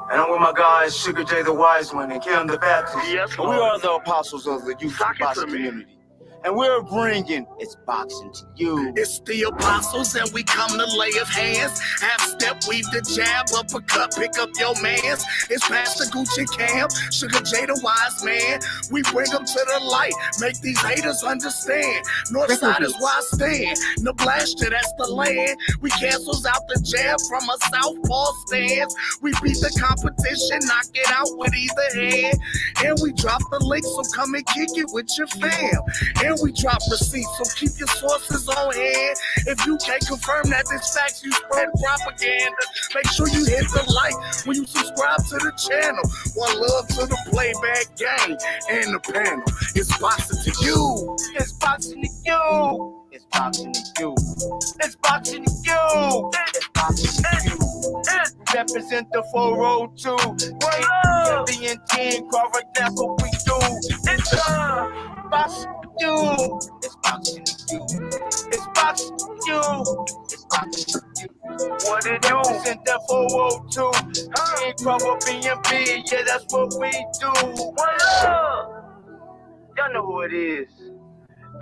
And I'm with my guys, Sugar J the Wise One and Kim the Baptist. Yes, and we are the apostles of the youth boxing community. And we're bringing It's Boxing to You. It's the apostles and we come to lay of hands. Half step, weave the jab, uppercut, pick up your mans. It's Pastor Gucci Cam, Sugar J the Wise Man. We bring them to the light, make these haters understand. Northside is where I stand. Nebraska, that's the land. We cancels out the jab from a southpaw stance. We beat the competition, knock it out with either hand. And we drop the link, so come and kick it with your fam. And we drop receipts, so keep your sources on hand. If you can't confirm that this facts, you spread propaganda. Make sure you hit the like when you subscribe to the channel. One love to the playback gang and the panel. It's boxing to you. It's boxing to you. It's boxing to you. It's boxing to you. It's boxing to you. Represent the 402. Being 10, Crawford, that's what we do. It's boxing to you. It's boxing to you. It's boxing to you. It's boxing to you. What it do? Represent that 402. 10, Crawford, BNB, yeah, that's what we do. What up? Y'all know who it is.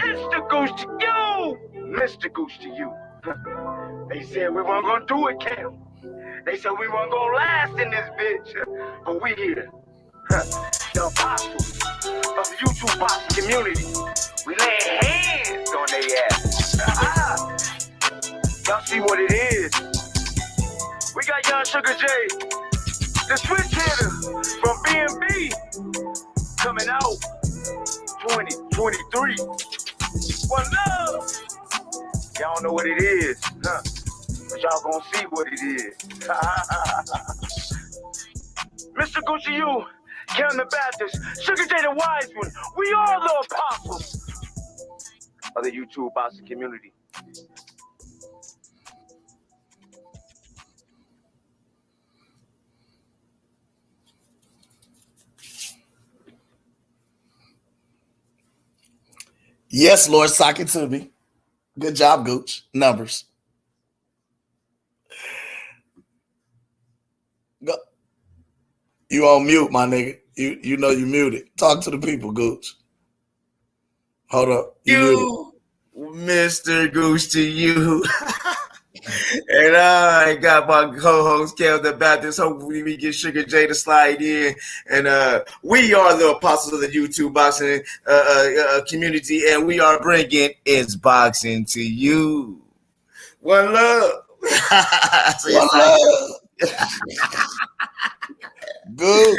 It's the Goose to you, Mr. Goose to you. They said we weren't gonna do it, Cam. They said we weren't gonna last in this bitch, but we here. The apostles of the YouTube boxing community. We lay hands on their ass. Y'all see what it is. We got young Sugar J, the switch hitter from B&B, coming out 2023. One love. Y'all know what it is, huh? But y'all gonna see what it is. Mr. Gucci, you, Kevin the Baptist, Sugar J the Wise One, we are the apostles of the YouTube boxing community. Yes, Lord, sock it to me. Good job, Gooch. Numbers. Go. You on mute, my nigga. You know you muted. Talk to the people, Gooch. Hold up. You Mr. Goose to you. And I got my co-host Kel the Baptist. Hopefully we get Sugar J to slide in. And we are the apostles of the YouTube boxing community, and we are bringing It's Boxing to You. One love. One love. Good.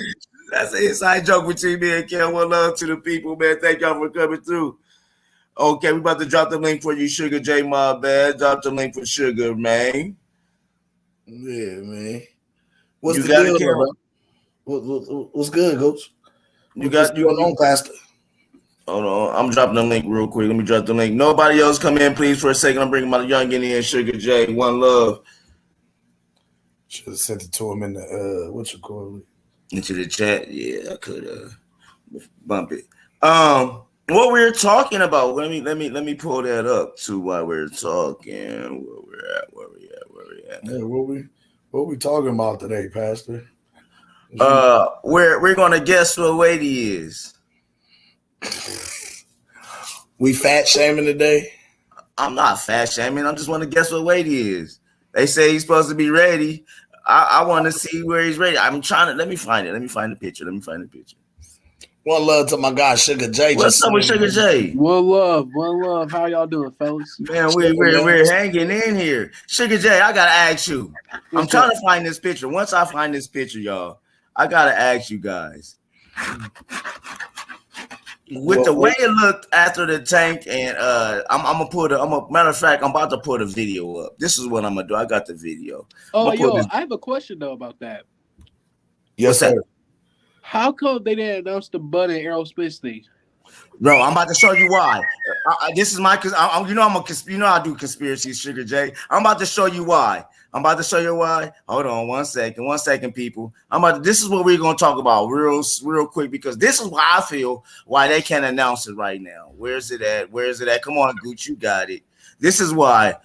That's an inside joke between me and Kel. One love to the people, man. Thank y'all for coming through. Okay, we about to drop the link for you, Sugar J, my bad. Drop the link for Sugar, man. Yeah, man. What's you the got deal, it, bro? What's good, Coach? What's going on, Pastor? Hold on, I'm dropping the link real quick. Let me drop the link. Nobody else come in, please, for a second. I'm bringing my youngin in, Sugar J. One love. Should have sent it to him in the what you call it? Into the chat. Yeah, I could bump it. What we're talking about, let me pull that up to why we're talking. Where we at. Yeah, what we talking about today, Pastor? We're gonna guess what weight he is. We fat shaming today? I'm not fat shaming. I just want to guess what weight he is. They say he's supposed to be ready. I want to see where he's ready. I'm trying to let me find it. Let me find the picture. One love to my guy Sugar J. What's up with Sugar J? One love. How y'all doing, fellas? Man, we're hanging in here. Sugar J, I gotta ask you. I'm trying to find this picture. Once I find this picture, y'all, I gotta ask you guys. With the way it looked after the tank, and matter of fact, I'm about to put a video up. This is what I'm gonna do. I got the video. Oh, I have a question though about that. Yes, sir. How come they didn't announce the Bud and Errol Spence thing? Bro, I'm about to show you why. This is my, I do conspiracies, Sugar J. I'm about to show you why. Hold on, one second, people. This is what we're gonna talk about real quick, because this is why I feel why they can't announce it right now. Where's it at? Come on, Gooch, you got it. This is why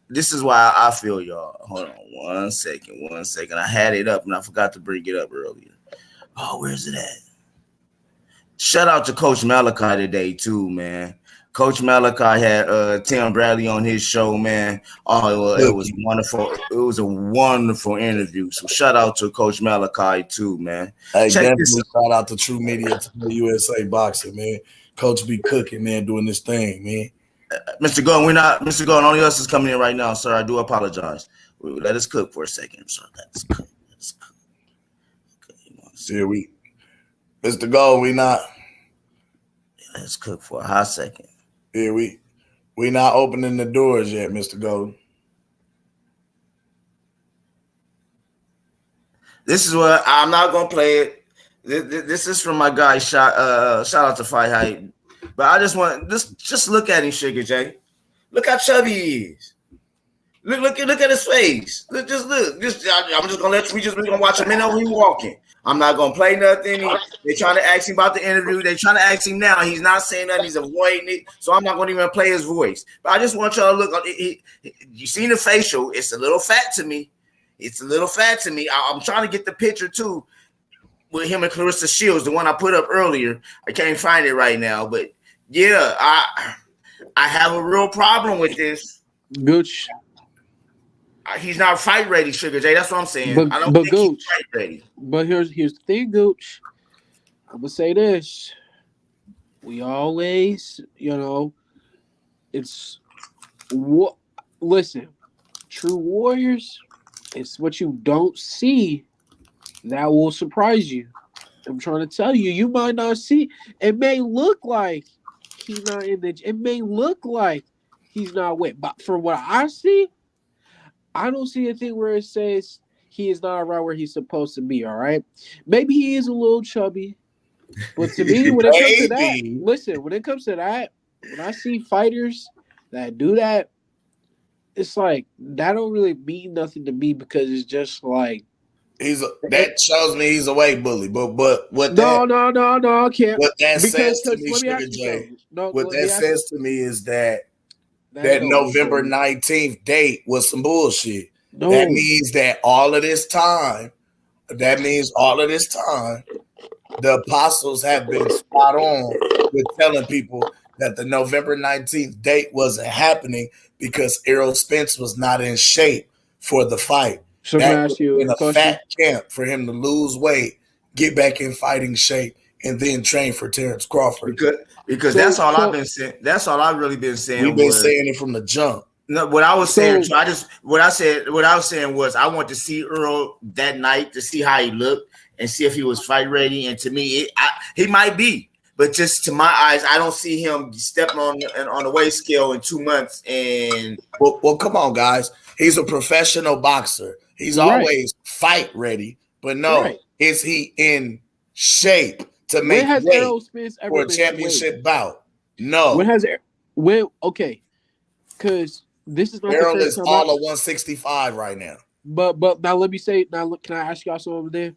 this is why I feel y'all. Hold on 1 second. I had it up and I forgot to bring it up earlier. Oh, where's it at? Shout out to Coach Malachi today too, man. Coach Malachi had Tim Bradley on his show, man. Oh, well, it was wonderful. It was a wonderful interview. So shout out to Coach Malachi too, man. Hey, definitely shout out to True Media to USA Boxing, man. Coach be cooking, man, doing this thing, man. Mr. Golden, Mr. Golden, only us is coming in right now, sir. I do apologize. Let us cook for a second, sir. Let's cook. Okay, Mr. Gold, we not. Let's cook for a hot second. Yeah, we not opening the doors yet, Mr. Gold. This is what I'm not gonna play it. This is from my guy. Shout out to Fight Hype. But I just want just look at him, Sugar J. Look how chubby he is. Look at his face. Look. I'm just gonna let we gonna watch him in over him walking. I'm not gonna play nothing. They're trying to ask him about the interview. They're trying to ask him now. He's not saying nothing. He's avoiding it. So I'm not gonna even play his voice. But I just want y'all to look. You seen the facial? It's a little fat to me. I'm trying to get the picture too with him and Clarissa Shields, the one I put up earlier. I can't find it right now, but yeah, I have a real problem with this. Gooch. He's not fight ready, Sugar J. That's what I'm saying. I don't think Gooch, he's fight ready. But here's the thing, Gooch. I'm gonna say this. We always, it's what. Listen, true warriors. It's what you don't see that will surprise you. I'm trying to tell you, you might not see. It may look like he's not in the. It may look like he's not wet, but from what I see, I don't see a thing where it says he is not around where he's supposed to be. All right, maybe he is a little chubby, but to me, when it comes to that, listen. When it comes to that, when I see fighters that do that, it's like that don't really mean nothing to me because it's just like that shows me he's a weight bully. But what? No, I can't. What that says to let me, me Sugar ask you J. something. No, what that says to me is that no, November 19th date was some bullshit. No. That means all of this time, the apostles have been spot on with telling people that the November 19th date wasn't happening because Errol Spence was not in shape for the fight. So that can I ask you in a question? Fat camp for him to lose weight, get back in fighting shape, and then train for Terence Crawford. Because that's all I've been saying. That's all I've really been saying. We've been saying it from the jump. No, what I was saying, what I was saying was I want to see Earl that night to see how he looked and see if he was fight ready. And to me, he might be, but just to my eyes, I don't see him stepping on the weight scale in 2 months. And well, come on, guys. He's a professional boxer. He's always fight ready, but no, is he in shape to make weight for a championship bout? No. Okay, because this is not Errol the is all of 165 right now. But now let me say now. Can I ask y'all something over there?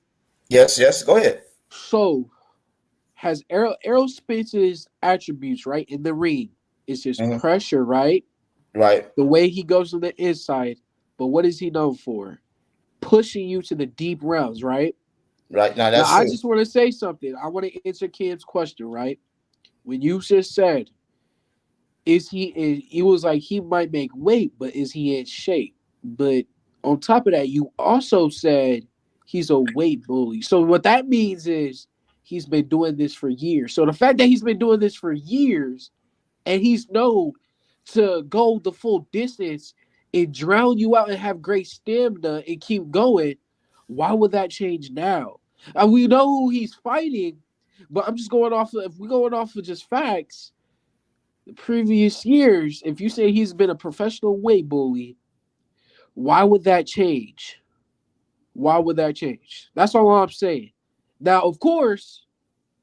Yes, go ahead. So, has Errol Spence's attributes right in the ring? Is his pressure right? Right. The way he goes on the inside, but what is he known for? Pushing you to the deep rounds, right? Right. Now I just want to say something. I want to answer Cam's question, right? When you just said, it was like he might make weight, but is he in shape? But on top of that, you also said he's a weight bully. So what that means is he's been doing this for years. So the fact that he's been doing this for years and he's known to go the full distance and drown you out and have great stamina and keep going, why would that change now? And we know who he's fighting, but I'm just going off of, if we're going off of just facts, the previous years, if you say he's been a professional weight bully, why would that change? Why would that change? That's all I'm saying. Now, of course,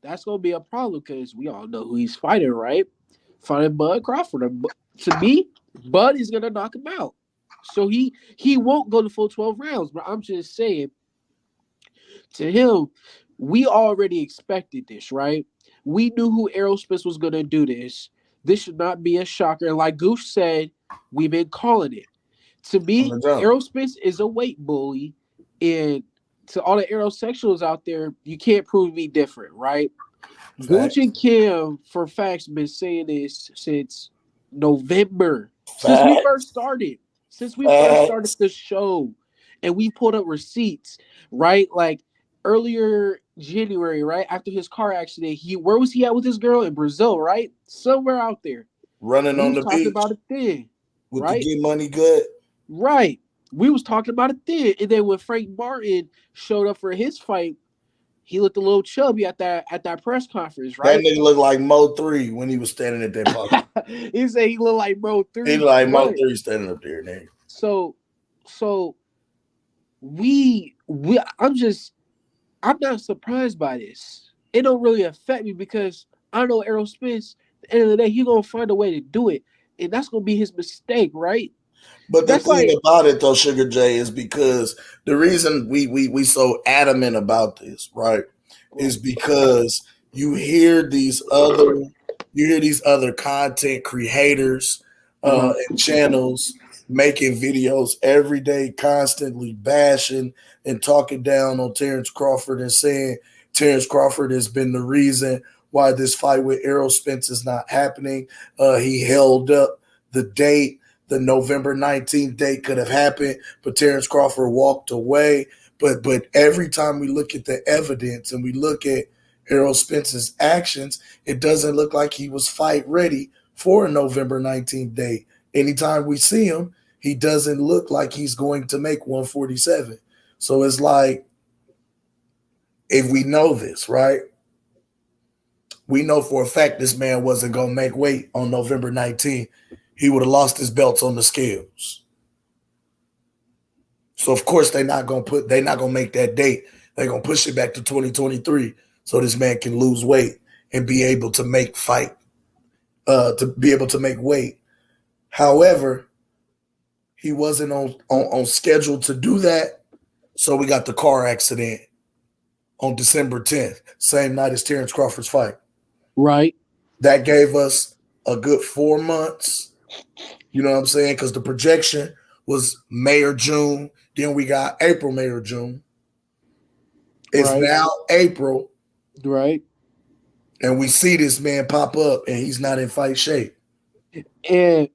that's going to be a problem because we all know who he's fighting, right? Fighting Bud Crawford. To me, Bud is going to knock him out. So he won't go the full 12 rounds, but I'm just saying, to him, we already expected this, right? We knew who Errol Spence was going to do this. This should not be a shocker. And like Goose said, we've been calling it. To From me, the jump. Errol Spence is a weight bully, and to all the aerosexuals out there, you can't prove me different, right? Gooch Facts. and Kim, for facts, been saying this since November, since we Facts. first started, since we first started Facts. the show, and we pulled up receipts, right? Like earlier January, right after his car accident, where was he at with his girl in Brazil, right? Somewhere out there. Running We on was the talking beach about it then, with the right? get money good. Right. We was talking about it then, and then when Frank Martin showed up for his fight, he looked a little chubby at that press conference, That right? nigga looked like Mo 3 when he was standing at that podium. He said he looked like Bro He Three, looked like Mo but 3 standing up there, nigga. so so we I'm not surprised by this. It don't really affect me because I know Errol Spence. At the end of the day, he gonna find a way to do it, and that's gonna be his mistake, right? But the That's thing like about it though, Sugar J, is because the reason we so adamant about this, right, is right. because you hear these other content creators Uh huh. and channels making videos every day, constantly bashing and talking down on Terence Crawford and saying Terence Crawford has been the reason why this fight with Errol Spence is not happening. He held up the date. The November 19th date could have happened, but Terence Crawford walked away. But every time we look at the evidence and we look at Errol Spence's actions, it doesn't look like he was fight ready for a November 19th date. Anytime we see him, he doesn't look like he's going to make 147. So it's like, if we know this, right? We know for a fact this man wasn't going to make weight on November 19th. He would have lost his belts on the scales. So of course they're not gonna make that date. They're gonna push it back to 2023 so this man can lose weight and be able to make weight. However, he wasn't on schedule to do that. So we got the car accident on December 10th, same night as Terence Crawford's fight. Right. That gave us a good 4 months. You know what I'm saying? Because the projection was May or June. Then we got April, May or June. It's Right. now April, Right. and we see this man pop up, and he's not in fight shape. And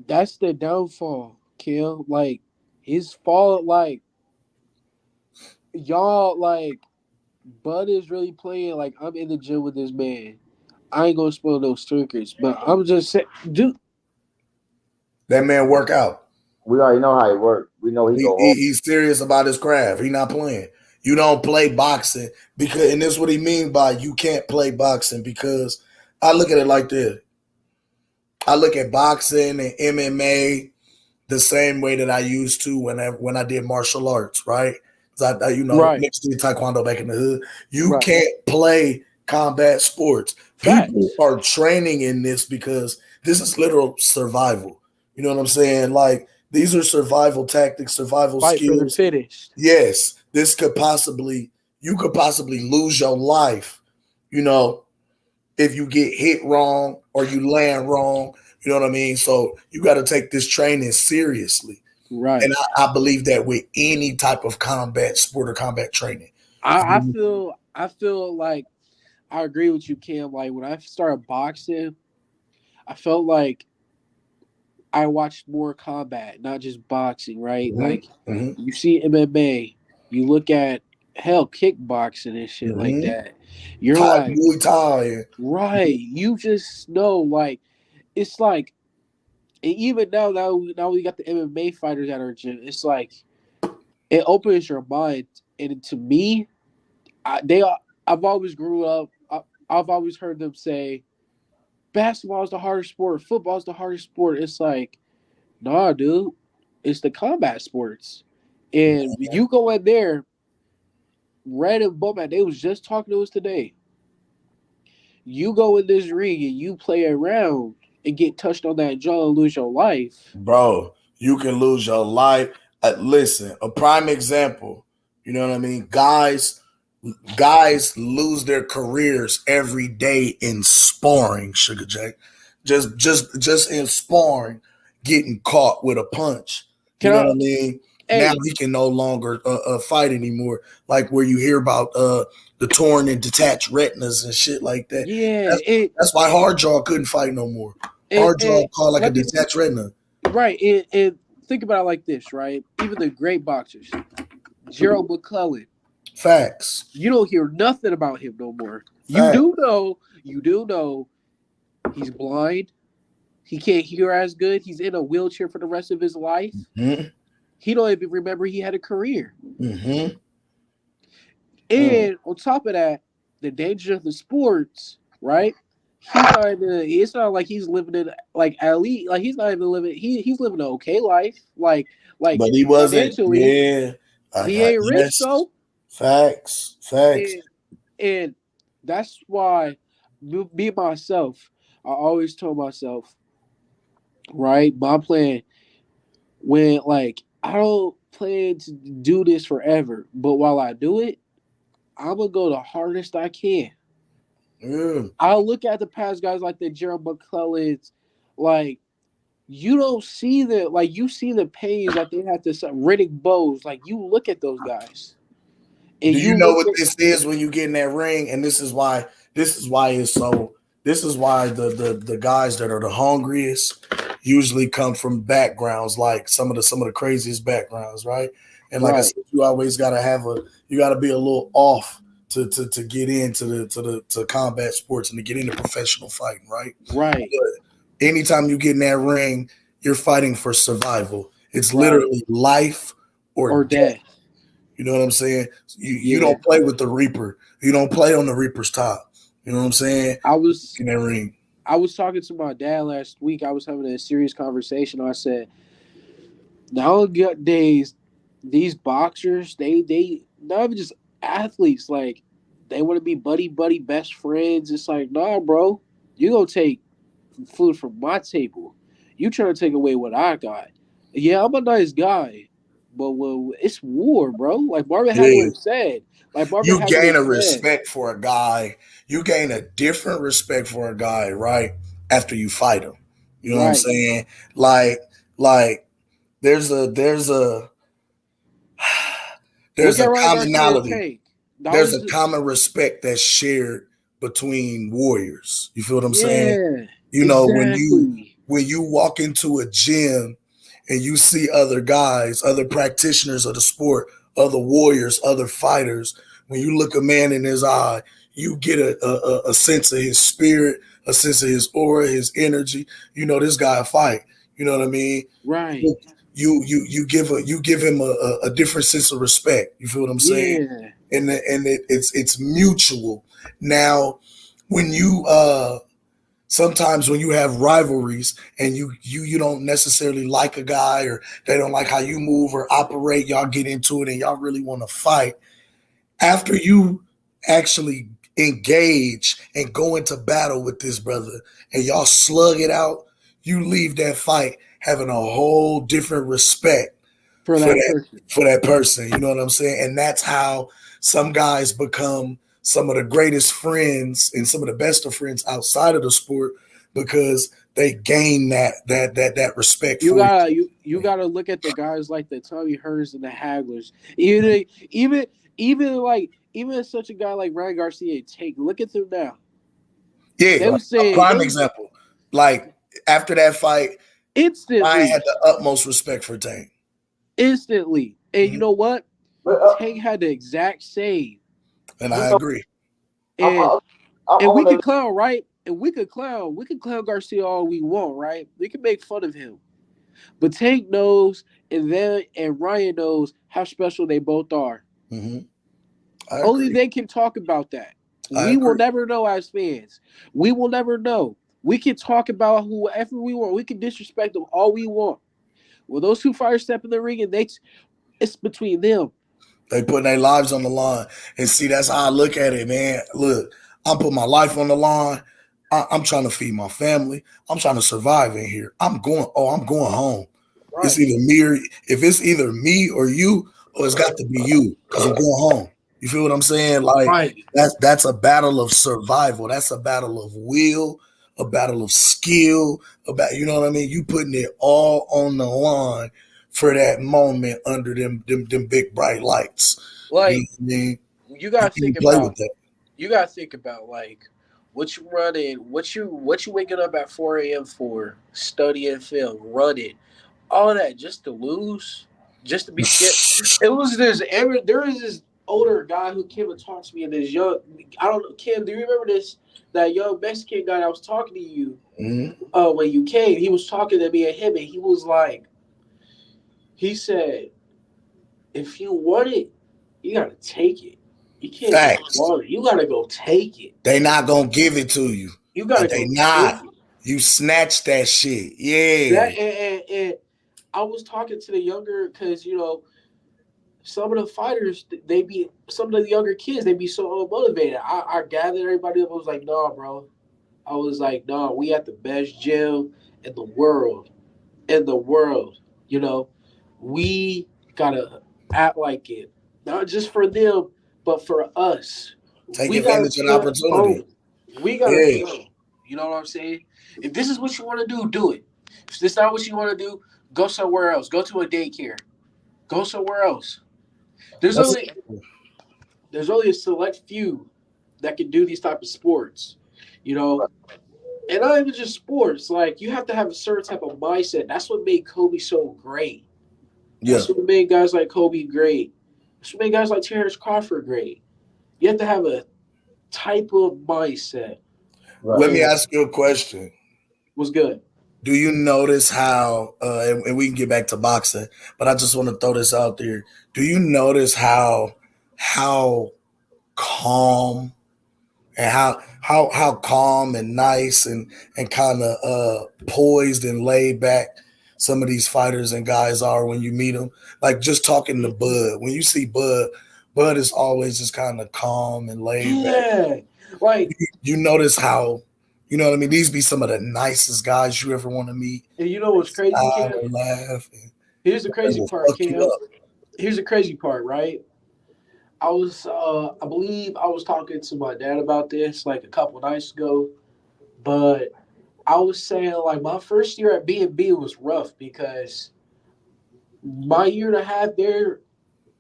that's the downfall, Kim. Like his fault, like y'all like Bud is really playing like I'm in the gym with this man. I ain't gonna spoil those secrets, but I'm just saying, dude. That man work out. We already know how he works. We know he go hard. He's serious about his craft. He not playing. You don't play boxing because, and this is what he mean by you can't play boxing because I look at it like this. I look at boxing and MMA the same way that I used to when I did martial arts, right? Because Right. mixed in taekwondo back in the hood. You Right. can't play combat sports. People Facts. are training in this because this is literal survival. You know what I'm saying? Like these are survival tactics, survival Fight for the skills. fittest. Yes, you could possibly lose your life, if you get hit wrong or you land wrong. You know what I mean? So you got to take this training seriously. Right. And I believe that with any type of combat sport or combat training. I feel like I agree with you, Kim. Like when I started boxing, I felt like I watched more combat, not just boxing, right? Mhm, Like mhm, you see MMA, you look at hell kickboxing and shit like mhm. that. You're like, Muay Thai. right, you just know like it's like and even now we got the MMA fighters at our gym, it's like it opens your mind. And to me, I've always grew up. I've always heard them say, "Basketball is the hardest sport. Football is the hardest sport." It's like, nah, dude, it's the combat sports. And you go in there, Red and Bowman, they was just talking to us today. You go in this ring and you play around and get touched on that jaw and lose your life. Bro, you can lose your life. Listen, a prime example. You know what I mean? Guys lose their careers every day in sparring, Sugar J. Just in sparring, getting caught with a punch. You know what I mean? Now he can no longer fight anymore. Like where you hear about the torn and detached retinas and shit like that. Yeah, that's why Hardjaw couldn't fight no more. Hardjaw called like a detached retina. Right, and think about it like this, right? Even the great boxers, Gerald McClellan. Facts. You don't hear nothing about him no more. You do know he's blind. He can't hear as good. He's in a wheelchair for the rest of his life. Mm-hmm. He don't even remember he had a career. Mm-hmm. And on top of that, the danger of the sports, right? It's not like he's living in like elite, like he's not even living. He's living an okay life, like but he wasn't. He ain't rich though. Facts. And that's why me myself, I always told myself, right, my plan when like I don't plan to do this forever, but while I do it, I'm gonna go the hardest I can. I'll look at the past guys like the Gerald McClellans, like you don't see you see the pains that they have to Riddick Bowe. Like you look at those guys. And do you know what this is when you get in that ring? And this is why it's so. This is why the guys that are the hungriest usually come from backgrounds like some of the craziest backgrounds, right? And like I said, you always gotta be a little off to get into combat sports and to get into professional fighting, right? Right. But anytime you get in that ring, you're fighting for survival. It's literally life or death. You know what I'm saying? You don't play with the Reaper. You don't play on the Reaper's top. You know what I'm saying? I was in that ring. I was talking to my dad last week. I was having a serious conversation. I said, nowadays, these boxers, they not even just athletes, like they want to be buddy best friends. It's like, nah, bro, you gonna take food from my table. You trying to take away what I got. Yeah, I'm a nice guy, but it's war, bro. Like Marvin Hagler said. Like Marvin you Hagler gain a said, respect for a guy. You gain a different respect for a guy, right? After you fight him. You know what I'm saying? Like there's a commonality. There's a common respect that's shared between warriors. You feel what I'm saying? You know, when you walk into a gym and you see other guys, other practitioners of the sport, other warriors, other fighters, when you look a man in his eye, you get a sense of his spirit, a sense of his aura, his energy. You know, this guy a fight. You know what I mean? Right. You give him a different sense of respect. You feel what I'm saying? Yeah. And it's mutual. Now, when you sometimes when you have rivalries and you don't necessarily like a guy or they don't like how you move or operate, y'all get into it and y'all really want to fight. After you actually engage and go into battle with this brother and y'all slug it out, you leave that fight having a whole different respect for that person. You know what I'm saying? And that's how some guys become some of the greatest friends and some of the best of friends outside of the sport because they gain that respect. You gotta look at the guys like the Tommy Hearns and the Haglers. Even such a guy like Ryan Garcia, look at them now. Yeah, they was saying, prime example. Like after that fight, instantly, I had the utmost respect for Tank. Instantly, and you know what? Tank had the exact same. And I agree. And we could clown, right? And we could clown Garcia all we want, right? We can make fun of him. But Tank knows, and Ryan knows how special they both are. Mm-hmm. Only they can talk about that. We will never know as fans. We will never know. We can talk about whoever we want. We can disrespect them all we want. Well, those two fighters step in the ring, and it's between them. They putting their lives on the line. And see, that's how I look at it, man. Look, I'm putting my life on the line. I'm trying to feed my family. I'm trying to survive in here. I'm going home. Right. It's either me or if it's either me or you, or it's got to be you because I'm going home. You feel what I'm saying? Like that's a battle of survival. That's a battle of will, a battle of skill, you know what I mean? You putting it all on the line for that moment under them big bright lights. Like, you know what I mean? You gotta You think can play about. with that. You gotta think about like what you running, what you waking up at 4 a.m. for, studying film, running, all that just to lose, just to be scared. It was there was this older guy who came and talked to me, and this young, I don't know, Kim, do you remember that young Mexican guy that was talking to you Mhm. when you came? He was talking to me and him, and he was like, he said, if you want it, you gotta take it. You can't just Facts. want it. You gotta go take it. They not gonna give it to you. You gotta They go take not. it. You snatch that shit. That Yeah. and I was talking to the younger because some of the fighters they be some of the younger kids they be so unmotivated. I gathered everybody up. I was like, nah, bro. I was like, nah, we at the best gym in the world. In the world, we gotta act like it, not just for them, but for us. Take We gotta advantage of the opportunity. show. We gotta Yeah. show. You know what I'm saying? If this is what you want to do it. If this is not what you want to do, go somewhere else. Go to a daycare. Go somewhere else. There's That's only there's only a select few that can do these type of sports. You know, and not even just sports. Like you have to have a certain type of mindset. That's what made Kobe so great. yeah. That's what made guys like Kobe great. That's what made guys like Terence Crawford great. You have to have a type of mindset. Right. Let me And ask you a question. was good. Do you notice how and we can get back to boxing, but I just want to throw this out there. Do you notice how calm and how calm and nice and kind of poised and laid back some of these fighters and guys are when you meet them? Like just talking to Bud. When you see Bud is always just kind of calm and laid back. Yeah. Like, You notice how, you know what I mean? These be some of the nicest guys you ever want to meet. and you know what's crazy, Smile Cam? and laugh. And Here's the they crazy will part, fuck you Cam. up. Here's the crazy part, right? I believe I was talking to my dad about this like a couple nights ago, but I was saying like my first year at B&B was rough because my year and a half there,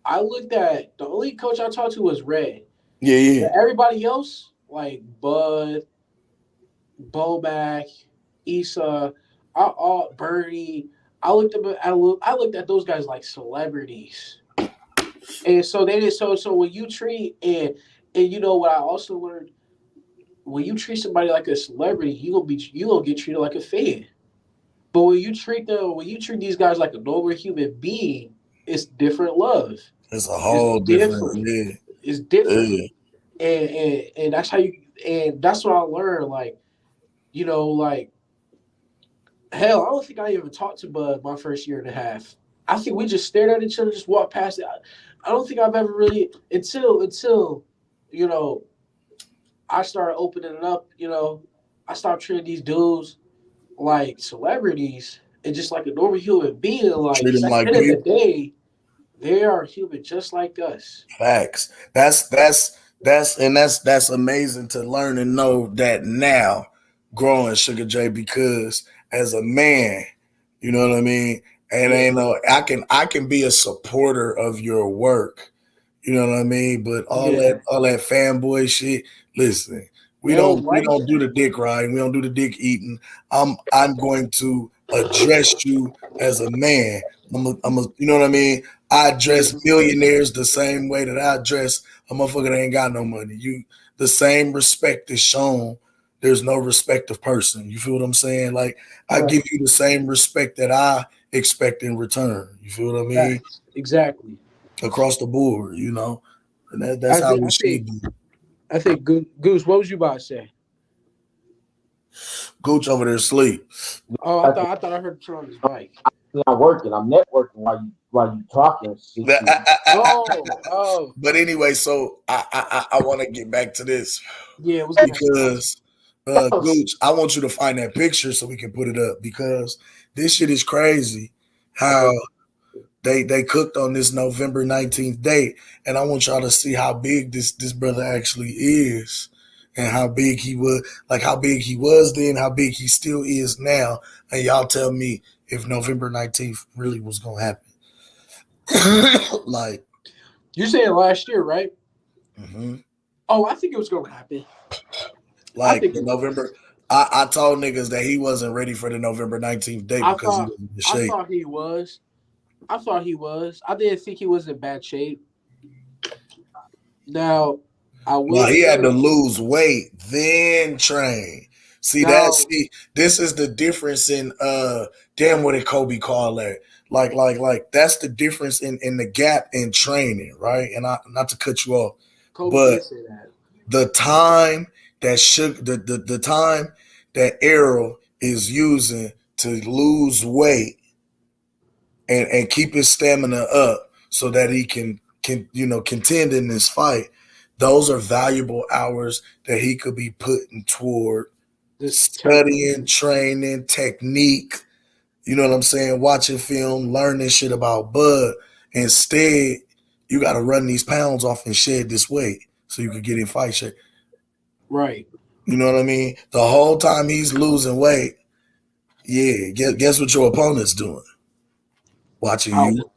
I looked at the only coach I talked to was Red. Yeah, yeah. But everybody else, like Bud, Bomac, Issa, Bernie, I looked at those guys like celebrities. And so they did so when you treat and you know what I also learned, when you treat somebody like a celebrity, you gonna get treated like a fan. But when you treat these guys like a normal human being, it's different love. It's a It's whole different, different. yeah. It's different. Yeah. And that's how you and that's what I learned. Like, like hell, I don't think I even talked to Bud my first year and a half. I think we just stared at each other, just walked past it. I don't think I've ever really until you know I started opening it up. I stopped treating these dudes like celebrities and just like a normal human being. Like, Treat 'cause them at the like end of the people. day, they are human just like us. Facts. That's amazing to learn and know that now, growing Sugar J, because as a man, you know what I mean? And Yeah, ain't no I can be a supporter of your work. You know what I mean? But yeah. all that fanboy shit, listen, They we don't don't we like don't that. do the dick riding, we don't do the dick eating. I'm going to address you as a man. You know what I mean? I Yeah, address millionaires the same way that I address a motherfucker that ain't got no money. The same respect is shown. There's no respect of person. You feel what I'm saying? Like I right. give you the same respect that I expect in return. You feel what I mean? Facts. Exactly. Across the board, and that's I how think we I think should be. I think Goose. What was you about to say? Gooch over there asleep. Oh, I I thought I thought I heard him turn on his mic. I'm working. I'm networking while you talking. Shit. Oh, But anyway, so I want to get back to this yeah. What's going on? because Gooch, I want you to find that picture so we can put it up because this shit is crazy. How they cooked on this November 19th date, and I want y'all to see how big this brother actually is, and how big he was, like how big he was then, how big he still is now, and y'all tell me if November 19th really was gonna happen. Like, You said last year, right? mm-hmm. Oh, I think it was going to happen. I Like think the it November. was. I told niggas that he wasn't ready for the November 19th date I because he thought. wasn't in I shape. thought he was. I thought he was. I didn't think he was in bad shape. Now, I will No, he had to say. lose weight, then train. Now, See, this is the difference in damn what did Kobe call that? Like that's the difference in the gap in training, right? And I not to cut you off, Kobe but did say that. the time that should the time that Errol is using to lose weight and keep his stamina up so that he can contend in this fight, those are valuable hours that he could be putting toward This studying, training, technique, you know what I'm saying, watching film, learning shit about Bud. Instead, you got to run these pounds off and shed this weight so you can get in fight shape. right. You know what I mean? The whole time he's losing weight, yeah, guess what your opponent's doing? Watching Out. you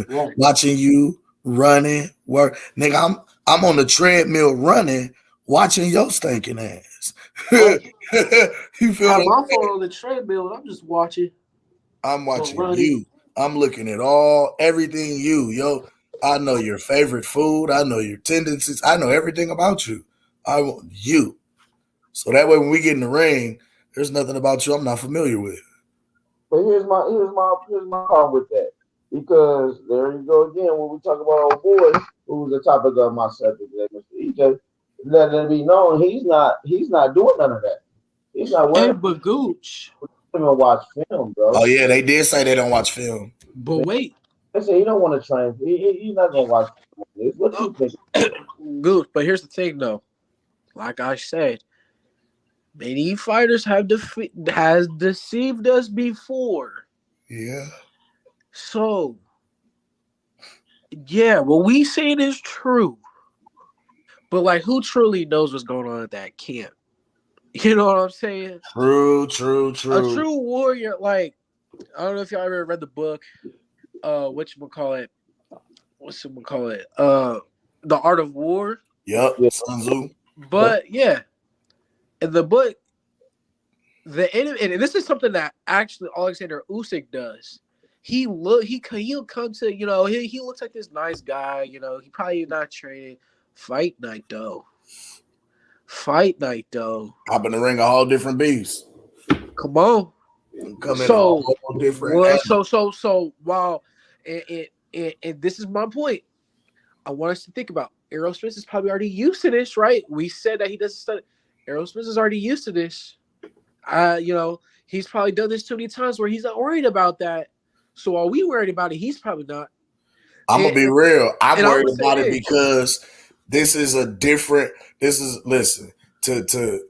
Right. watching you running, work. Nigga, I'm on the treadmill running, watching your stinking ass. Right. You I feel have what my I'm saying? phone on the treadmill and I'm just watching I'm or watching running. you. I'm looking at everything you, yo. I know your favorite food. I know your tendencies. I know everything about you. I want you. So that way when we get in the ring, there's nothing about you I'm not familiar with. But here's my problem with that. Because there you go again when we talk about old boy, who was the topic of my subject today, Mr. EJ, let it be known he's not doing none of that. He's not Hey, wearing but Gooch. even watch film, Oh bro. yeah, they did say they don't watch film. But wait. They say he don't want to train. He's not gonna watch film. What you think? Gooch. But here's the thing, though. Like I said, many fighters has deceived us before. Yeah. So, yeah, what we saying is true. But like, who truly knows what's going on at that camp? You know what I'm saying? True, true, A true. true warrior, like I don't know if y'all ever read the book. Whatchamacallit? Whatchamacallit? The Art of War. Yep, Yeah, Sun Tzu. But yeah, in the book, the enemy, and this is something that actually Alexander Usyk does. He'll come to he looks like this nice guy. He probably not training. Fight night though. Fight night though. Hop in the ring, a whole different beast. Come on. Come in a So whole different well, angle. so while and this is my point. I want us to think about Errol Spence is probably already used to this, right? We said that he doesn't study. Errol Spence is already used to this. He's probably done this too many times where he's not worried about that. So are we worried about it? He's probably not. I'm gonna be real. I'm And I'm worried gonna say about it this. because this is a different. This is listen to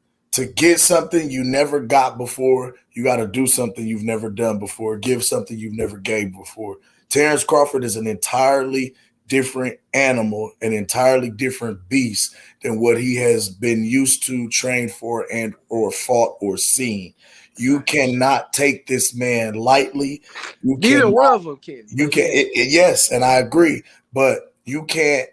get something you never got before. You got to do something you've never done before. Give something you've never gave before. Terence Crawford is an entirely different animal, an entirely different beast than what he has been used to, trained for, and or fought or seen. You cannot take this man lightly. You Neither cannot. one of them can. You But can yeah. yes, and I agree, but you can't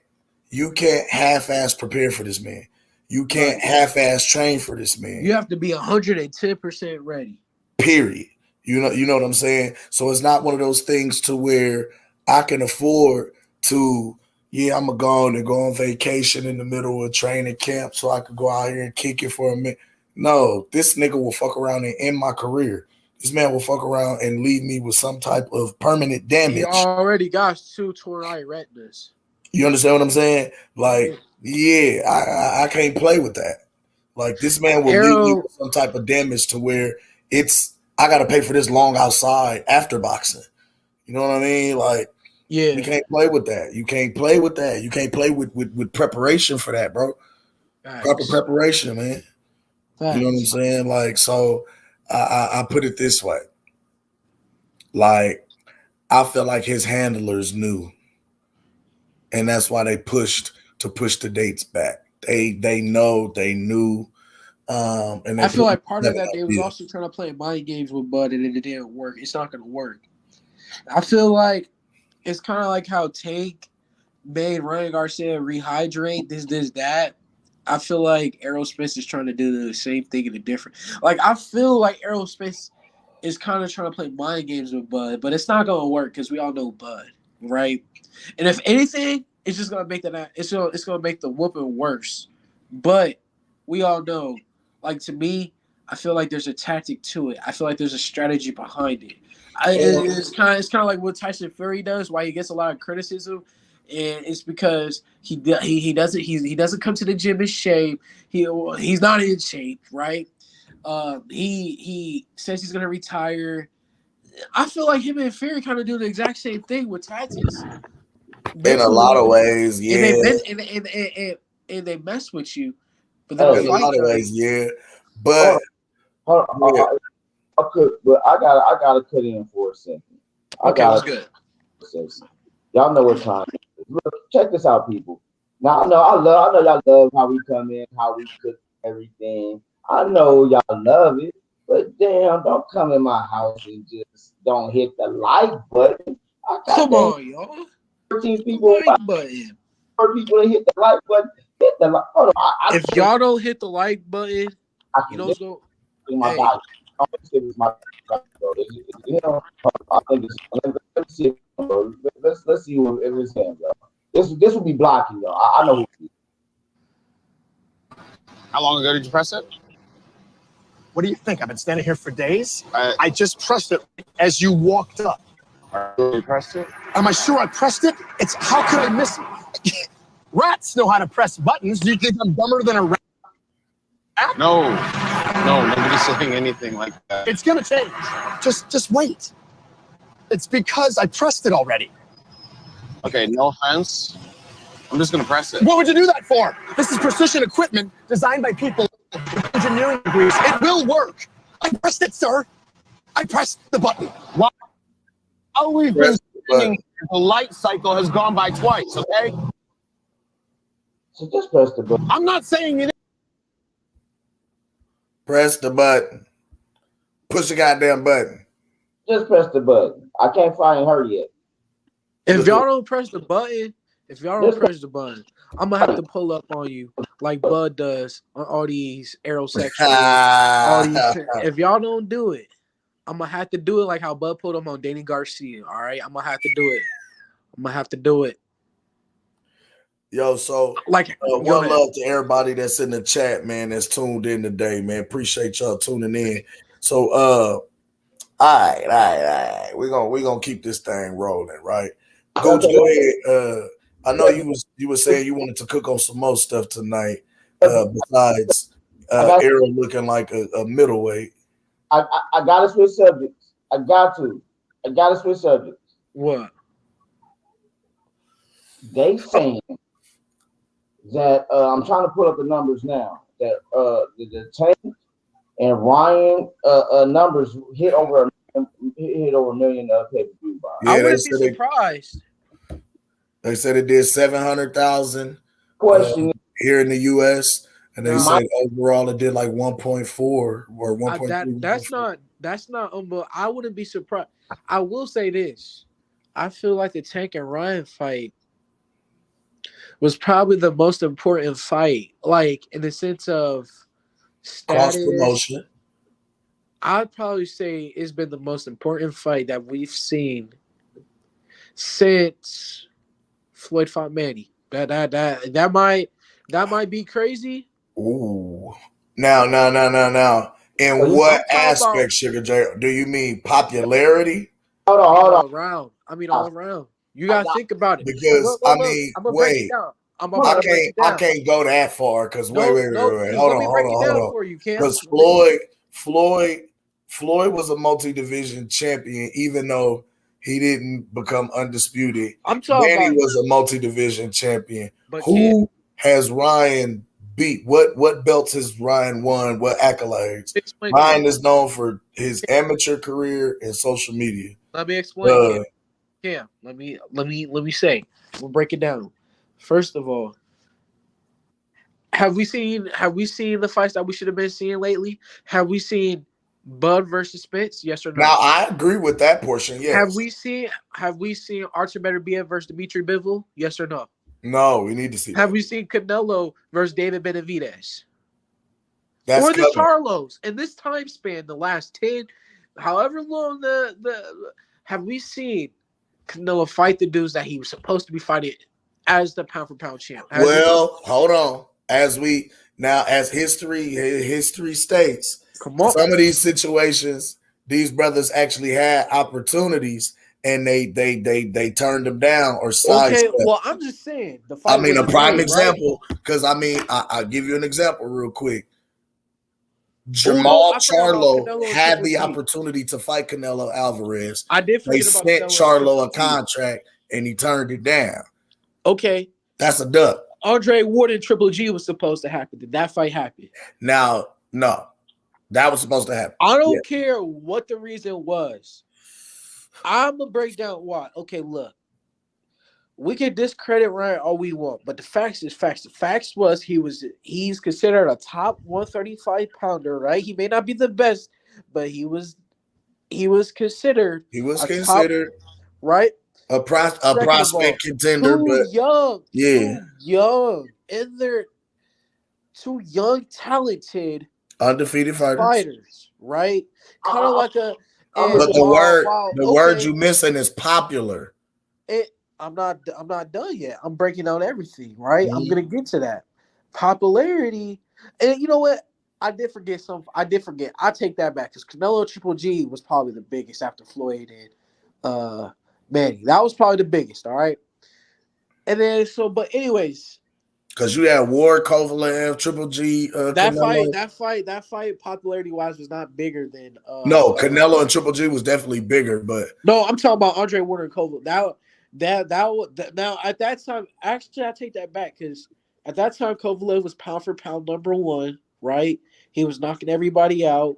half-ass prepare for this man. You can't Right. half-ass train for this man. You have to be 110% ready. Period. You know what I'm saying? So it's not one of those things to where I can afford to, yeah, I'm gonna go on vacation in the middle of training camp so I could go out here and kick it for a minute. No, this nigga will fuck around and end my career. This man will fuck around and leave me with some type of permanent He damage. already got 2 torn eye retinas. You understand what I'm saying? Like, yeah, I can't play with that. Like, this man will leave me Errol, with some type of damage to where I got to pay for this long outside after boxing. You know what I mean? Like, yeah. you can't play with that. You can't play with that. You can't play with preparation for that, bro. Proper Facts. preparation, man. You know what I'm Facts. saying? Like, so I put it this way. Like, I feel like his handlers knew, and that's why they push the dates back. They know they knew, and I they feel put like part have of an that they was idea. also trying to play mind games with Bud and it didn't work. It's not going to work. I feel like it's kind of like how Tank made Ryan Garcia rehydrate this, that. I feel like Errol Spence is trying to do the same thing in a different. Like I feel like Errol Spence is kind of trying to play mind games with Bud, but it's not gonna work because we all know Bud, right? And if anything, it's just gonna make that it's gonna make the whooping worse. But we all know, like to me, I feel like there's a tactic to it. I feel like there's a strategy behind it. It's kind of like what Tyson Fury does, why he gets a lot of criticism, and it's because he doesn't come to the gym in shape. He's not in shape, right? He says he's gonna retire. I feel like him and Fury kind of do the exact same thing with tactics. In a lot of ways, And yeah. and they mess with you, but then In a lot of ways, yeah. But hold on, but I gotta cut in for a second. Okay, that's good. Y'all know what time it is. Look, check this out, people. Now I know y'all love how we come in, how we cook everything. I know y'all love it, but damn, don't come in my house and just don't hit the like button. Come on, y'all. 13 people, like button. 4 people that hit the like button. Hit the like. Hold on, if y'all don't hit the like button, you know what's going. My body. You know, I think let's see. Let's see if it's him, bro. This will be blocking, though. I know who it is. How long ago did you press it? What do you think? I've been standing here for days. I just pressed it as you walked up. You pressed it? Am I sure I pressed it? It's how could I miss it? Rats know how to press buttons. Do you think I'm dumber than a rat? No, nobody's saying anything like that. It's gonna change. Just wait. It's because I pressed it already. Okay, no offense. I'm just gonna press it. What would you do that for? This is precision equipment designed by people with engineering degrees. It will work. I pressed it, sir. I pressed the button. While we've been sitting, the light cycle has gone by twice, okay? So just press the button. I'm not saying it. Press the button. Push the goddamn button. Just press the button. I can't find her yet. If y'all don't press the button, I'm gonna have to pull up on you like Bud does on all these aerosexuals. If y'all don't do it, I'm gonna have to do it like how Bud pulled up on Danny Garcia. All right, I'm gonna have to do it. Yo, so like one love to everybody that's in the chat, man, that's tuned in today, man. Appreciate y'all tuning in. So all right. We're gonna keep this thing rolling, right? Coach, go ahead. I know you were saying you wanted to cook on some more stuff tonight, besides Errol looking like a middleweight. I gotta switch subjects. I gotta switch subjects. What? They saying that I'm trying to pull up the numbers now. That the Tank and Ryan numbers hit over a million pay-per-view buys. Yeah, I wouldn't be surprised. They said it did 700,000 here in the U.S. and they said overall it did like 1.4 or 1.3. That's not I wouldn't be surprised. I will say this: I feel like the Tank and Ryan fight was probably the most important fight, like in the sense of status. Cross promotion. I'd probably say it's been the most important fight that we've seen since Floyd fought Manny. That might be crazy. Ooh. Now. In what aspect, Sugar J? Do you mean popularity? Hold on. All around. All around. You gotta think about it. Because wait. I can't go that far because wait. Hold on. For you, because Floyd was a multi-division champion, even though he didn't become undisputed. I'm talking Manny about was a multi-division champion. Who has Ryan beat? What belts has Ryan won? What accolades? Ryan is known for his amateur career and social media. Let me explain. Let me say. We'll break it down. First of all, have we seen the fights that we should have been seeing lately? Have we seen Bud versus Spence, yes or no? Now I agree with that portion. Yes. Have we seen Artur Beterbiev versus Dimitri Bivol? Yes or no? No, we need to see Have that. we seen Canelo versus David Benavidez? That's Or the coming. Charlos? In this time span, the last 10, however long have we seen Canelo fight the dudes that he was supposed to be fighting as the pound for pound champ? Well, hold on. As history states, Come on. some of these situations, these brothers actually had opportunities and they turned them down or sidestepped. Okay, well, I'm just saying the fight. I mean, a wasn't prime made, example, because I'll give you an example real quick. Oh, Jamal no, I forgot about Charlo Canelo and had Triple the G. opportunity to fight Canelo Alvarez. I did They forget about sent Canelo and Charlo a Triple G. contract and he turned it down. Okay, That's a duck. Andre Ward and Triple G was supposed to happen. Did that fight happen? Now, no, that was supposed to happen. I don't care what the reason was. I'm gonna break down why. Okay, look, we can discredit Ryan all we want, but the facts is facts. The facts was he's considered a top 135 pounder, right? He may not be the best, but he was considered. He was a considered top, right. a prospect contender, but too yeah, young, and they're too young, talented undefeated fighters, right? Kind of like a. But the word you missing is popular. I'm not done yet. I'm breaking out everything, right? I'm gonna get to that popularity, and you know what? I did forget. I take that back because Canelo Triple G was probably the biggest after Floyd and Manny. That was probably the biggest. All right, and then but anyways. Because you had Ward, Kovalev, Triple G, that fight, popularity wise, was not bigger than. No, Canelo and Triple G was definitely bigger, but no, I'm talking about Andre Ward and Kovalev. Now at that time, actually, I take that back because at that time, Kovalev was pound for pound number one, right? He was knocking everybody out,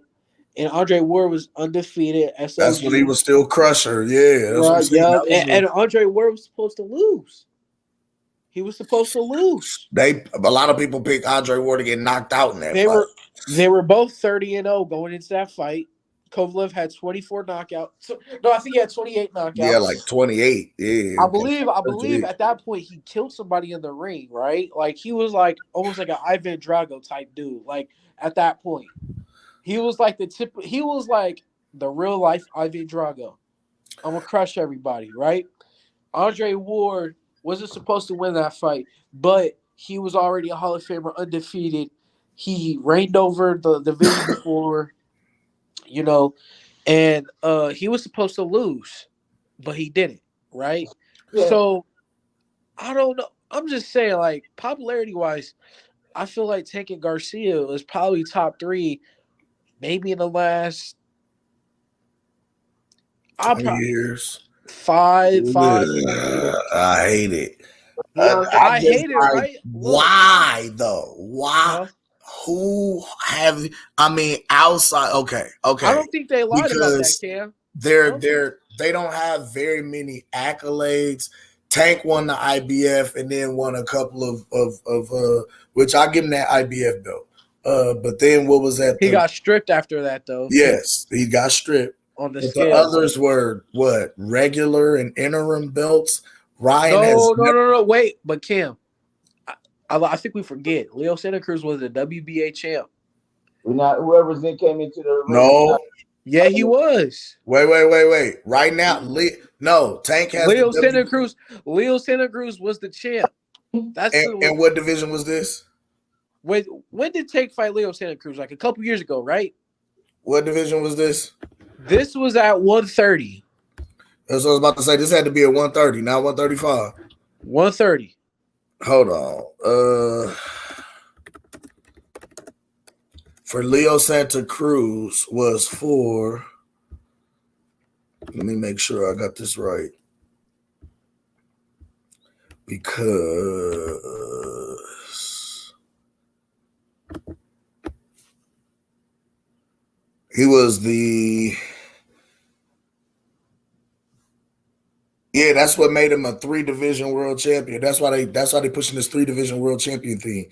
and Andre Ward was undefeated. SOG. That's when he was still crusher. Yeah, that's what I'm saying. Yeah, and Andre Ward was supposed to lose. He was supposed to lose. A lot of people picked Andre Ward to get knocked out in that fight. They were both 30-0 going into that fight. Kovalev had 24 knockouts. No, I think he had 28 knockouts. Yeah, like 28. Yeah. I believe at that point he killed somebody in the ring, right? Like he was like almost like an Ivan Drago type dude. Like at that point. He was like the real life Ivan Drago. I'm gonna crush everybody, right? Andre Ward wasn't supposed to win that fight, but he was already a Hall of Famer, undefeated. He reigned over the division before, and he was supposed to lose, but he didn't, right? Yeah. So I don't know. I'm just saying, like, popularity-wise, I feel like Tank and Garcia is probably top 3, maybe in the last 20 years. 5 years. I hate it. I hate it, right? Why though? Why? Who have? I mean, outside. Okay. I don't think they lied about that, Cam. They don't have very many accolades. Tank won the IBF and then won a couple of which I give him that IBF belt. But then what was that? He got stripped after that, though. Yes, he got stripped. On the but scale. The others were what? Regular and interim belts. Ryan No. Wait, but Cam, I think we forget. Leo Santa Cruz was a WBA champ. Whoever came into the ring. No. Yeah, he was. Wait. Right now, Tank has Leo Santa Cruz. Leo Santa Cruz was the champ. And what division was this? When did Tank fight Leo Santa Cruz? Like a couple years ago, right? What division was this? This was at 130. That's what I was about to say. This had to be at 130, not 135. 130. Hold on. For Leo Santa Cruz was for. Let me make sure I got this right. Because he was the. Yeah, that's what made him a 3-division world champion. That's why they pushing this 3-division world champion thing,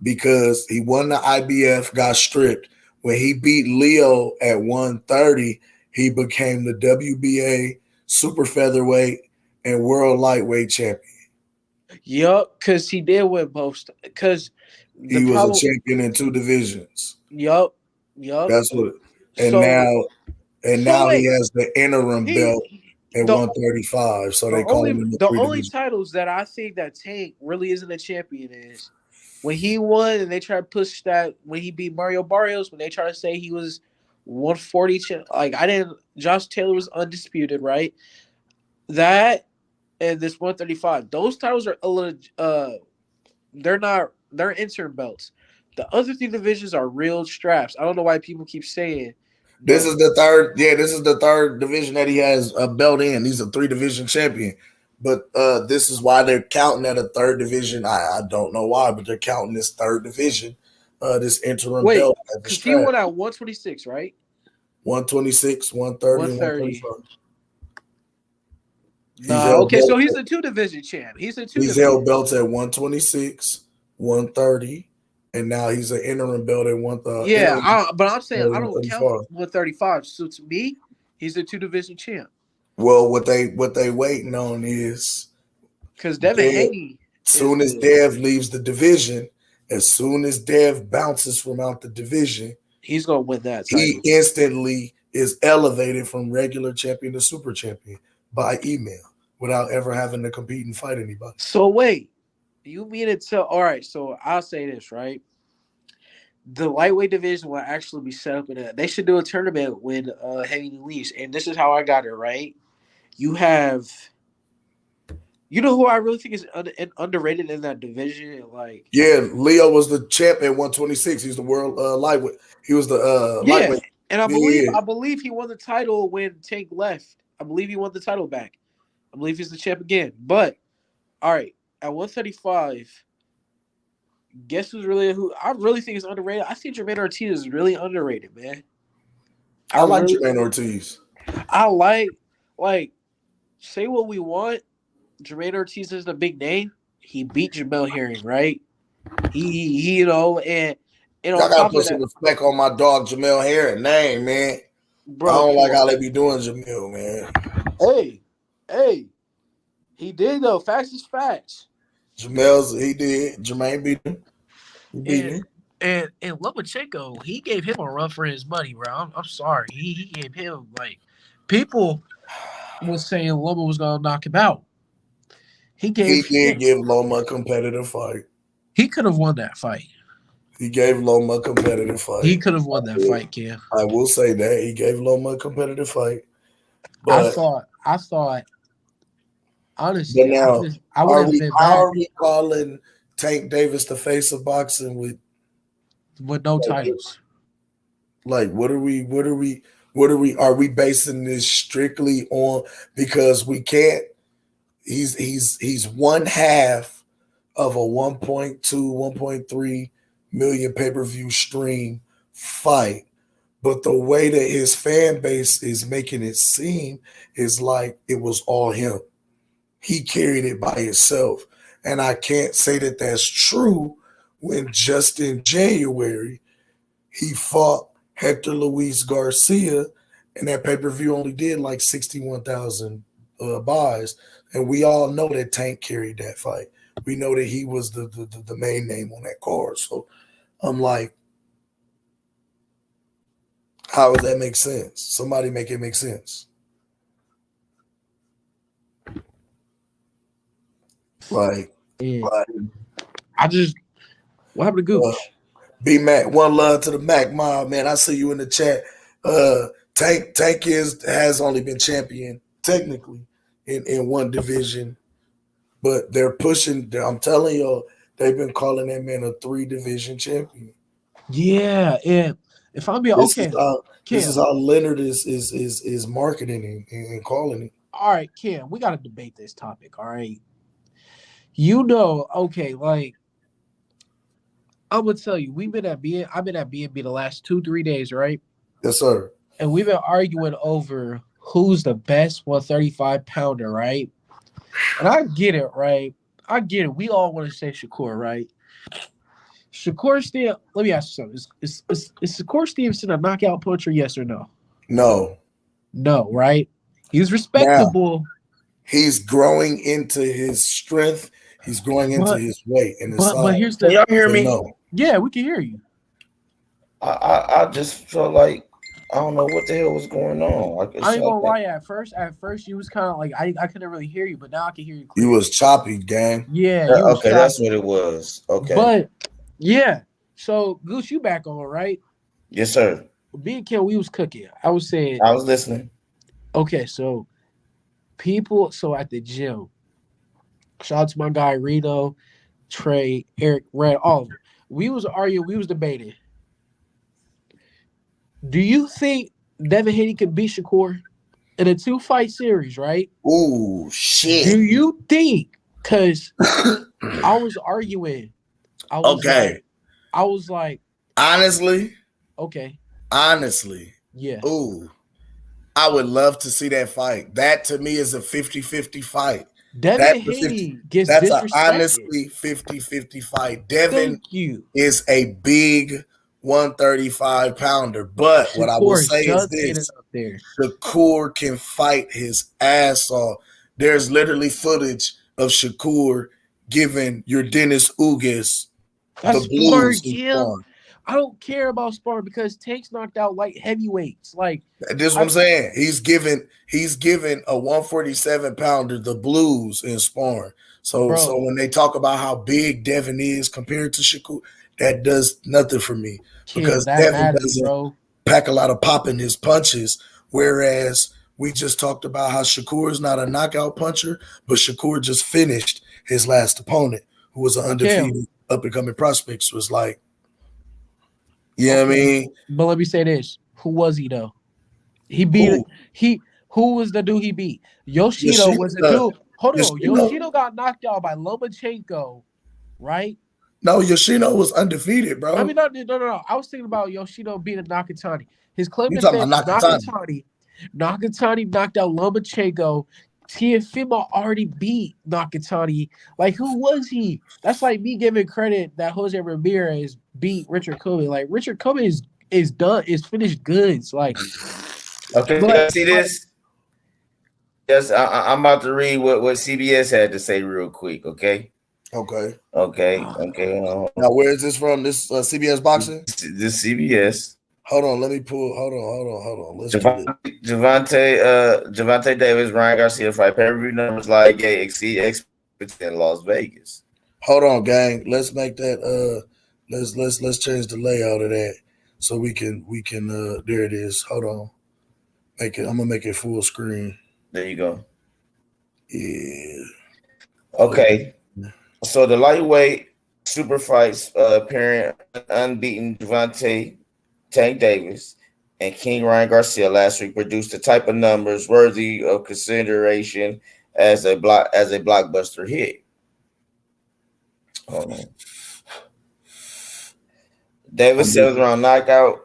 because he won the IBF, got stripped, when he beat Leo at 130, he became the WBA super featherweight and world lightweight champion. Yup, because he did win both. Because the He was a problem. champion in 2 divisions. Yup. Yup. That's what. And So now he wait, has the interim belt at the 135. So they call him in the the 3 only division. titles that I think that Tank really isn't a champion is when he won and they tried to push that when he beat Mario Barrios, when they tried to say he was 140. Like I didn't. Josh Taylor was undisputed, right? That and this 135. Those titles are a little. They're not. They're interim belts. The other 3 divisions are real straps. I don't know why people keep saying. This is the third. Yeah, this is the third division that he has a belt in. He's a 3 division champion. But this is why they're counting at a 3rd division. I don't know why, but they're counting this 3rd division, this interim belt as a because he strap. won at 126, right? 126, 130, 135. Okay, so he's a 2 division champ. He's held belts at 126, 130, and now he's an interim belt at 130. Yeah, but I'm saying I don't count 135. So to me, he's a 2 division champ. Well, what they waiting on is because Devin Haney. Soon as Dev leaves the division, as soon as Dev bounces from out the division, he's gonna win that title. He instantly is elevated from regular champion to super champion by email without ever having to compete and fight anybody. So wait, you mean to tell? All right, so I'll say this, right? The lightweight division will actually be set up in a. They should do a tournament when Haney leaves, and this is how I got it right. You have. You know who I really think is underrated in that division? Like, yeah, Leo was the champ at 126. He's the world lightweight. He was the lightweight. And I believe he won the title when Tank left. I believe he won the title back. I believe he's the champ again. But all right, at 135, guess who's really who I really think is underrated? I think Jermaine Ortiz is really underrated, man. I like Jermaine Ortiz. I like say what we want. Jermaine Ortiz is a big name. He beat Jamel Herring, right? He you know, and I gotta put some respect on my dog Jamel Herring name, man. Bro, I don't like how they be doing Jamel, man. Hey, he did though. Facts is facts. He did. Jermaine beat him. And Lomachenko, he gave him a run for his money, bro. I'm sorry. He gave him people was saying Loma was gonna knock him out. He did give Loma a competitive fight. He could have won that fight. He gave Loma a competitive fight. He could have won that fight, Cam. I will say that. He gave Loma a competitive fight. But I thought honestly, but now, I would have been how are we calling Tank Davis the face of boxing with no titles? Like are we basing this strictly on because we can't he's one half of a 1.2, 1.3 million pay-per-view stream fight. But the way that his fan base is making it seem is like it was all him. He carried it by himself. And I can't say that that's true when just in January, he fought Hector Luis Garcia, and that pay-per-view only did like 61,000 buys. And we all know that Tank carried that fight. We know that he was the main name on that card. So I'm like, how does that make sense? Somebody make it make sense. What happened to Gooch? B Mac, one love to the Mac Mob, man. I see you in the chat. Tank has only been champion technically in one division, but they're pushing. I'm telling y'all, they've been calling that man a 3-division champion. Yeah, and if I'm being this is how Leonard is marketing and calling it. All right, Cam, we got to debate this topic. All right, I'm gonna tell you, I've been at B&B the last 2-3 days, right? Yes, sir. And we've been arguing over who's the best 135 pounder, right? And I get it, right? I get it. We all want to say Shakur, right? Shakur Stevenson. Let me ask you something. Is Shakur Stevenson a knockout puncher? Yes or no? No. No, right? He's Now, respectable. he's growing into his strength. He's growing into his weight and his size. But here's Can the. y'all hear So me? no. Yeah, we can hear you. I just felt like I don't know what the hell was going on. Like I ain't gonna lie. At first, you was kind of like I couldn't really hear you, but now I can hear you You clearly. was choppy, gang. Yeah, you was okay, that's what it was. Okay. But yeah, so Goose, you back on, right? Yes, sir. Me and Ken, we was cooking. I was saying, I was listening. okay, so at the gym, shout out to my guy Reno, Trey, Eric, Red, all of them. We was arguing, we was debating. Do you think Devin Haney could beat Shakur in a 2-fight series, right? Ooh, shit. Do you think? Because I was arguing. I was like, honestly, okay. Honestly, yeah. Ooh, I would love to see that fight. That to me is a 50-50 fight. Devin Haney gets that's disrespected. That's honestly 50-50 fight. Devin you. is a big 135 pounder. But what I will say is this: Shakur can fight his ass off. There's literally footage of Shakur giving your Dennis Ugas the blues. I don't care about sparring because Tank's knocked out light heavyweights. Like this is what I'm saying. He's given a 147 pounder the blues in sparring. So when they talk about how big Devin is compared to Shakur, that does nothing for me because Devin doesn't pack a lot of pop in his punches. Whereas we just talked about how Shakur is not a knockout puncher, but Shakur just finished his last opponent, who was an undefeated up and coming prospect. So it's like, you know what I mean? But let me say this: who was he though? He beat Who was the dude he beat? Yoshida was the dude. Hold on, Yoshida got knocked out by Lomachenko, right? No, Yoshino was undefeated, bro. I mean, no. I was thinking about Yoshida beating Nakatani. His claim to fame, Nakatani knocked out Lomachenko. Tiafimo already beat Nakatani. Like, who was he? That's like me giving credit that Jose Ramirez beat Richard Kobe. Like, Richard Kobe is done, is finished goods. Like, okay, you see this? Yes, I'm about to read what CBS had to say real quick. Okay. Now, where is this from? This CBS Boxing? This CBS. Hold on, let me pull. Hold on. Let's Javante Davis, Ryan Garcia Fight. Pay-per-view numbers like exceed experts in Las Vegas. Hold on, gang. Let's make that. Let's change the layout of that so we can. There it is. Hold on. I'm gonna make it full screen. There you go. Yeah. Okay. So the lightweight super fights appearing unbeaten Javante Tank Davis and King Ryan Garcia last week produced the type of numbers worthy of consideration as a blockbuster hit. Hold on. Davis 7th-round knockout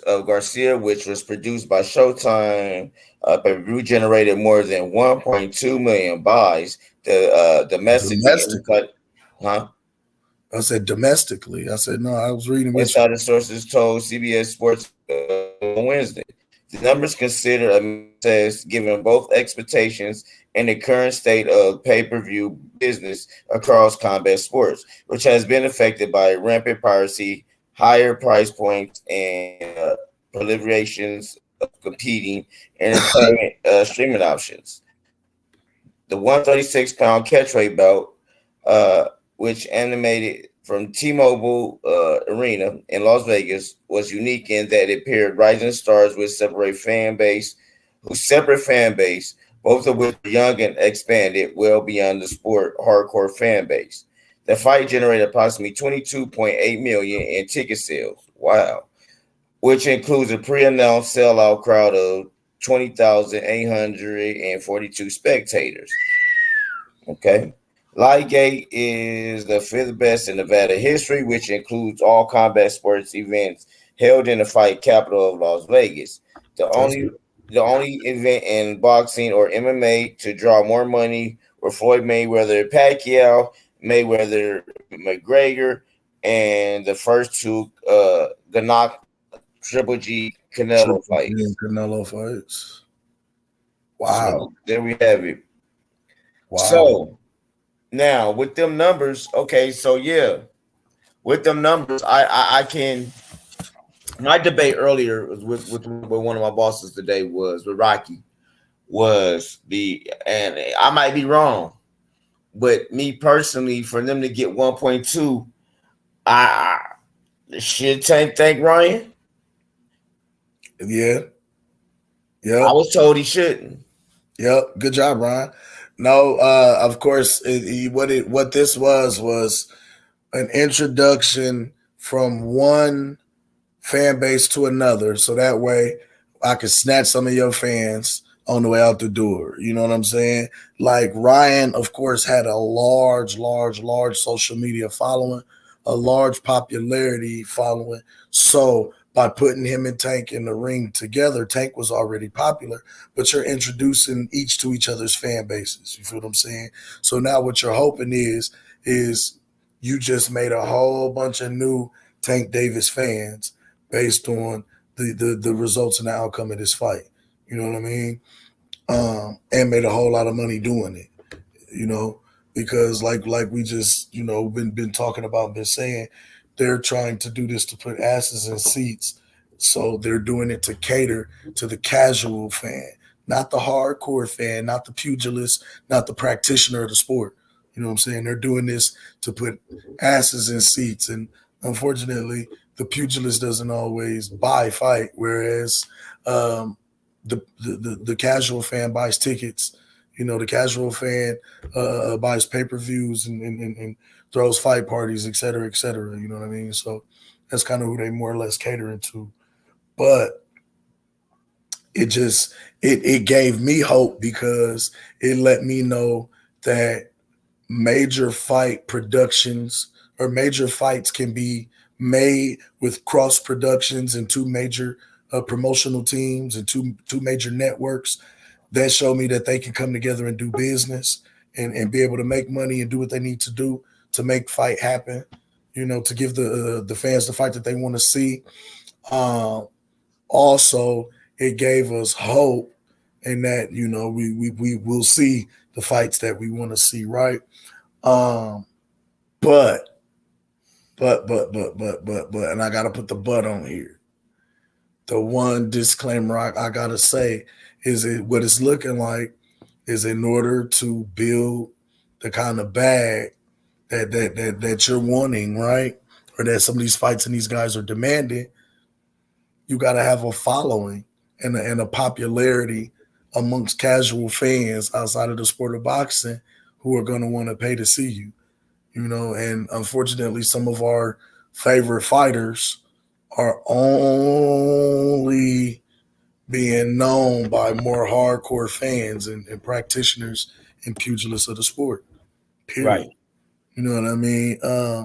of Garcia, which was produced by Showtime, pay-per-view generated more than 1.2 million buys. The domestic. Huh? I said domestically. I said no. I was reading. Insider sources told CBS Sports on Wednesday. The numbers consider a test given both expectations and the current state of pay-per-view business across combat sports, which has been affected by rampant piracy, higher price points, and proliferations of competing entertainment streaming options. The 136-pound catchweight belt, which animated from T-Mobile Arena in Las Vegas, was unique in that it paired rising stars with separate fan base, both of which were young and expanded well beyond the sport hardcore fan base. The fight generated approximately 22.8 million in ticket sales. Wow. Which includes a pre-announced sellout crowd of 20,842 spectators. Okay. Lightgate is the 5th best in Nevada history, which includes all combat sports events held in the fight capital of Las Vegas. The only event in boxing or MMA to draw more money were Floyd Mayweather, Pacquiao, Mayweather, McGregor, and the first two Ganak Triple G Canelo fights. Canelo fights. Wow. So there we have it. Wow. So now with them numbers, okay, so yeah, with them numbers, I can. My debate earlier with one of my bosses today was with Rocky was and I might be wrong, but me personally, for them to get 1.2, I should thank Ryan. Yeah. I was told he shouldn't. Yep. Good job, Ryan. No, of course, what this was an introduction from one fan base to another, so that way I could snatch some of your fans on the way out the door. You know what I'm saying? Like Ryan, of course, had a large social media following, a large popularity following. So by putting him and Tank in the ring together, Tank was already popular, but you're introducing each to each other's fan bases. You feel what I'm saying? So now what you're hoping is you just made a whole bunch of new Tank Davis fans based on the results and the outcome of this fight. You know what I mean? And made a whole lot of money doing it. You know, because like we just, been talking about, been saying, they're trying to do this to put asses in seats. So they're doing it to cater to the casual fan, not the hardcore fan, not the pugilist, not the practitioner of the sport. You know what I'm saying? They're doing this to put asses in seats. And unfortunately, the pugilist doesn't always buy fight, whereas the casual fan buys tickets. You know, the casual fan buys pay-per-views and throws fight parties, et cetera, et cetera. You know what I mean? So that's kind of who they more or less catering to. But it gave me hope because it let me know that major fight productions or major fights can be made with cross productions and two major promotional teams and two major networks that show me that they can come together and do business and be able to make money and do what they need to do to make fight happen, to give the fans the fight that they want to see. Also, it gave us hope in that, we will see the fights that we want to see, right? But, and I got to put the but on here. The one disclaimer I got to say is what it's looking like is in order to build the kind of bag that you're wanting, right? Or that some of these fights and these guys are demanding, you got to have a following and a popularity amongst casual fans outside of the sport of boxing who are going to want to pay to see you. And unfortunately, some of our favorite fighters are only being known by more hardcore fans and practitioners and pugilists of the sport. Period. Right. You know what I mean?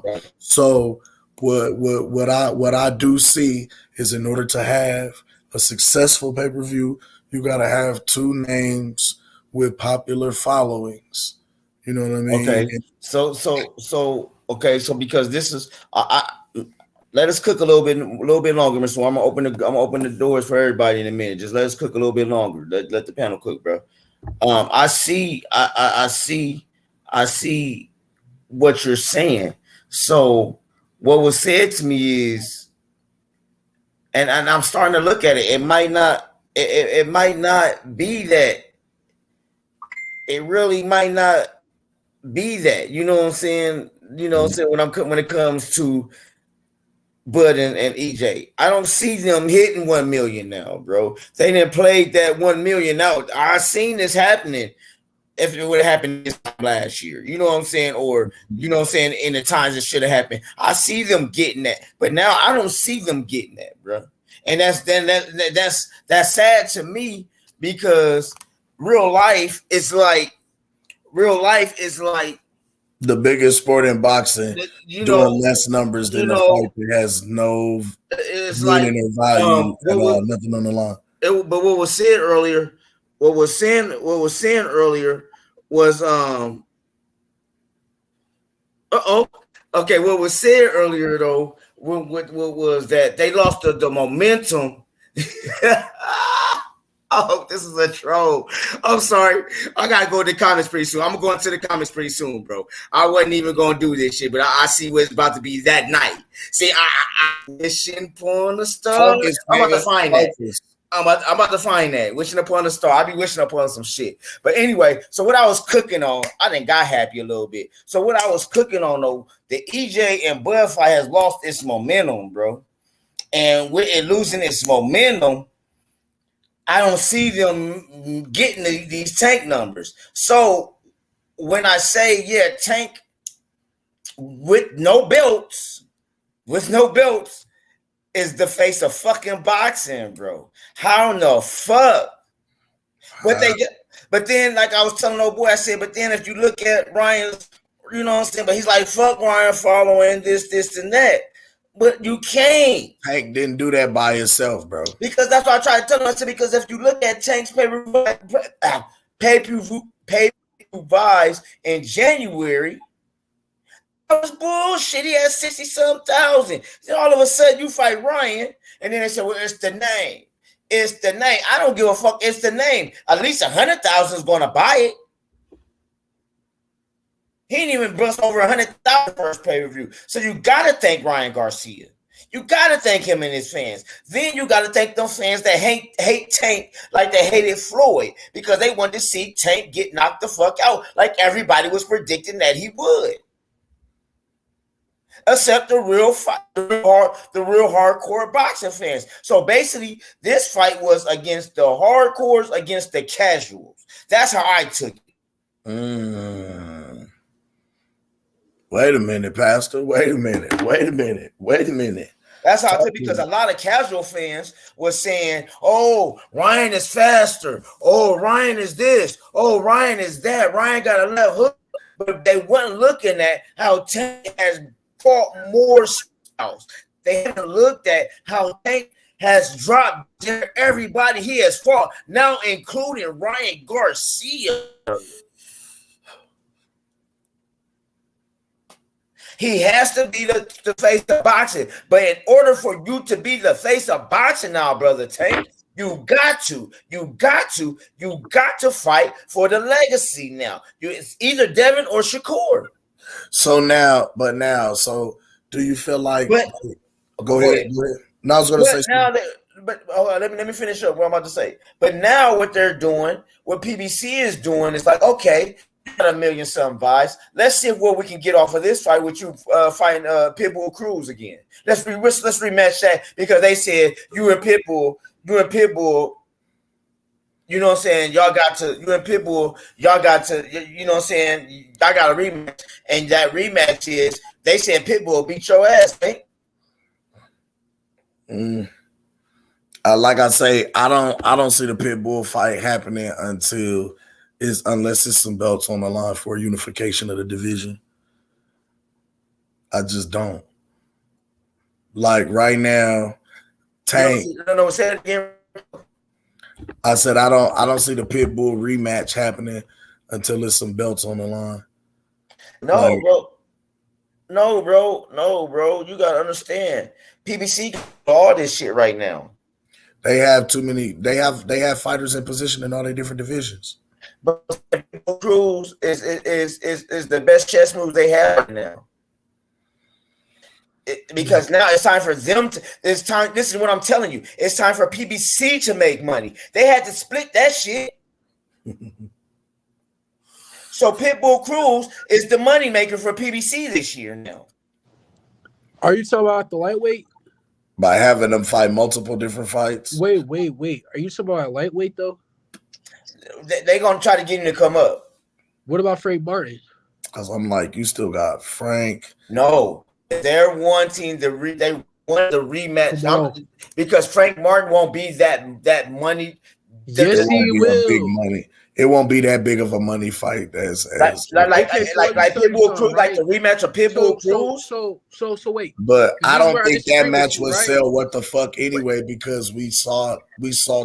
Right. So what I do see is in order to have a successful pay-per-view, you got to have two names with popular followings. You know what I mean? Okay. So because this is let us cook a little bit longer, Mr. I'm gonna open the doors for everybody in a minute. Just let us cook a little bit longer. Let the panel cook, bro. I see what you're saying. So what was said to me is, and I'm starting to look at it. It might not be that. It really might not be that. You know what I'm saying? You know what I'm saying? When it comes to Bud and EJ, I don't see them hitting 1 million now, bro. They didn't play that 1 million out. I seen this happening. If it would have happened this time last year, you know what I'm saying? Or, you know what I'm saying, in the times it should have happened. I see them getting that. But now I don't see them getting that, bro. And that's sad to me because real life is like the biggest sport in boxing, doing less numbers than a fight that has no meaning or value at all, nothing on the line. But what was said earlier was Okay, what was said earlier though, what was that they lost the momentum. Oh, this is a troll. I'm sorry. I gotta go to the comments pretty soon. I'm going to the comments pretty soon, bro. I wasn't even gonna do this shit, but I see what it's about to be that night. See, I wishing upon the star. I'm about to find that. I'm about to find that. Wishing upon the star. I be wishing upon some shit. But anyway, so what I was cooking on, I done got happy a little bit. So what I was cooking on though, the EJ and Bud fight has lost its momentum, bro. And with it losing its momentum, I don't see them getting these Tank numbers. So when I say, yeah, Tank with no belts, is the face of fucking boxing, bro. How in the fuck? But then, like I was telling old boy, I said, but then if you look at Ryan's, you know what I'm saying? But he's like, fuck Ryan following this, and that. But you can't. Tank didn't do that by himself, bro. Because that's what I tried to tell him. I said, because if you look at Tank's pay-per-view buys in January, that was bullshit. He had 60-some thousand. Then all of a sudden you fight Ryan, and then they said, well, it's the name. It's the name. I don't give a fuck. It's the name. At least 100,000 is going to buy it. He didn't even bust over 100,000 first pay-per-view. So you got to thank Ryan Garcia. You got to thank him and his fans. Then you got to thank those fans that hate Tank like they hated Floyd because they wanted to see Tank get knocked the fuck out like everybody was predicting that he would. Except the real hardcore boxing fans. So basically, this fight was against the hardcores against the casuals. That's how I took it. Wait a minute, Pastor. Wait a minute. That's how I took it because a lot of casual fans were saying, oh, Ryan is faster. Oh, Ryan is this. Oh, Ryan is that. Ryan got a left hook. But they weren't looking at how Tank has fought more styles. They haven't looked at how Tank has dropped everybody he has fought, now including Ryan Garcia. He has to be the face of boxing. But in order for you to be the face of boxing now, brother Tank, you got to fight for the legacy now. It's either Devin or Shakur. So do you feel like? Go ahead. No, I was going to say something. Let me finish up what I'm about to say. But now what they're doing, what PBC is doing, is like, okay, you got 1 million some buys. Let's see what we can get off of this fight with you fighting Pitbull Cruz again. Let's rematch that because they said you and Pitbull. You know what I'm saying? You and Pitbull, y'all got to, you know what I'm saying? Y'all got a rematch. And that rematch is, they said Pitbull beat your ass, man. Like I say, I don't see the Pitbull fight happening unless it's some belts on the line for unification of the division. I just don't. Like right now, Tank. No, say it again. I said I don't see the Pitbull rematch happening until there's some belts on the line. No, bro. You gotta understand. PBC got all this shit right now. They have too many. They have fighters in position in all their different divisions. But Cruz is the best chess moves they have right now. Because now it's time for them to. It's time. This is what I'm telling you. It's time for PBC to make money. They had to split that shit. So Pitbull Cruz is the money maker for PBC this year now. Are you talking about the lightweight? By having them fight multiple different fights. Wait. Are you talking about lightweight though? They're gonna try to get him to come up. What about Frank Martin? Because I'm like, you still got Frank. No, they're wanting the rematch because Frank Martin won't be that money. Yes, he will. Big money. It won't be that big of a money fight as like Pitbull Cruz, like the rematch of Pitbull Cruz. So wait. But I don't think that match would sell what the fuck anyway because we saw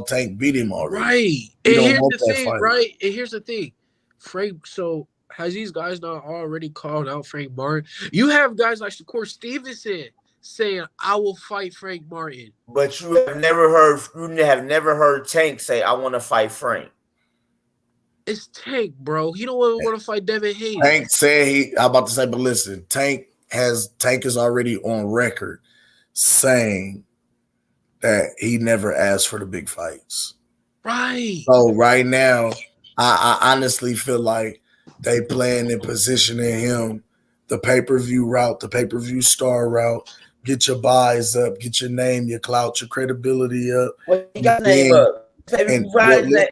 Tank beat him already. Right. And here's the thing, right? And here's the thing. Frank, so has these guys not already called out Frank Martin? You have guys like Shakur Stevenson saying, "I will fight Frank Martin." But you have never heard Tank say, "I want to fight Frank." It's Tank, bro. He don't want to fight Devin Haney. Tank said I'm about to say, but listen, Tank is already on record saying that he never asked for the big fights. Right. So right now, I honestly feel like they playing and positioning him the pay-per-view route, the pay-per-view star route. Get your buys up, get your name, your clout, your credibility up. Well, he got name up. And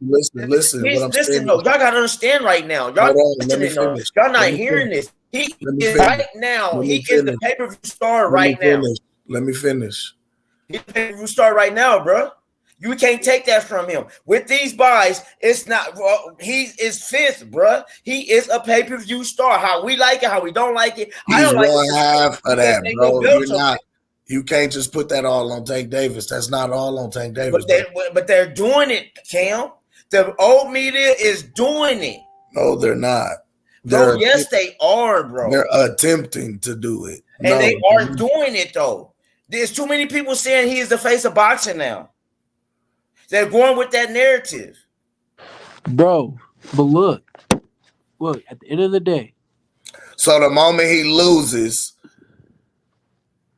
listen. What I'm saying, though, y'all gotta understand right now. Y'all listening though. Y'all not hearing this. He is right now. He is the pay-per-view star right now. Let me finish. He's the pay-per-view star right now, bro. You can't take that from him. With these buys, it's not. Well, he is fifth, bro. He is a pay-per-view star. How we like it, how we don't like it. He's I don't like one half of that, bro. You're not. You can't just put that all on Tank Davis. That's not all on Tank Davis. But they're doing it, Cam. The old media is doing it. No, they're not. No, yes, they are, bro. They're attempting to do it. And they are doing it, though. There's too many people saying he is the face of boxing now. They're going with that narrative. Bro, but look, at the end of the day. So the moment he loses,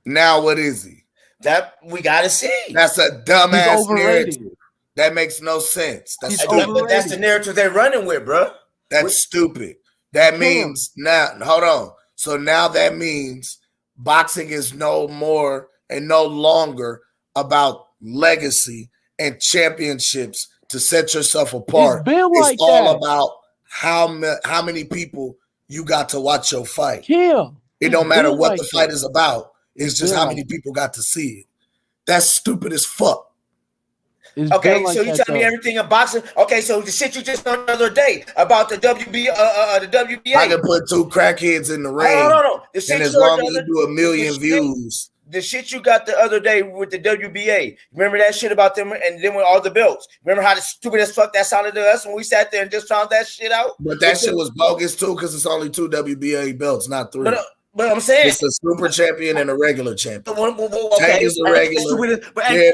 now what is he? That we gotta see. That's a dumbass narrative. That makes no sense. But that's the narrative they're running with, bro. That's stupid. That means now, hold on. So now that means boxing is no more and no longer about legacy and championships to set yourself apart. It's all about how many people you got to watch your fight. It don't matter what the fight is about. It's just how many people got to see it. That's stupid as fuck. Okay, so you tell me everything in boxing. Okay, so the shit you just done the other day about the WBA. I can put two crackheads in the ring. No. And as long as you do 1 million views. The shit you got the other day with the WBA. Remember that shit about them and then with all the belts. Remember how stupid as fuck that sounded to us when we sat there and just found that shit out? But that shit was bogus too, because it's only 2 WBA belts, not 3. But I'm saying it's a super champion and a regular champion. Okay, Tank is a regular.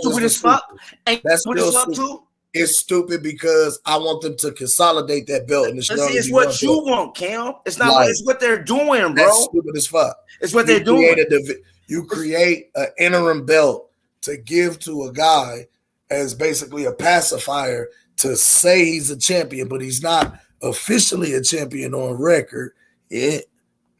Stupid as fuck. That's still stupid. Too? It's stupid because I want them to consolidate that belt. And it's what you want, Cam. It's not. It's what they're doing, bro. That's stupid as fuck. It's what they're doing. You create an interim belt to give to a guy as basically a pacifier to say he's a champion, but he's not officially a champion on record.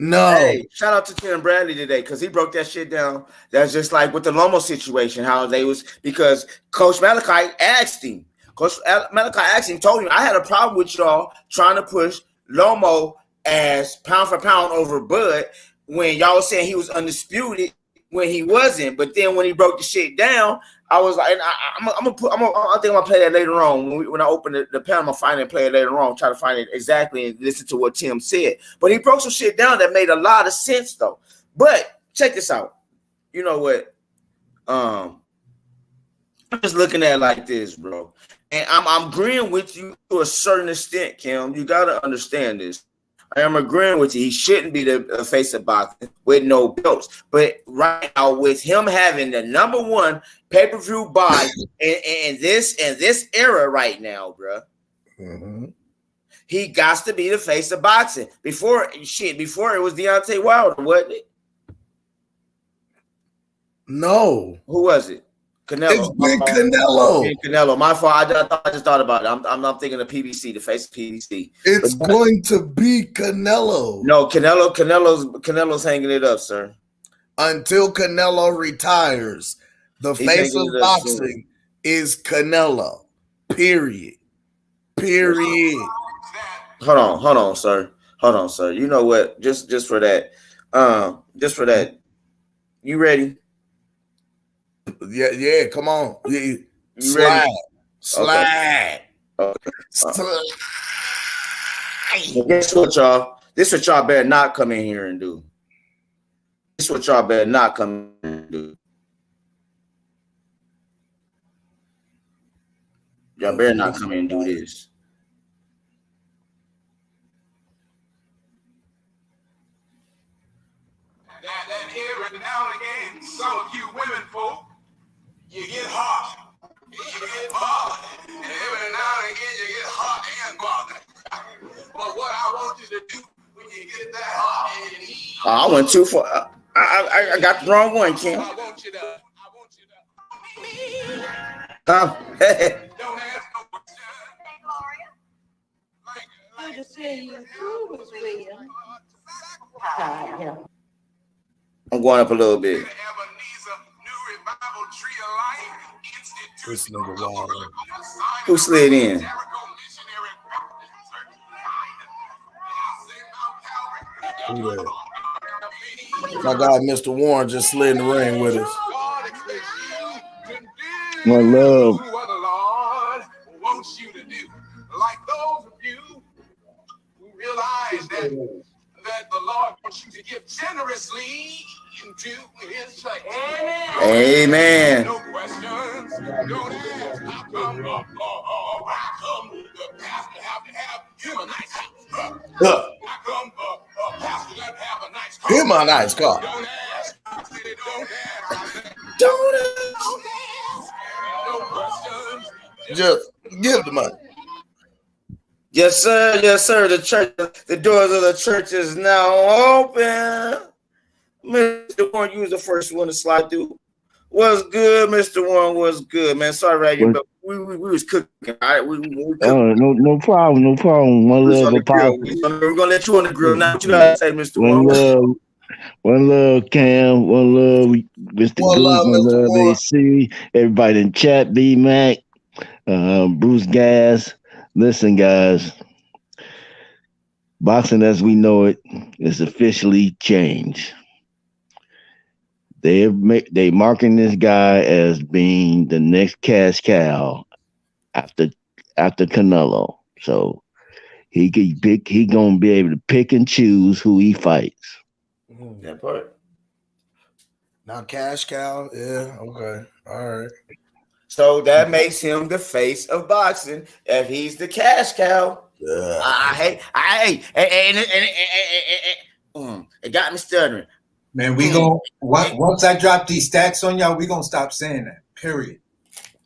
No. Hey, shout out to Tim Bradley today because he broke that shit down. That's just like with the Lomo situation, how they was because Coach Malachi asked him. Told him, I had a problem with y'all trying to push Lomo as pound for pound over Bud when y'all was saying he was undisputed when he wasn't. But then when he broke the shit down, I was like, I think I'm gonna play that later on when I open the panel. I'm gonna find it and play it later on. Try to find it exactly and listen to what Tim said. But he broke some shit down that made a lot of sense though. But check this out. You know what? I'm just looking at it like this, bro. And I'm agreeing with you to a certain extent, Kim. You gotta understand this. I am agreeing with you. He shouldn't be the face of boxing with no belts. But right now, with him having the number one pay-per-view buy in this era right now, bro, he got to be the face of boxing. Before it was Deontay Wilder, wasn't it? No. Who was it? Canelo. It's been Canelo. Canelo. My fault. I just thought about it. I'm thinking of PBC, the face of PBC. It's going to be Canelo. No, Canelo's hanging it up, sir. Until Canelo retires, the face of boxing is Canelo. Period. Hold on, sir. You know what? Just for that. You ready? Yeah, come on. You Slide. ready? Slide. Okay. Well, guess what, y'all? This is what y'all better not come in here and do. Y'all better not come in and do this. some of you women folk, you get hot. You get bothered. And every now and again you get hot and bothered. But what I want you to do when you get that hot and heat. I went too far. I got the wrong one, Kim. I want you to. Huh? Don't ask no questions. Good to see you too, Miss Williams. I'm going up a little bit. This nigga wild. Who slid in? Who that? My guy, Mr. Warren, just slid in the ring with us. My love. What the Lord wants you to do. Like those of you who realize that the Lord wants you to give generously into his church. Amen. No questions. Don't ask. How come the pastor have to have him a nice house? How come the pastor doesn't have a nice car? Him a nice car. Don't ask. Don't ask. No questions. Just give the money. Yes, sir. Yes, sir. The church, the doors of the church is now open. Mr. Warren, you was the first one to slide through. What's good, Mr. Warren? What's good, man? Sorry, right, but we was cooking. All right, we Oh, no problem, no problem. One love, Apostle. We're gonna let you on the grill now. What you gotta say, Mr. Warren? One love, Cam. One love, Mr. Duke. One love, AC. Everybody in chat, B Mac, Bruce Gas. Listen, guys. Boxing as we know it is officially changed. They marking this guy as being the next cash cow after Canelo. So he gonna be able to pick and choose who he fights. That part. Now cash cow, yeah, okay, all right. So that makes him the face of boxing if he's the cash cow. Yeah. It got me stuttering. Man, we gon' once I drop these stats on y'all, we gonna stop saying that. Period.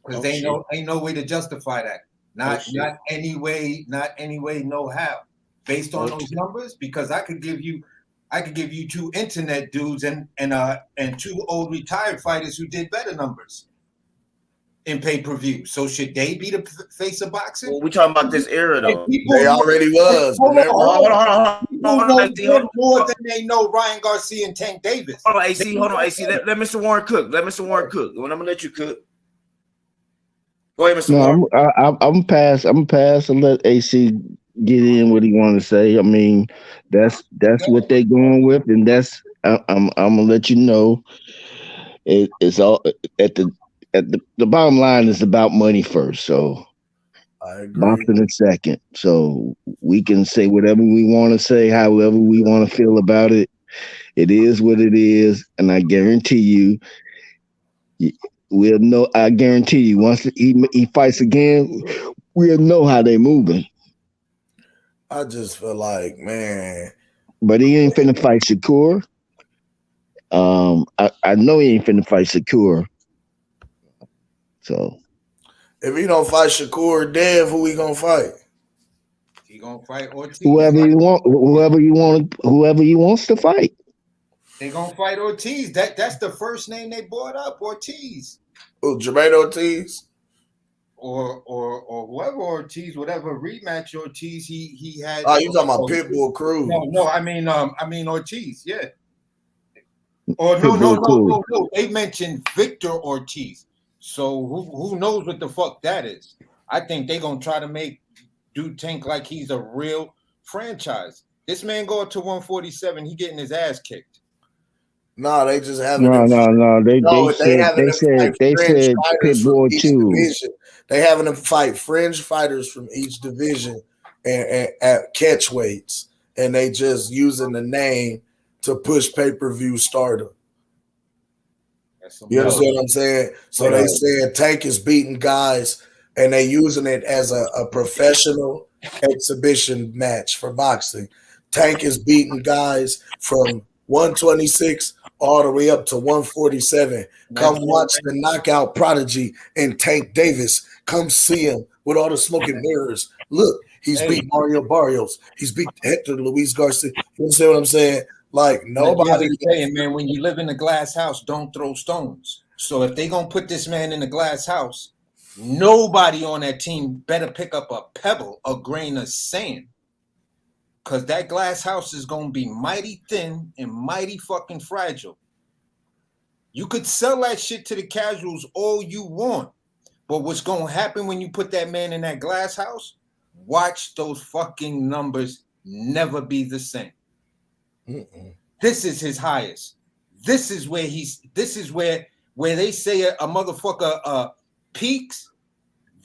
Because ain't no way to justify that. Not any way, no how. Based on those numbers, because I could give you two internet dudes and two old retired fighters who did better numbers in pay-per-view. So should they be the face of boxing? Well, we talking about this era though. They already was. Hold on. More than they know Ryan Garcia and Tank Davis. Hold on, AC. Let Mr. Warren cook. When I'm gonna let you cook. Go ahead, Mr. Warren. I'm pass and let AC get in what he want to say. I mean, that's what they're going with, and that's I'm gonna let you know. It's all at the bottom line is about money first. So I agree. Boxing is second. So we can say whatever we want to say, however we want to feel about it. It is what it is, and I guarantee you, we'll know. I guarantee you, once he fights again, we'll know how they moving. I just feel like, man. But he ain't finna fight Shakur. I know he ain't finna fight Shakur. So if he don't fight Shakur Dev, who he gonna fight? He gonna fight Ortiz. Whoever he wants to fight. They gonna fight Ortiz. That's the first name they brought up, Ortiz. Oh, Jermaine Ortiz? Or whoever Ortiz, whatever rematch Ortiz he had. Oh, you talking about Pitbull Cruz? No, I mean Ortiz, yeah. Or no. They mentioned Victor Ortiz. So who knows what the fuck that is? I think they gonna try to make Dude Tank like he's a real franchise. This man going to 147, he getting his ass kicked. No, they just haven't. No. They said Pitbull too. They having them fight fringe fighters from each division and at catch weights, and they just using the name to push pay-per-view stardom. You understand what I'm saying? So they said Tank is beating guys, and they using it as a professional exhibition match for boxing. Tank is beating guys from 126 all the way up to 147. Come watch the knockout prodigy and Tank Davis. Come see him with all the smoke and mirrors. Look, he's beat Mario Barrios. He's beat Hector Luis Garcia. You understand what I'm saying? Like nobody saying, man, when you live in a glass house, don't throw stones. So if they gonna put this man in a glass house, nobody on that team better pick up a pebble, a grain of sand. Because that glass house is gonna be mighty thin and mighty fucking fragile. You could sell that shit to the casuals all you want. But what's gonna happen when you put that man in that glass house? Watch those fucking numbers never be the same. This is his highest. This is where where they say a motherfucker peaks.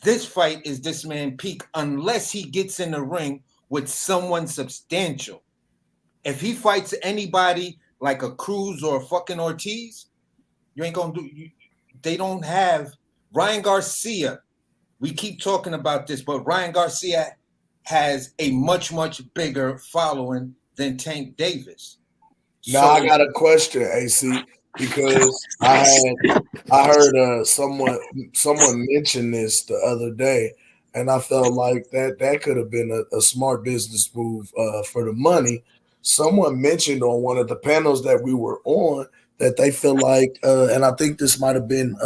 This fight is this man peak unless he gets in the ring with someone substantial. If he fights anybody like a Cruz or a fucking Ortiz, you ain't gonna do. They don't have Ryan Garcia. We keep talking about this, but Ryan Garcia has a much bigger following than Tank Davis. Now I got a question, AC, because I heard someone mention this the other day, and I felt like that could have been a smart business move for the money. Someone mentioned on one of the panels that we were on that they feel like, and I think this might have been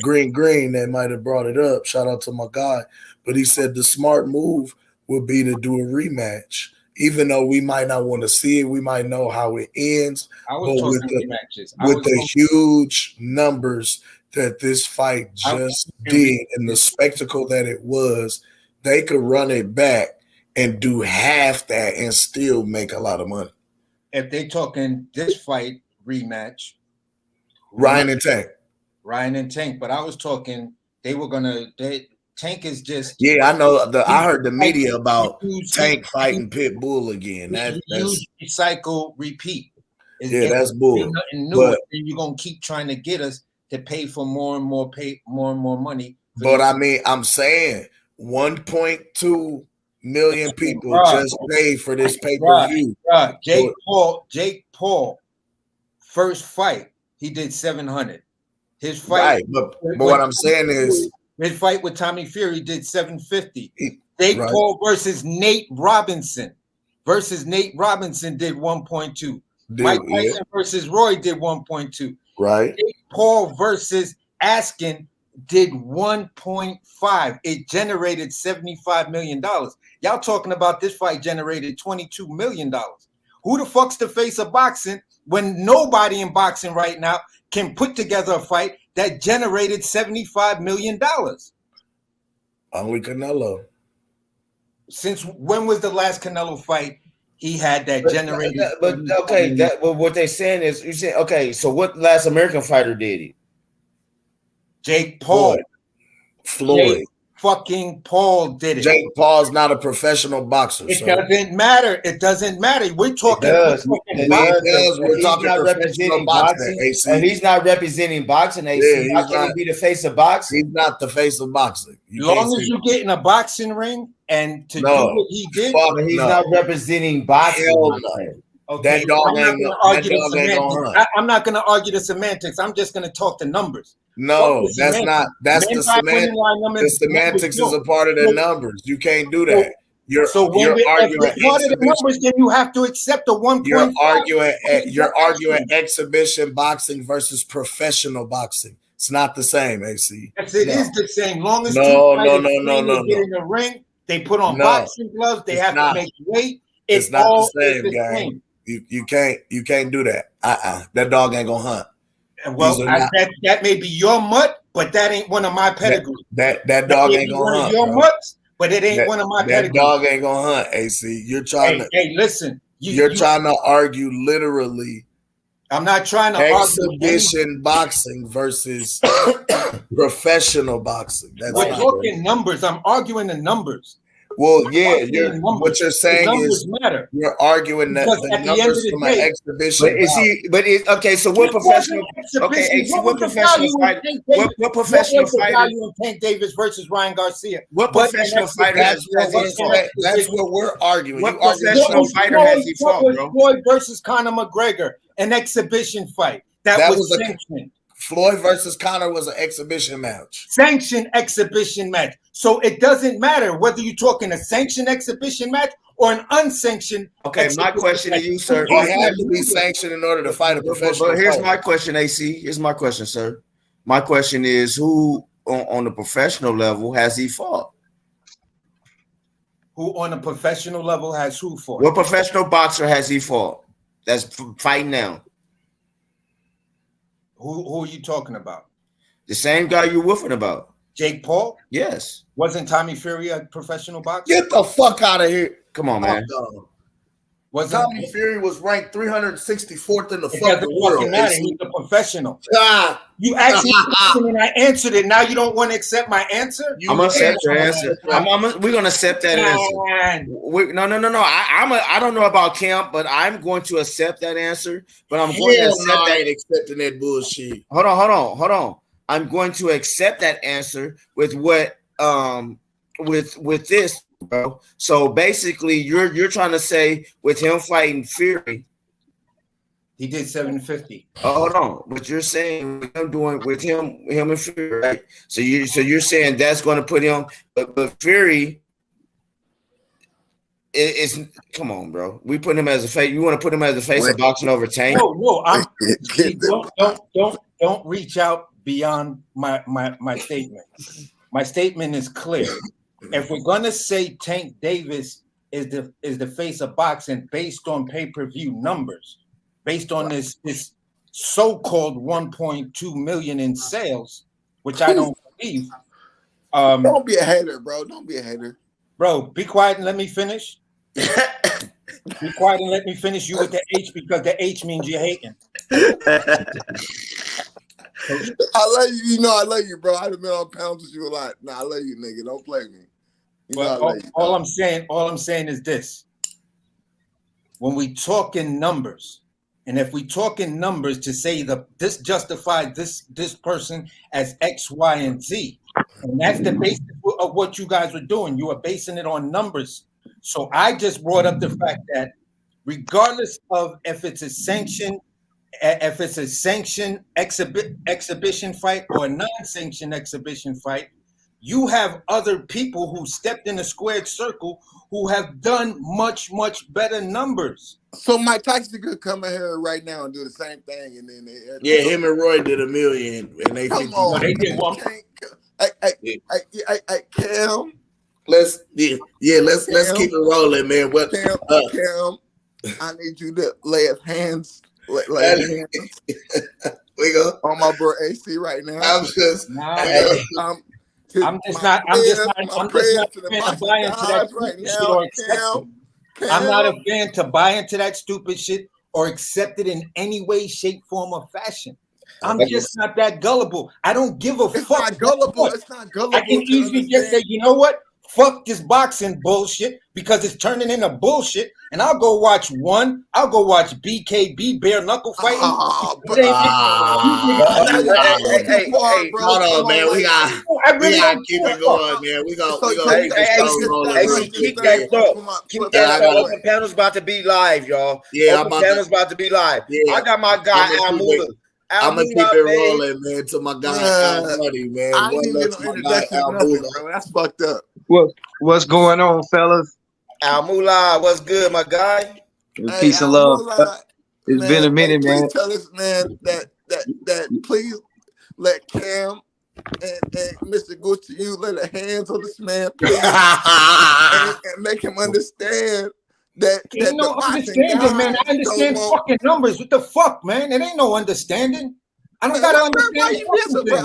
Green that might have brought it up. Shout out to my guy, but he said the smart move would be to do a rematch. Even though we might not want to see it, we might know how it ends. But with the huge numbers that this fight just did and the spectacle that it was, they could run it back and do half that and still make a lot of money. If they talking this fight rematch, Ryan and Tank. But I was talking Tank is just I know. I heard the media about Tank fighting Pitbull again. That's recycle, repeat. That's bull. Nothing new, and you're gonna keep trying to get us to pay for more and more money. But I mean, I'm saying 1.2 million people just paid for this pay-per-view. Jake Paul, first fight, he did 700. His fight, right? But what I'm saying is. His fight with Tommy Fury did 750. Jake Paul versus Nate Robinson did 1.2. Mike Tyson versus Roy did 1.2. Right. Jake Paul versus Askin did 1.5. It generated $75 million. Y'all talking about this fight generated $22 million. Who the fuck's the face of boxing when nobody in boxing right now can put together a fight that generated $75 million? Only Canelo. Since when was the last Canelo fight he had that generated? But what they're saying is, you say, okay, so what last American fighter did it? Jake Paul. Floyd. Jake fucking Paul did it. Jake Paul's not a professional boxer. It doesn't matter. It doesn't matter. We're talking. We're talking representing boxing, and he's not representing boxing. AC, how can he be the face of boxing? He's not the face of boxing. As long as you get in a boxing ring and to do what he did, he's not representing boxing. Okay, that dog ain't gonna hunt. I'm not going to argue the semantics. I'm just going to talk the numbers. No, that's not. That's the semantics. The semantics is a part of the numbers. You can't do that. You're arguing part of the numbers, then you have to accept the 1.5. You're arguing exhibition boxing versus professional boxing. It's not the same, AC. Yes, it is the same. Long as no. Get in the ring, they put on boxing gloves. They have to make weight. It's not the same, guy. You can't do that. That dog ain't gonna hunt. Well, that may be your mutt, but that ain't one of my pedigrees. That dog ain't gonna hunt. Your mutts, but it ain't one of my pedigrees. That dog ain't gonna hunt. AC, you're trying to. Hey, listen. You're trying to argue literally. I'm not trying to exhibition boxing versus professional boxing. We're talking numbers. I'm arguing the numbers. Well, yeah, what you're saying is matter. You're arguing that the numbers from an exhibition. Okay? So what professional? Okay, AC, what professional fighter? What professional fighter? Value in Tank Davis versus Ryan Garcia? What professional fighter has he fought? That's what we're arguing. What professional fighter has he fought, bro? Floyd versus Conor McGregor, an exhibition fight that was sanctioned. Floyd versus Conor was an exhibition match. Sanctioned exhibition match. So it doesn't matter whether you're talking a sanctioned exhibition match or an unsanctioned. Okay, my question to you, sir. You have to be sanctioned in order to fight a professional. But here's my question, AC. Here's my question, sir. My question is, who on the professional level has he fought? Who on a professional level has who fought? What professional boxer has he fought that's fighting now? Who are you talking about? The same guy you're woofing about. Jake Paul? Yes. Wasn't Tommy Fury a professional boxer? Get the fuck out of here. Come on, man. Tommy Fury was ranked 364th in the fucking world. He's a professional. You asked me a question and I answered it. Now you don't want to accept my answer? I'm gonna accept your answer. We're gonna accept that answer. No. I don't know about Camp, but I'm going to accept that answer. But I'm going to accept that. I ain't accepting that bullshit. Hold on. I'm going to accept that answer with what with this, bro. So basically, you're trying to say with him fighting Fury, he did 750. Hold on, but you're saying him doing with him and Fury, right? So you're saying that's going to put him, but Fury is come on, bro. We put him as a face. You want to put him as a face of boxing over Tank? No. Don't reach out beyond my statement. My statement is clear. If we're gonna say Tank Davis is the face of boxing based on pay-per-view numbers, based on this so-called 1.2 million in sales, which I don't believe. Don't be a hater, bro. Don't be a hater. Bro, be quiet and let me finish. Be quiet and let me finish you with the H, because the H means you're hating. I love you. You know I love you, bro. I've been on pounds with you a lot. Nah, I love you, nigga. Don't play me. All I'm saying is this. When we talk in numbers, and if we talk in numbers to say this justified this person as X, Y, and Z, and that's the basis of what you guys were doing. You were basing it on numbers. So I just brought up the fact that regardless of if it's a sanctioned exhibition fight or a non-sanctioned exhibition fight, you have other people who stepped in a squared circle who have done much, much better numbers. So Mike Tyson could come in here right now and do the same thing, and then him and Roy did $1 million, and they come on, they did one. Hey, Cam. Let's keep it rolling, man. Cam, I need you to lay his hands. We go on my bro AC right now. I'm just not I'm not a fan to buy into that stupid shit or accept it in any way, shape, form, or fashion. I'm just not that gullible. I don't give a fuck. It's not gullible. I can easily just say, you know what? Fuck this boxing bullshit because it's turning into bullshit. And I'll go watch one. I'll go watch BKB bare knuckle fighting. Hold on, man. We got to keep it going, man. We got keep that thought. Keep that thought. Open panel's about to be live, y'all. Yeah, Open panel's about to be live. Yeah. I got my guy Al Moolah. I'm gonna keep it rolling, man. To my guy Al Buddy, man. I didn't even know introduction, bro. That's fucked up. What's going on, fellas? Al Moolah, what's good, my guy? Peace and love. It's been a minute, man. Please tell us, man, that please let Cam and Mr. Gucci, you lay the hands on this man, please, and make him understand that. Ain't no understanding, man. I understand fucking numbers. What the fuck, man? It ain't no understanding. I don't gotta understand.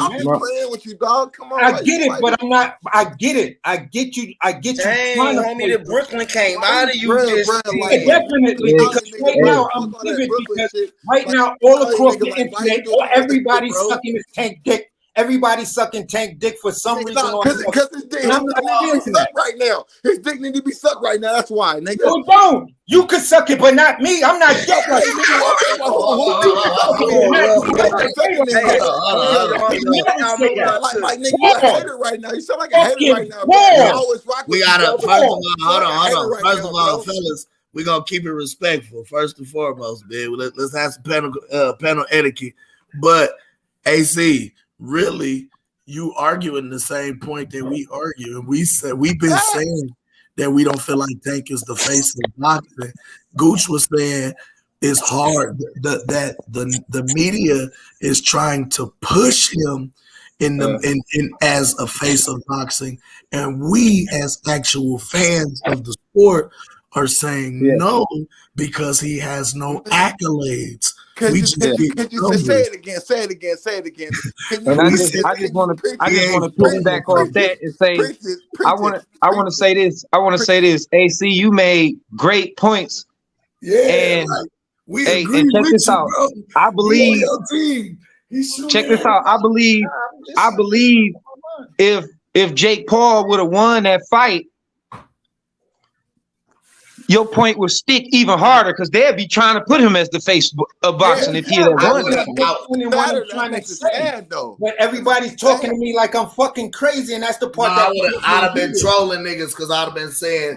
I'm just playing with you, dog. Come on. I get it, but I'm not. I get it. I get you. Dang, homie, the Brooklyn came out of you. Definitely, because right now I'm vivid because right now all across the internet, everybody's sucking his tank dick Everybody's sucking Tank dick for some reason. Because his dick need to be sucked right now. His dick need to be sucked right now. That's why, nigga. No, don't. You could suck it, but not me. I'm not gay. Like, nigga, you a hater right now. You sound like a hater right now, bro. You always rock with We gotta, you, first of all, hold on. right First now, of all, bro. fellas, we're gonna keep it respectful, first and foremost, man. Let's have some panel etiquette. But AC, really, you arguing the same point that we argue. And we've been saying that we don't feel like Tank is the face of boxing. Gooch was saying it's hard that the media is trying to push him in as a face of boxing, and we as actual fans of the sport are saying no because he has no accolades. Can you say it again? Say it again. Say it again. And I just want to piggyback off that and say I want to say this. I want to say this. AC, you made great points. Yeah, and we agree and check with this you, out. bro. I believe. Check this out. I believe if Jake Paul would have won that fight, your point would stick even harder because they'd be trying to put him as the face of boxing if he had won it. But everybody's talking to me like I'm fucking crazy, and that's the part I'd have been trolling niggas because I'd have been saying,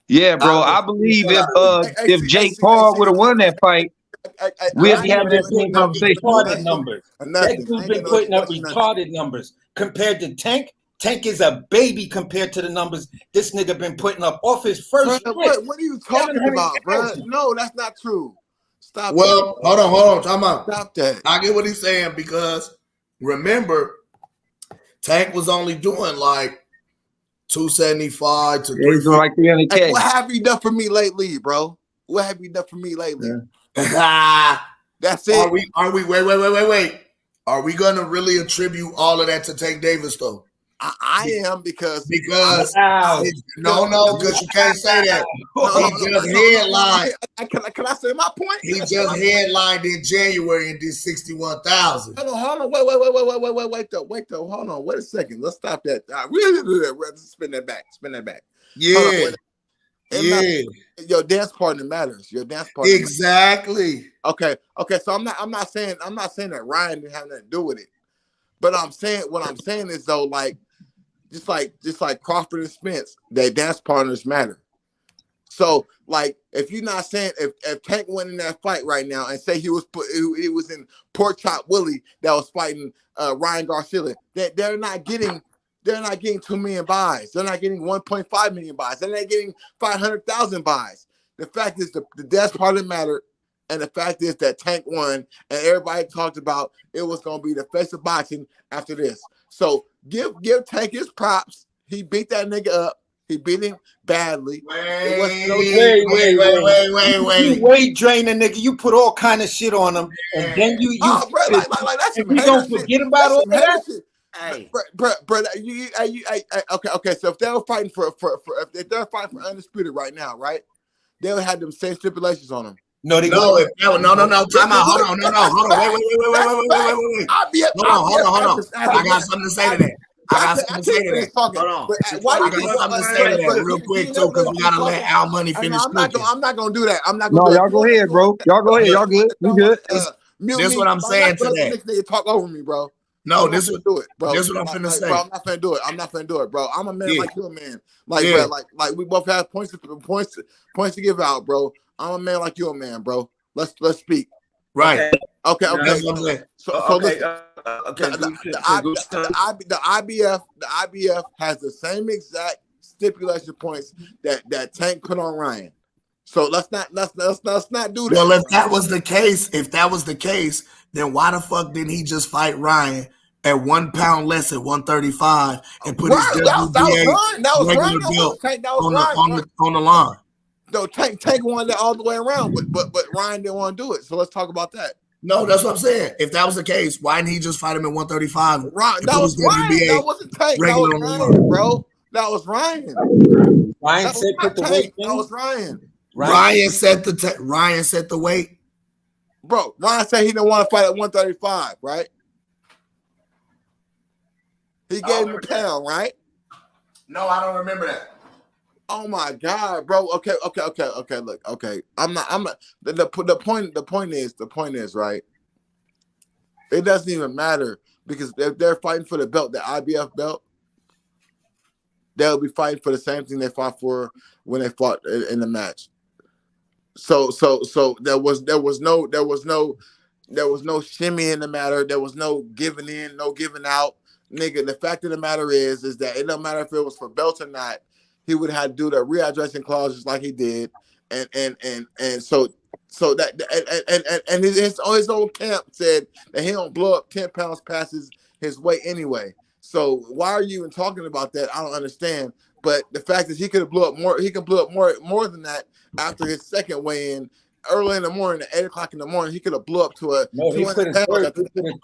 yeah, bro. I believe if Jake Paul would have won that fight, we'd be having that same conversation. Retarded numbers. That dude's been putting up retarded numbers compared to Tank. Tank is a baby compared to the numbers this nigga been putting up off his first. What are you talking about, bro? No, that's not true. Stop. Well, hold on. Time out. Stop that. I get what he's saying because remember, Tank was only doing like 275 to 350. Like 300K. Hey, what have you done for me lately, bro? What have you done for me lately? That's it. Are we? Wait. Are we gonna really attribute all of that to Tank Davis though? I am because no, because you can't say that. He just headlined. Can I say my point? He just headlined in January and did 61,000. Hold on, wait though. Hold on, wait a second. Let's stop that. Spin that back. Yeah. Your dance partner matters. Exactly. Okay. So I'm not saying that Ryan didn't have nothing to do with it, but what I'm saying is though, like just like Crawford and Spence, their dance partners matter. So like if you're not saying if Tank went in that fight right now and say he was in Pork Chop Willie that was fighting Ryan Garcia, that they're not getting 2 million buys. They're not getting 1.5 million buys. They're not getting 500,000 buys. The fact is the dance partner mattered. And the fact is that Tank won, and everybody talked about it was going to be the face of boxing after this. So give Tank his props. He beat that nigga up. He beat him badly. Wait. You weight drain a nigga. You put all kind of shit on him, and then you bro, like that's some you don't forget about all that. Hey, bro, okay. So if they were fighting if they're fighting for undisputed right now, right? They would have them same stipulations on them. No. Time out. Hold on. Wait. Hold on. I got something to say to that. Hold on. I got something to say to that real quick too, because we gotta let Al Money finish. I'm not gonna do that. Y'all go ahead, bro. Y'all go ahead. Y'all good. You good? This is what I'm saying to that. Nigga talk over me, bro. No, this is do it, bro. This is what I'm finna say. Bro, I'm not finna do it, bro. I'm a man like you're a man. Bro, like we both have points to give out, bro. I'm a man like you're a man, bro. Let's speak. Right. Okay. So listen, the IBF has the same exact stipulation points that Tank put on Ryan. So let's not do that. Well, if that was the case, then why the fuck didn't he just fight Ryan at 1 pound less at 135 and put his WBA regular belt on the line? No, Tank won that all the way around, but Ryan didn't want to do it. So let's talk about that. No, that's what I'm saying. If that was the case, why didn't he just fight him at 135? That was Ryan. That wasn't Tank. That was Ryan, bro. That was Ryan. Ryan said put the weight in. That was Ryan. Ryan set the weight. Bro, Ryan said he didn't want to fight at 135, right? He gave him a pound, right? No, I don't remember that. Oh my God, bro. Okay. Look, okay. I'm not. The point is, right? It doesn't even matter because if they're fighting for the belt, the IBF belt, they'll be fighting for the same thing they fought for when they fought in the match. So there was no shimmy in the matter. There was no giving in, no giving out. Nigga, the fact of the matter is that it don't matter if it was for belts or not. He would have to do the readdressing clause just like he did, and so that and his own camp said that he don't blow up 10 pounds past his weight anyway. So why are you even talking about that? I don't understand. But the fact is he could blow up more. He can blow up more than that after his second weigh-in. Early in the morning, at 8 o'clock in the morning, he could have blew up to a. No, he put a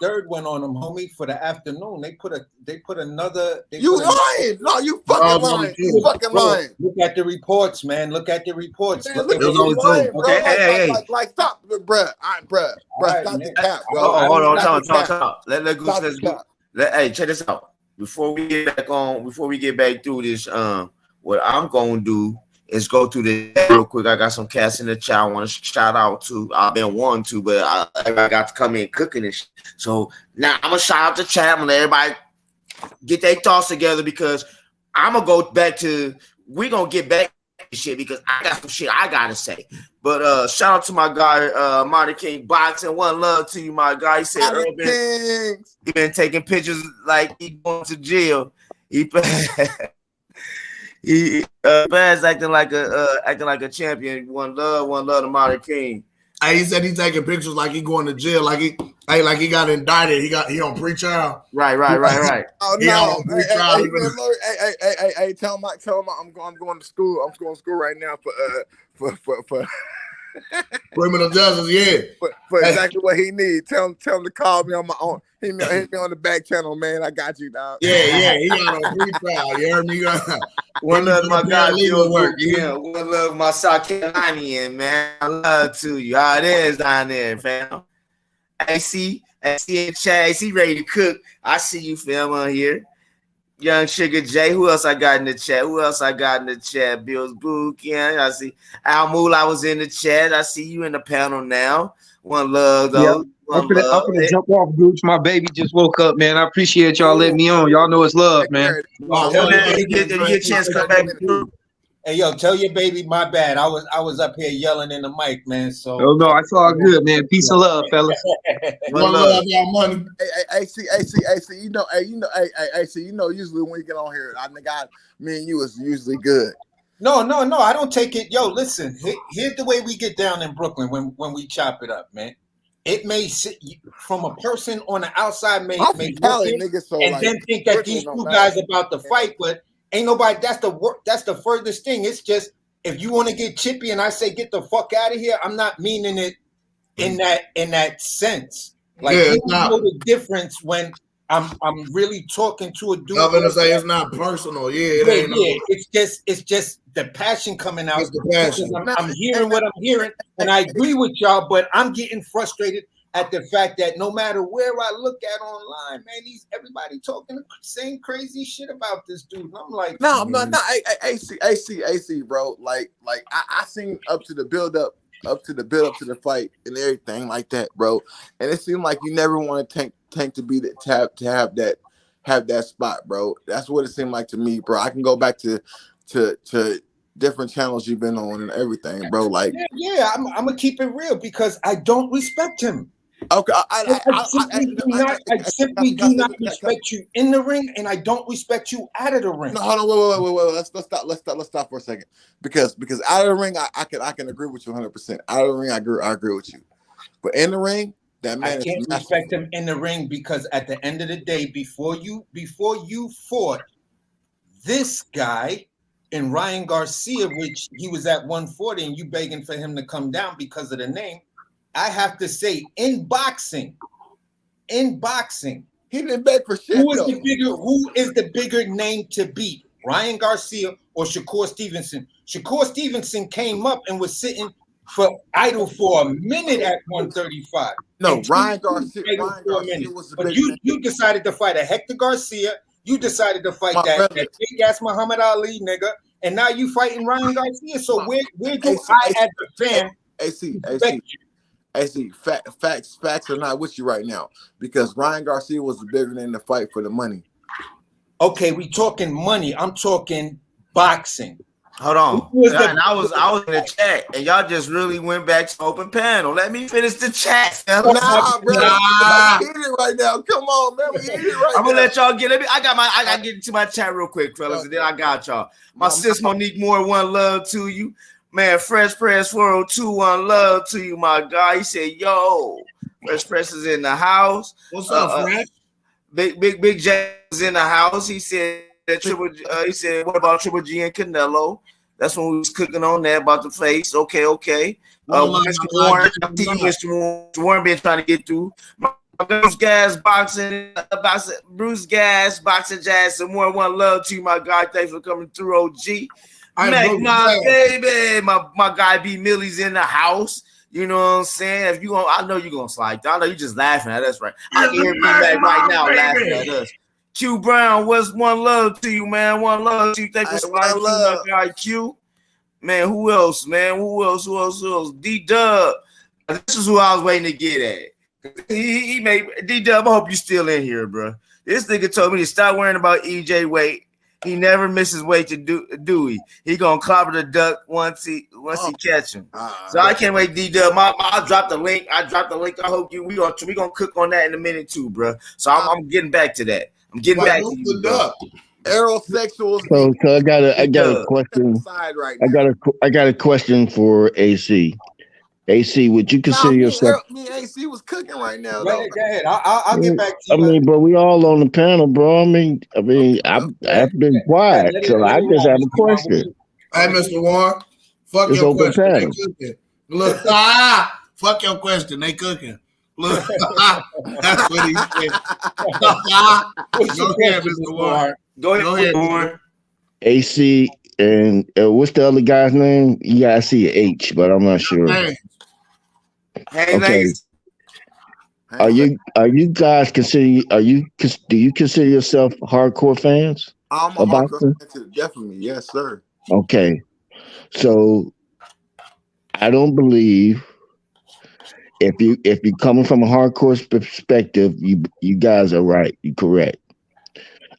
third one on him, homie, for the afternoon. They put another. You lying? No, you fucking lying. You fucking lying. Look at the reports, man. Look at the reports. Man, look at you lying, bro. Okay, like, stop, bruh. Bruh, stop the cap, bro. Hold on, time. Let Goose. Hey, check this out. Before we get back through this, what I'm gonna do is go through the real quick. I got some cats in the chat I want to shout out to. I've been wanting to, but I got to come in cooking this. So now I'm gonna shout out the chat. I'm gonna let everybody get their thoughts together because I'm gonna go back to. We're gonna get back to shit because I got some shit I gotta say. But shout out to my guy, Marty King Boxing. One love to you, my guy. He said he been taking pictures like he going to jail. He acting like a champion. One love to Marty King. Hey, he said he's taking pictures like he going to jail, like he got indicted. He on pre-trial. Right. Oh no! Hey, tell him I'm going to school. I'm going to school right now for criminal justice. Yeah, for exactly what he needs. Tell him to call me on my own. Hit me on the back channel, man. I got you, dog. Yeah. He got on pre-trial. You heard me? One love my guy legal work. Yeah, one love my South Carolinian, man. I love to you. How it is down there, fam. AC in chat. AC ready to cook. I see you, fam, on here. Young Sugar J. Who else I got in the chat? Bill's Book. Yeah, I see. Al Moolah was in the chat. I see you in the panel now. One love, though. Yep. I'm gonna jump off, Gooch. My baby just woke up, man. I appreciate y'all letting me on. Y'all know it's love, man. You get a chance to come back through. Hey, yo, tell your baby my bad. I was up here yelling in the mic, man. So oh no, it's all good, man. Peace and love, fellas. One love, y'all money. Hey, AC, you know, usually when we get on here, me and you is usually good. No, I don't take it. Yo, listen, here's the way we get down in Brooklyn when we chop it up, man. It may sit from a person on the outside may look nigga, so and like, then think that these two guys about to fight, but ain't nobody. That's the furthest thing. It's just if you want to get chippy and I say get the fuck out of here, I'm not meaning it in that sense. Like you know the difference when I'm really talking to a dude. I'm gonna say it's not personal. Yeah, it's just the passion coming out. It's the passion. I'm hearing what I'm hearing, and I agree with y'all, but I'm getting frustrated at the fact that no matter where I look at online, man, everybody talking saying crazy shit about this dude. And I'm like, no, AC, bro. Like I seen up to the build up to the fight and everything like that, bro. And it seemed like you never want Tank to be to have that spot, bro. That's what it seemed like to me, bro. I can go back to different channels you've been on and everything, bro. Like, I'm gonna keep it real because I don't respect him. Okay, I simply do not respect you in the ring, and I don't respect you out of the ring. No, hold on, wait. Let's stop for a second, because out of the ring, I can agree with you 100%. Out of the ring, I agree with you, but in the ring, that man, I can't respect him in the ring because at the end of the day, before you fought this guy and Ryan Garcia, which he was at 140, and you begging for him to come down because of the name. I have to say, in boxing, he didn't beg for shit. Who is the bigger name to beat, Ryan Garcia or Shakur Stevenson? Shakur Stevenson came up and was sitting idle for a minute at 135. No, Ryan Garcia was the but you decided to fight a Hector Garcia. You decided to fight that big ass Muhammad Ali nigga, and now you fighting Ryan Garcia. So where do I, as a fan, AC, facts are not with you right now because Ryan Garcia was the bigger than the fight for the money. Okay, we talking money. I'm talking boxing. Hold on. And I was in the chat, and y'all just really went back to open panel. Let me finish the chat, fellas. Nah, bro. We eat it right now. Come on, man. We eat it right now. I'm gonna let y'all get. I gotta get into my chat real quick, fellas, and then I got y'all. My sis Monique Moore, one love to you, man. Fresh Press 402, one love to you, my guy. He said, "Yo, Fresh Press is in the house." What's up, Fresh? Big J is in the house. He said that he said, "What about Triple G and Canelo?" That's when we was cooking on that about the face. Okay. Mr. Warren been trying to get through. Bruce Gas boxing, Bruce Gas boxing, jazz. Some more one love to you, my guy. Thanks for coming through, OG. My baby, my guy B Millie's in the house. You know what I'm saying? If you gonna, I know you're gonna slide. I know you just laughing at us, right? I can hear B-Mac right now laughing at us. Q Brown, what's one love to you, man? One love to you. Thank you for sliding through, my guy Q. Man, who else, man? Who else? D-Dub. This is who I was waiting to get at. He made D-Dub, I hope you still in here, bro. This nigga told me to stop worrying about EJ weight. He never misses weight to Dewey. He gonna clobber the duck once he catch him. So I can't wait, D-Dub. I dropped the link. I hope we gonna cook on that in a minute too, bro. So I'm getting back to that. I'm getting back to you, bro. Aerosexuals. So I got a question. I got a question for AC. AC, would you consider yourself? Me and AC was cooking right now. Go ahead. I'll get back to you. I mean, but we all on the panel, bro. I mean, I've been quiet, so I just have a question. Hey, Mr. Warren, fuck your question. They cooking. Look, fuck your question. They cooking. Look, that's what he said. Go ahead, Mr. Warren. Go ahead, Warren. AC and what's the other guy's name? Yeah, I see an H, but I'm not sure. Okay. Are you guys do you consider yourself hardcore fans? I'm a hardcore fan, definitely. Yes, sir. Okay. So I don't believe if you're coming from a hardcore perspective, you guys are right. You're correct.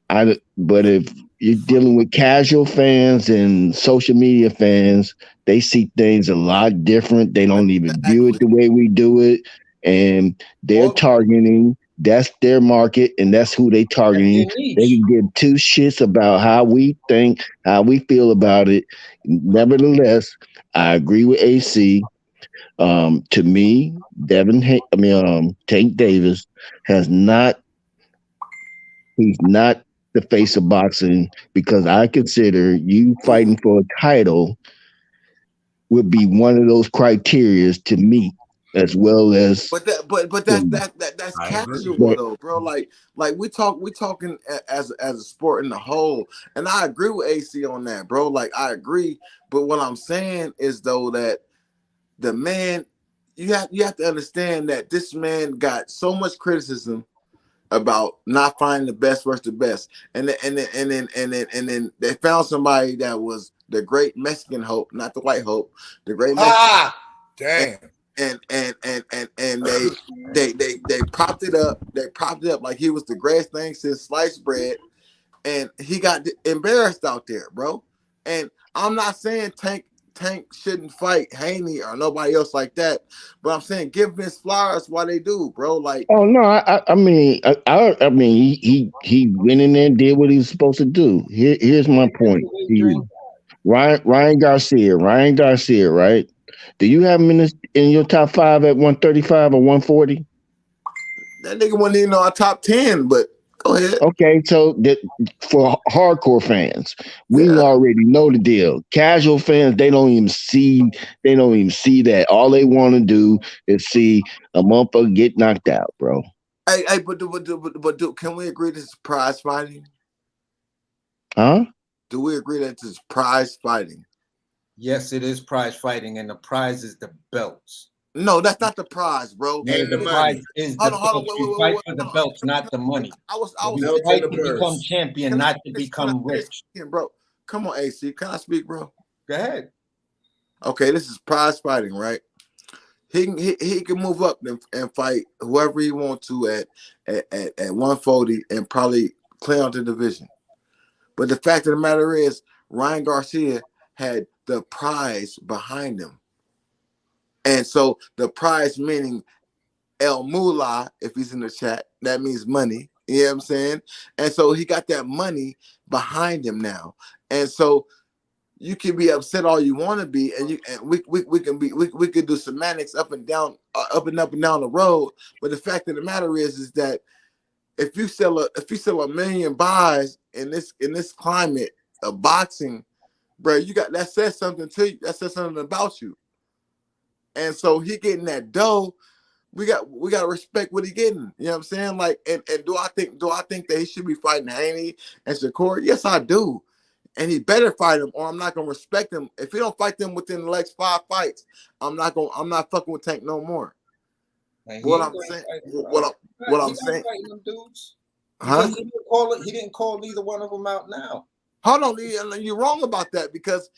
But if you're dealing with casual fans and social media fans, they see things a lot different. They don't even view it the way we do it. And they're targeting, that's their market, and that's who they targeting. They can give two shits about how we think, how we feel about it. Nevertheless, I agree with AC. To me, Tank Davis he's not the face of boxing, because I consider you fighting for a title would be one of those criterias to meet, as well as. But that's casual though, bro. Like we talking as a sport in the whole, and I agree with AC on that, bro. Like I agree, but what I'm saying is though that the man, you have to understand that this man got so much criticism about not finding the best versus the best, and then they found somebody that was the great Mexican hope, not the white hope, the great Mexican. Damn. And they propped it up. They propped it up like he was the greatest thing since sliced bread, and he got embarrassed out there, bro. And I'm not saying Tank shouldn't fight Haney or nobody else like that, but I'm saying give Vince flowers while they do, bro. Like, oh no, I mean he went in there and did what he was supposed to do. Here's my point to you, Ryan Garcia, right? Do you have him in your top 5 at 135 or 140? That nigga wasn't even on our top 10, but go ahead. Okay, so for hardcore fans, we already know the deal. Casual fans, they don't even see that. All they want to do is see a motherfucker get knocked out, bro. Hey, but can we agree this is prize fighting? Huh? Do we agree that this is prize fighting? Yes, it is prize fighting, and the prize is the belts. No, that's not the prize, bro. Yeah, And the the prize money. is Hold the on, hold on, belts. You fight for the belts, not the money. I was You Belts in fight the to become purse. champion, Can I not to finish? become rich. Bro? Come on, AC. Can I speak, bro? Go ahead. Okay, this is prize fighting, right? He can move up and fight whoever he wants to at 140 and probably clear out the division. But the fact of the matter is, Ryan Garcia had the prize behind him. And so the prize meaning El Moolah, if he's in the chat, that means money. You know what I'm saying? And so he got that money behind him now. And so you can be upset all you want to be, and we can do semantics up and down the road. But the fact of the matter is that if you sell a million buys in this climate of boxing, bro, that says something to you. That says something about you. And so he getting that dough. We got to respect what he getting. You know what I'm saying? Like, and do I think that he should be fighting Haney and Shakur? Yes, I do. And he better fight him, or I'm not gonna respect him. If he don't fight them within the next 5 fights, I'm not fucking with Tank no more. What I'm saying, fighting them dudes. Huh? He didn't call either one of them out now. Hold on, you're wrong about that because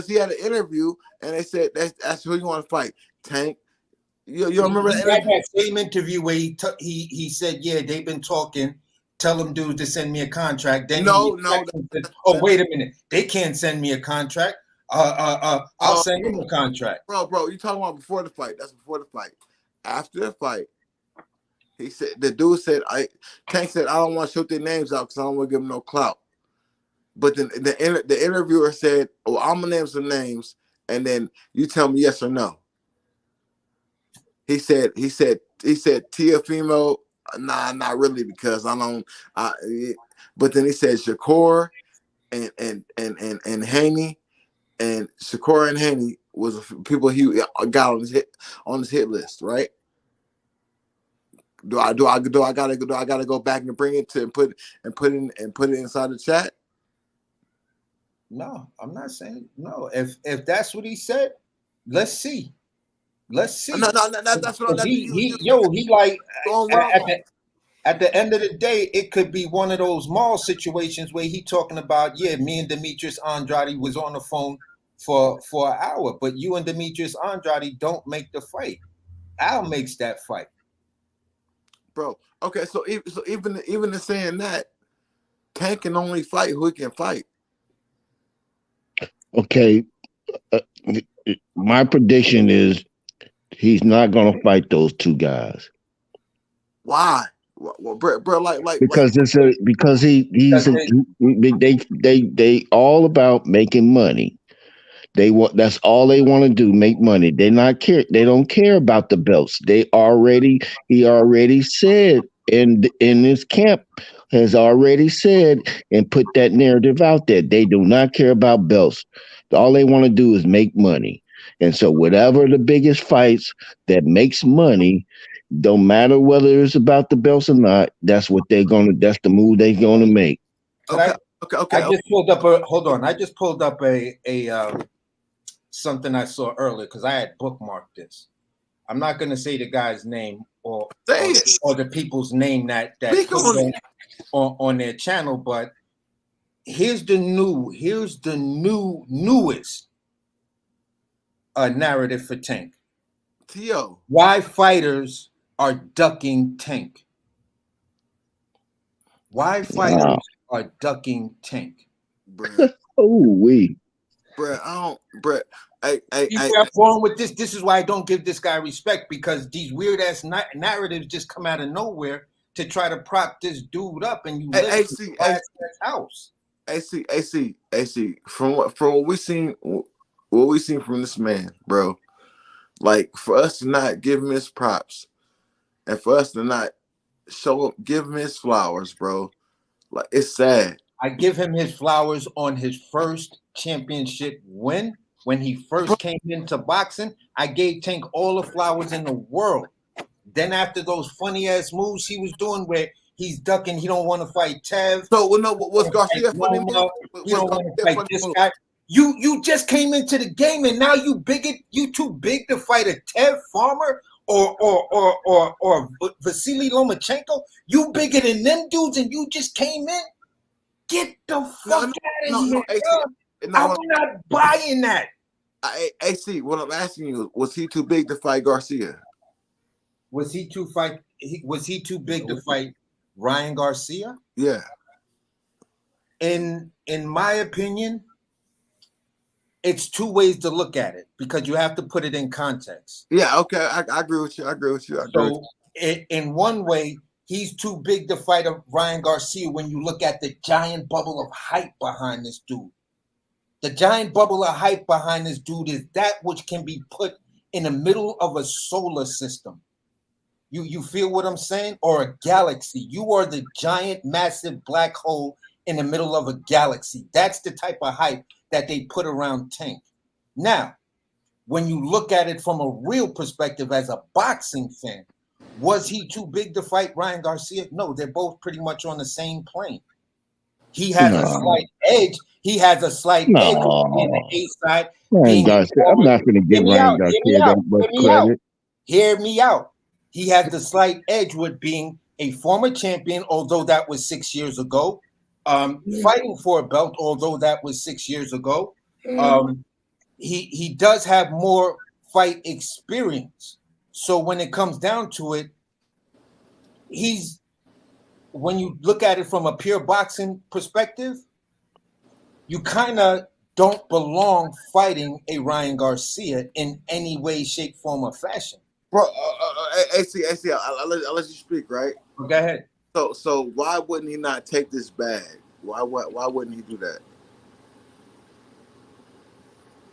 he had an interview and they said that's who you want to fight, Tank. You remember that same interview where he said, yeah, they've been talking. Tell them dudes to send me a contract. Then said, wait a minute, they can't send me a contract. I'll send them a contract. Bro, you talking about before the fight? That's before the fight. After the fight, he said the dude said, Tank said, I don't want to shoot their names out because I don't want to give them no clout. But then the interviewer said, oh, I'm gonna name some names, and then you tell me yes or no. He said Teofimo. Nah, not really, because I don't. But then he said Shakur and Haney, and Shakur and Haney was people he got on his hit list, right? Do I gotta go back and bring it to and put it inside the chat? No, I'm not saying no. If that's what he said, let's see. Let's see. No, that's what at the end of the day, it could be one of those mall situations where he talking about, yeah, me and Demetrius Andrade was on the phone for an hour, but you and Demetrius Andrade don't make the fight. Al makes that fight, bro. Okay, so even in saying that, Tank can only fight who he can fight. Okay, my prediction is he's not going to fight those two guys. Why? Well, bro, because they all about making money. That's all they want to do, make money. They don't care about the belts. He already said in this camp has already said and put that narrative out there. They do not care about belts. All they want to do is make money. And so whatever the biggest fights that makes money, don't matter whether it's about the belts or not, that's the move they're gonna make. Okay. I just pulled up I just pulled up a something I saw earlier because I had bookmarked this. I'm not gonna say the guy's name or the people's name that on their channel, but here's the newest narrative for Tank. Tio, why fighters are ducking Tank? Why fighters are ducking Tank? Bruh. Bruh, I'm wrong with this. This is why I don't give this guy respect, because these weird ass narratives just come out of nowhere to try to prop this dude up, and you live in his house. AC. From what we seen from this man, bro. Like, for us to not give him his props, and for us to not give him his flowers, bro. Like, it's sad. I give him his flowers on his first championship win. When he first came into boxing, I gave Tank all the flowers in the world. Then after those funny ass moves he was doing where he's ducking, he don't want to fight Tev. So, no, was Garcia funny? He don't want to fight this guy. You just came into the game and now you too big to fight a Ted Farmer or Vasily Lomachenko. You bigger than them dudes and you just came in. Get the fuck out of here. I'm not buying that. AC, what I'm asking you, was he too big to fight Garcia? Was he too big to fight Ryan Garcia? Yeah. In my opinion, it's two ways to look at it because you have to put it in context. Yeah, okay. I agree with you. So in one way, he's too big to fight a Ryan Garcia when you look at the giant bubble of hype behind this dude. The giant bubble of hype behind this dude is that which can be put in the middle of a solar system. You feel what I'm saying? Or a galaxy. You are the giant, massive black hole in the middle of a galaxy. That's the type of hype that they put around Tank. Now, when you look at it from a real perspective as a boxing fan, was he too big to fight Ryan Garcia? No, they're both pretty much on the same plane. He has a slight edge. He has a slight edge in the A side. Ryan Garcia, I'm not going to give Ryan Garcia that much credit. Hear me out. He has the slight edge with being a former champion, although that was 6 years ago. Fighting for a belt, although that was 6 years ago. He does have more fight experience. So when it comes down to it, when you look at it from a pure boxing perspective, you kind of don't belong fighting a Ryan Garcia in any way, shape, form, or fashion. Bro, AC, I'll let you speak, right? Go ahead. So why wouldn't he not take this bag? Why wouldn't he do that?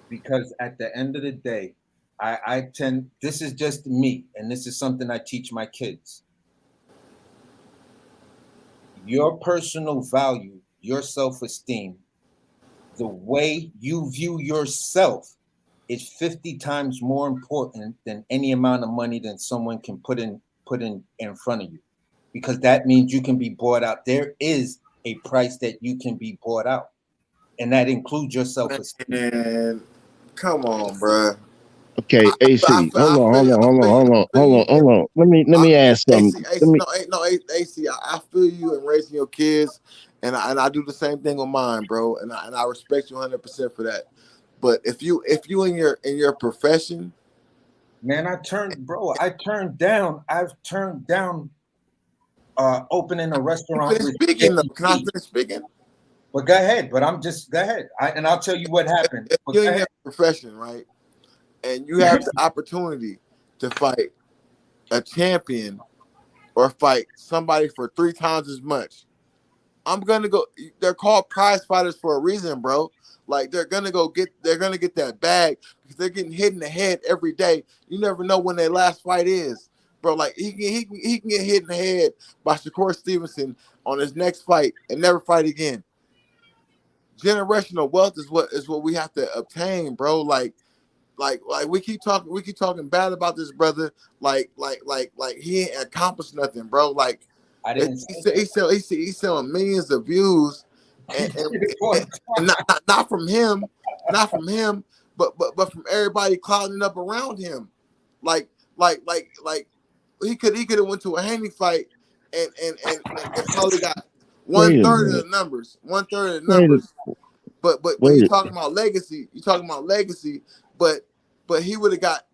Because at the end of the day, this is just me, and this is something I teach my kids. Your personal value, your self-esteem, the way you view yourself is 50 times more important than any amount of money that someone can put in front of you. Because that means you can be bought out. There is a price that you can be bought out. And that includes your self-esteem. And come on, bro. Okay, AC, hold on. Let me ask something. AC, I feel you in raising your kids, and I do the same thing with mine, bro. And I respect you 100% for that. But if you in your profession, man, I've turned down opening a restaurant. Can I finish speaking? But go ahead. But go ahead. And I'll tell you what happened. If you're in your profession, right? And you have the opportunity to fight a champion or fight somebody for 3 times as much, I'm gonna go. They're called prize fighters for a reason, bro. Like they're gonna get that bag because they're getting hit in the head every day. You never know when their last fight is, bro. Like he can get hit in the head by Shakur Stevenson on his next fight and never fight again. Generational wealth is what we have to obtain, bro. Like we keep talking bad about this brother. Like he ain't accomplished nothing, bro. Like he's selling millions of views, and not from him, but from everybody clouding up around him. Like he could have went to a Haney fight and probably got 1/3 of the numbers. 1/3 of the numbers. But you're talking about legacy. But he would have got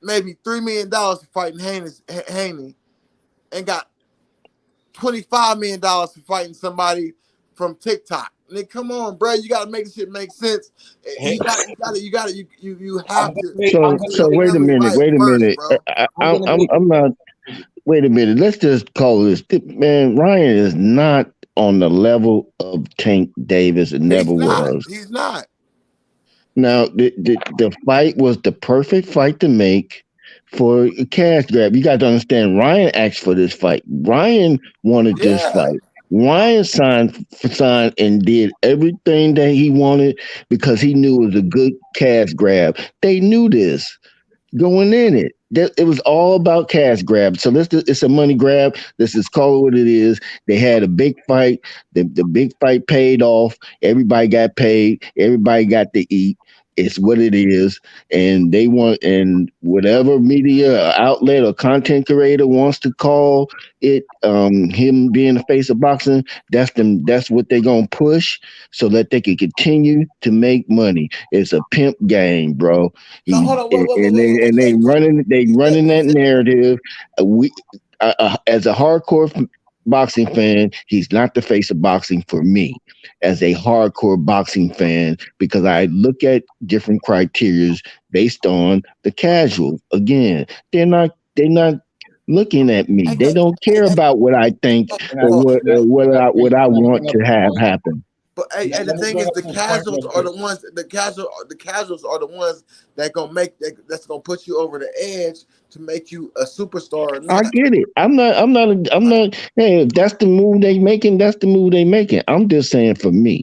maybe $3 million for fighting Haney, and got $25 million for fighting somebody from TikTok. I mean, come on, bro. You gotta make this shit make sense. You have to. So wait a minute. I'm not. Wait a minute. Let's just call this. Man, Ryan is not on the level of Tank Davis. It never was. He's not. Now, the fight was the perfect fight to make for a cash grab. You got to understand, Ryan asked for this fight. Ryan wanted this fight. Ryan signed and did everything that he wanted because he knew it was a good cash grab. They knew this going in it. it was all about cash grab. So it's a money grab. This is called what it is. They had a big fight. The big fight paid off. Everybody got paid. Everybody got to eat. It's what it is, and they want, and whatever media outlet or content creator wants to call it, him being the face of boxing. That's them. That's what they're gonna push so that they can continue to make money. It's a pimp game, bro. No, He hold on. Wait, wait, wait, and wait, wait. they Hey, running that narrative. We as a hardcore boxing fan, he's not the face of boxing for me as a hardcore boxing fan because I look at different criterias based on the casuals. Again, they're not looking at me. They don't care about what I think or what I want to have happen. but hey, the Let me thing bring is, up the this point casuals real are quick. the ones. The casuals are the ones that gonna that's gonna put you over the edge to make you a superstar or I not. get it. I'm not. Hey, if that's the move they making, that's the move they making. I'm just saying for me,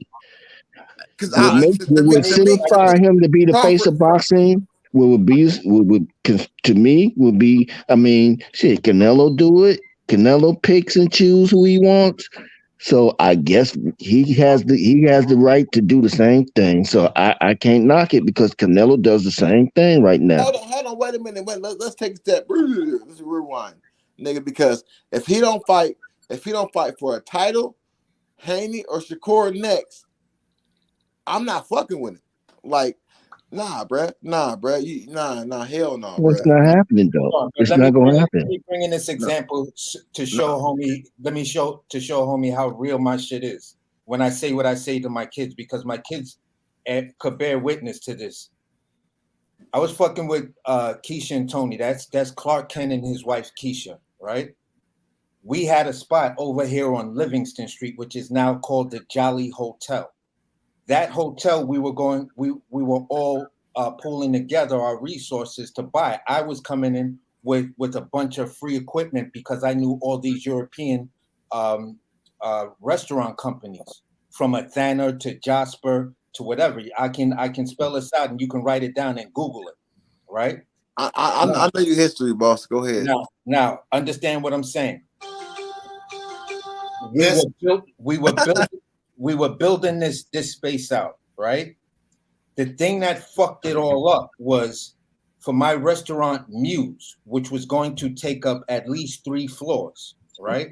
Because what would to me, solidify him to be the face Crawford. of boxing? What would be to me would be. I mean, shit. Canelo do it. Canelo picks and choose who he wants. So I guess he has the right to do the same thing. So I can't knock it because Canelo does the same thing right now. Hold on, wait a minute. Let's take a step. Let's rewind, nigga. Because if he don't fight for a title, Haney or Shakur next, I'm not fucking with it. Like, nah, bruh. Hell no, Well, it's bruh. not happening though. Hold on, but It's not going to let happen. me bring in this No, example to show no. homie. Let me show homie how real my shit is when I say what I say to my kids because my kids could bear witness to this. I was fucking with Keisha and Tony. That's Clark Kent and his wife Keisha, right? We had a spot over here on Livingston Street, which is now called the Jolly Hotel. That hotel we were all pooling together our resources to buy. I was coming in with a bunch of free equipment because I knew all these European restaurant companies, from Athena to Jasper to whatever. I can spell this out and you can write it down and Google it, right? I know your history, boss. Go ahead. Now understand what I'm saying. Yes. We were building this space out, right? The thing that fucked it all up was for my restaurant Muse, which was going to take up at least 3 floors, right?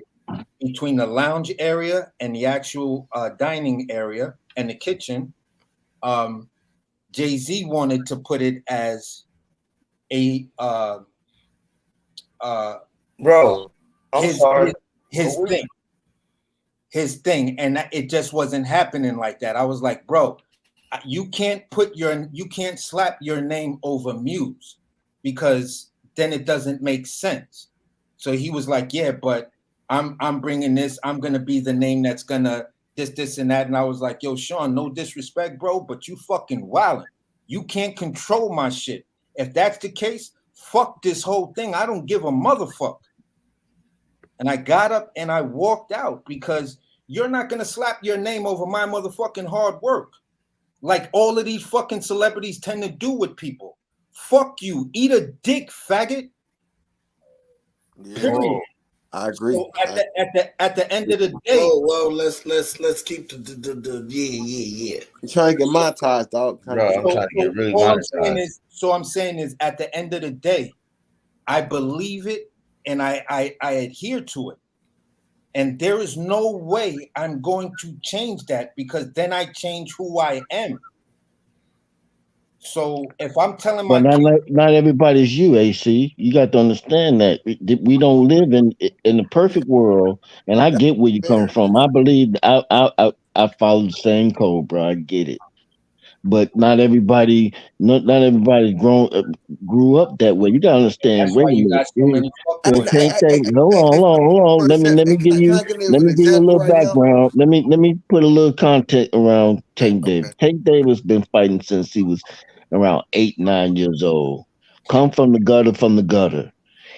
Between the lounge area and the actual dining area and the kitchen. Jay-Z wanted to put it as a bro, I'm sorry. His thing, and it just wasn't happening like that. I was like, bro, you can't slap your name over Muse because then it doesn't make sense. So he was like, yeah, but I'm bringing this. I'm gonna be the name that's gonna this and that. And I was like, yo, Sean, no disrespect, bro, but you fucking wildin'. You can't control my shit. If that's the case, fuck this whole thing. I don't give a motherfucker. And I got up and I walked out because you're not going to slap your name over my motherfucking hard work like all of these fucking celebrities tend to do with people. Fuck you. Eat a dick, faggot. Yeah, period. I agree. So at the end of the day. Whoa, let's keep the yeah. You're trying to get monetized, dog. Bro, I'm trying to get really monetized. I'm saying is at the end of the day, I believe it and I adhere to it. And there is no way I'm going to change that because then I change who I am. So if I'm telling my not everybody's you, AC. You got to understand that we don't live in the perfect world, and I get where you come from. I believe I follow the same code, bro. I get it. But not everybody grew up that way. You gotta understand. That's Wait why a you minute. got so many fuckboys. Can't say, hold on. Let me give you a little background. Let me put a little content around Tank Davis. Tank Davis been fighting since he was around 8, 9 years old. Come from the gutter,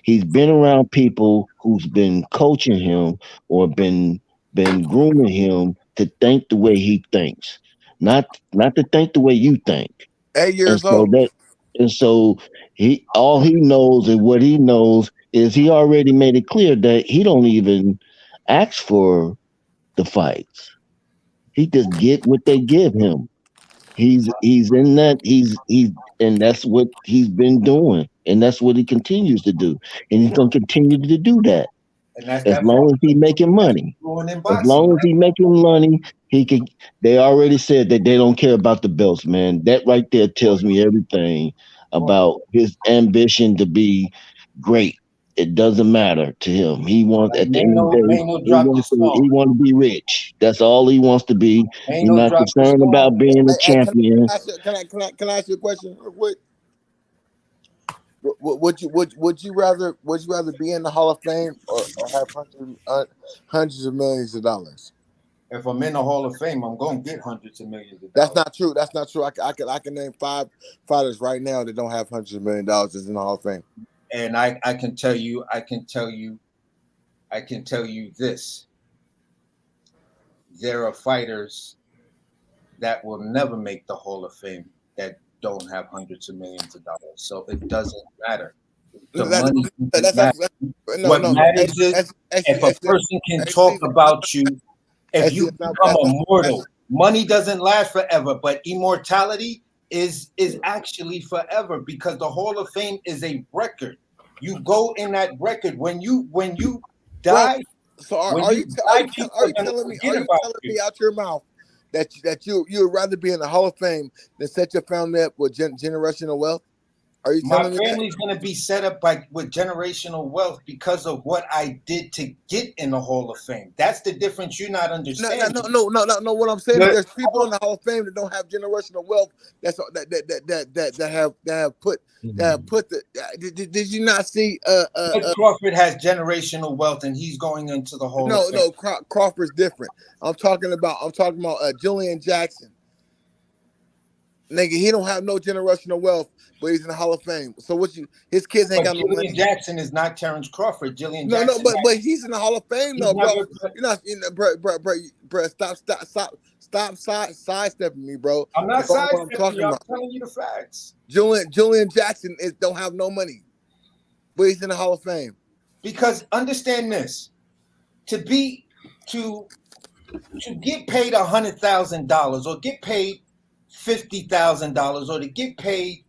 He's been around people who's been coaching him or been grooming him to think the way he thinks, not to think the way you think. 8 And years so old. that and so All he knows and what he knows is he already made it clear that he don't even ask for the fights. He just get what they give him. He's in that he's and that's what he's been doing, and that's what he continues to do, and he's gonna continue to do that And that's as that long as he making money. in As boxing, long as right? he making money, he can. They already said that they don't care about the belts, man. That right there tells me everything about his ambition to be great. It doesn't matter to him. He wants at the end of the day, he wants to be rich. That's all he wants to be. He's not concerned about being a Hey, champion. can I ask you a question real quick? Would you rather be in the Hall of Fame or have hundreds of millions of dollars? If I'm in the Hall of Fame, I'm gonna get hundreds of millions of dollars. That's not true. That's not true. I can name 5 fighters right now that don't have hundreds of million dollars in the Hall of Fame. And I can tell you this. There are fighters that will never make the Hall of Fame that don't have hundreds of millions of dollars. So it doesn't matter. The money doesn't matter. What matters is if a person can talk about you, if you become immortal. Money doesn't last forever, but immortality is actually forever, because the Hall of Fame is a record. You go in that record when you die. So are you telling me out your mouth that you would rather be in the Hall of Fame than set your family up with generational wealth? Are you telling me my family's going to be set up with generational wealth because of what I did to get in the Hall of Fame? That's the difference you're not understanding. No. What I'm saying is there's people in the Hall of Fame that don't have generational wealth. That have put the. Did you not see? Crawford has generational wealth, and he's going into the Hall of Fame. No. Crawford's different. I'm talking about Julian Jackson. Nigga, he don't have no generational wealth, but he's in the Hall of Fame. So his kids ain't got no money. Julian Jackson is not Terence Crawford. Jackson. But he's in the Hall of Fame though, bro. You're not, bro. Stop sidestepping me, bro. I'm not sidestepping you. I'm telling you the facts. Julian Jackson don't have no money, but he's in the Hall of Fame. Because understand this, to get paid $100,000 or get paid $50,000 or to get paid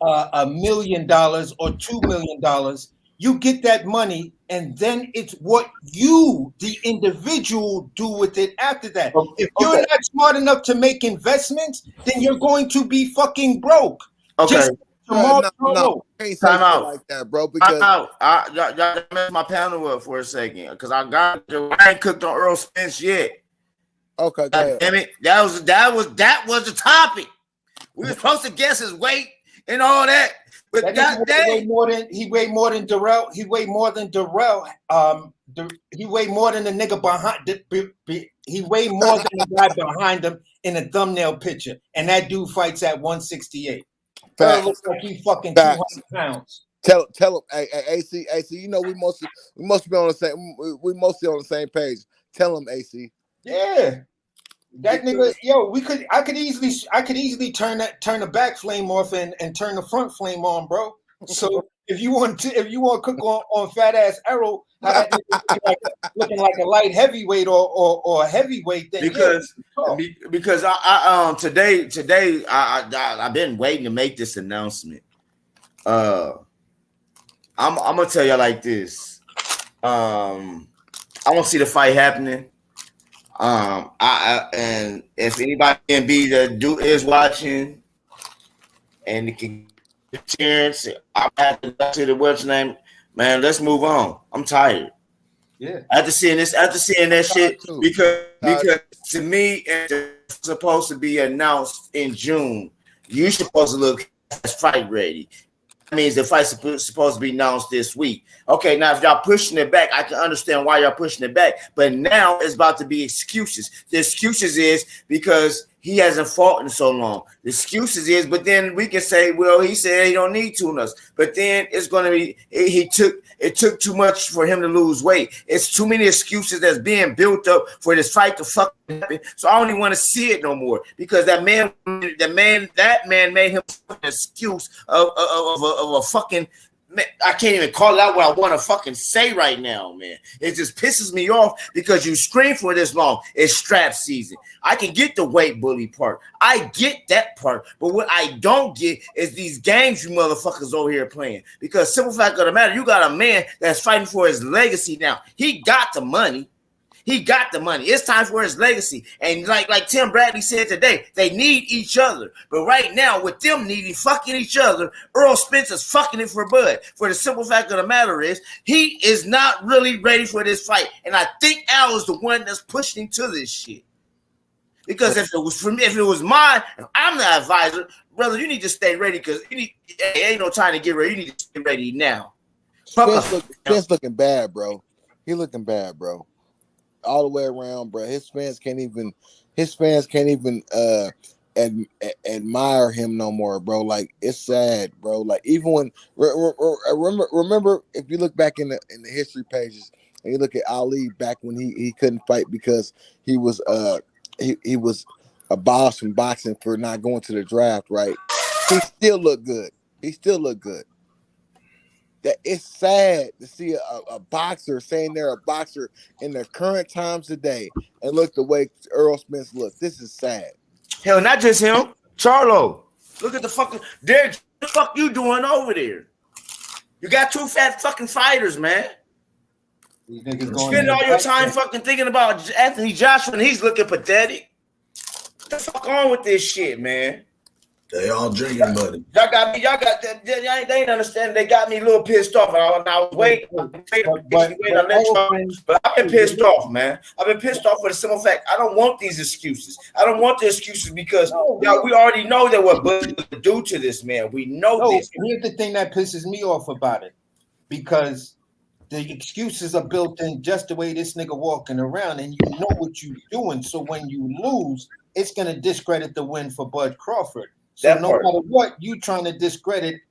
$1 million or $2 million, you get that money, and then it's what you, the individual, do with it after that. If you're not smart enough to make investments, then you're going to be fucking broke. Okay. No. Can't say out like that, bro. Because y'all messed my panel up for a second because I ain't cooked on Errol Spence yet. Okay, damn it. That was the topic. We were supposed to guess his weight and all that. But he weighed more than Darrell. He weighed more than Darrell. He weighed more than the nigga behind. He weighed more than the guy behind him in a thumbnail picture. And that dude fights at 168. That looks like he fucking 200 pounds. Tell him, hey, AC. You know we mostly be on the same. We mostly on the same page. Tell him, AC. Yeah, that nigga. Yo, I could easily turn the back flame off and turn the front flame on, bro. So if you want to cook on fat ass Errol, have that nigga looking like a light heavyweight or a heavyweight, then because I today I've been waiting to make this announcement. I'm gonna tell you like this. I want to see the fight happening. And if anybody can be is watching, and it can Terence, I have to say the what's name, man. Let's move on. I'm tired. Yeah. After seeing that shit, because to me it's supposed to be announced in June. You're supposed to look as fight ready. That means the fight's supposed to be announced this week. Okay, now if y'all pushing it back, I can understand why y'all pushing it back. But now it's about to be excuses. The excuses is because he hasn't fought in so long. The excuses is, but then we can say, well, he said he don't need tune us. But then it's gonna be it took too much for him to lose weight. It's too many excuses that's being built up for this fight to fucking happen. So I don't even want to see it no more because that man made him an excuse of a fucking. Man, I can't even call out what I want to fucking say right now, man. It just pisses me off because you scream for this long. It's strap season. I can get the weight bully part. I get that part. But what I don't get is these games you motherfuckers over here playing. Because simple fact of the matter, you got a man that's fighting for his legacy now. He got the money. He got the money. It's time for his legacy. And like Tim Bradley said today, they need each other. But right now, with them needing fucking each other, Errol Spence is fucking it for Bud. For the simple fact of the matter is, he is not really ready for this fight. And I think Al is the one that's pushing him to this shit. Because if it was for me, if it was mine, if I'm the advisor, brother, you need to stay ready because ain't no time to get ready. You need to stay ready now. Spence looking bad, bro. He looking bad, bro. All the way around, bro. His fans can't even admire him no more, bro. Like, it's sad, bro. Like, even when remember if you look back in the history pages and you look at Ali back when he couldn't fight because he was he was a boss from boxing for not going to the draft, right? He still looked good. That it's sad to see a boxer saying they're a boxer in the current times today and look the way Errol Spence looks. This is sad. Hell, not just him. Charlo. Look at the fucking Derek. What the fuck you doing over there? You got two fat fucking fighters, man. You spend all your time fucking thinking about Anthony Joshua and he's looking pathetic. What the fuck on with this shit, man? They all drinking, buddy. They ain't understanding. They got me a little pissed off. I was waiting. But I've been pissed off, man. I've been pissed off for the simple fact I don't want these excuses. I don't want the excuses because we already know that what Bud do to this man. We know this. Here's the thing that pisses me off about it, because the excuses are built in just the way this nigga walking around, and you know what you're doing. So when you lose, it's gonna discredit the win for Bud Crawford. So no matter what, you trying to discredit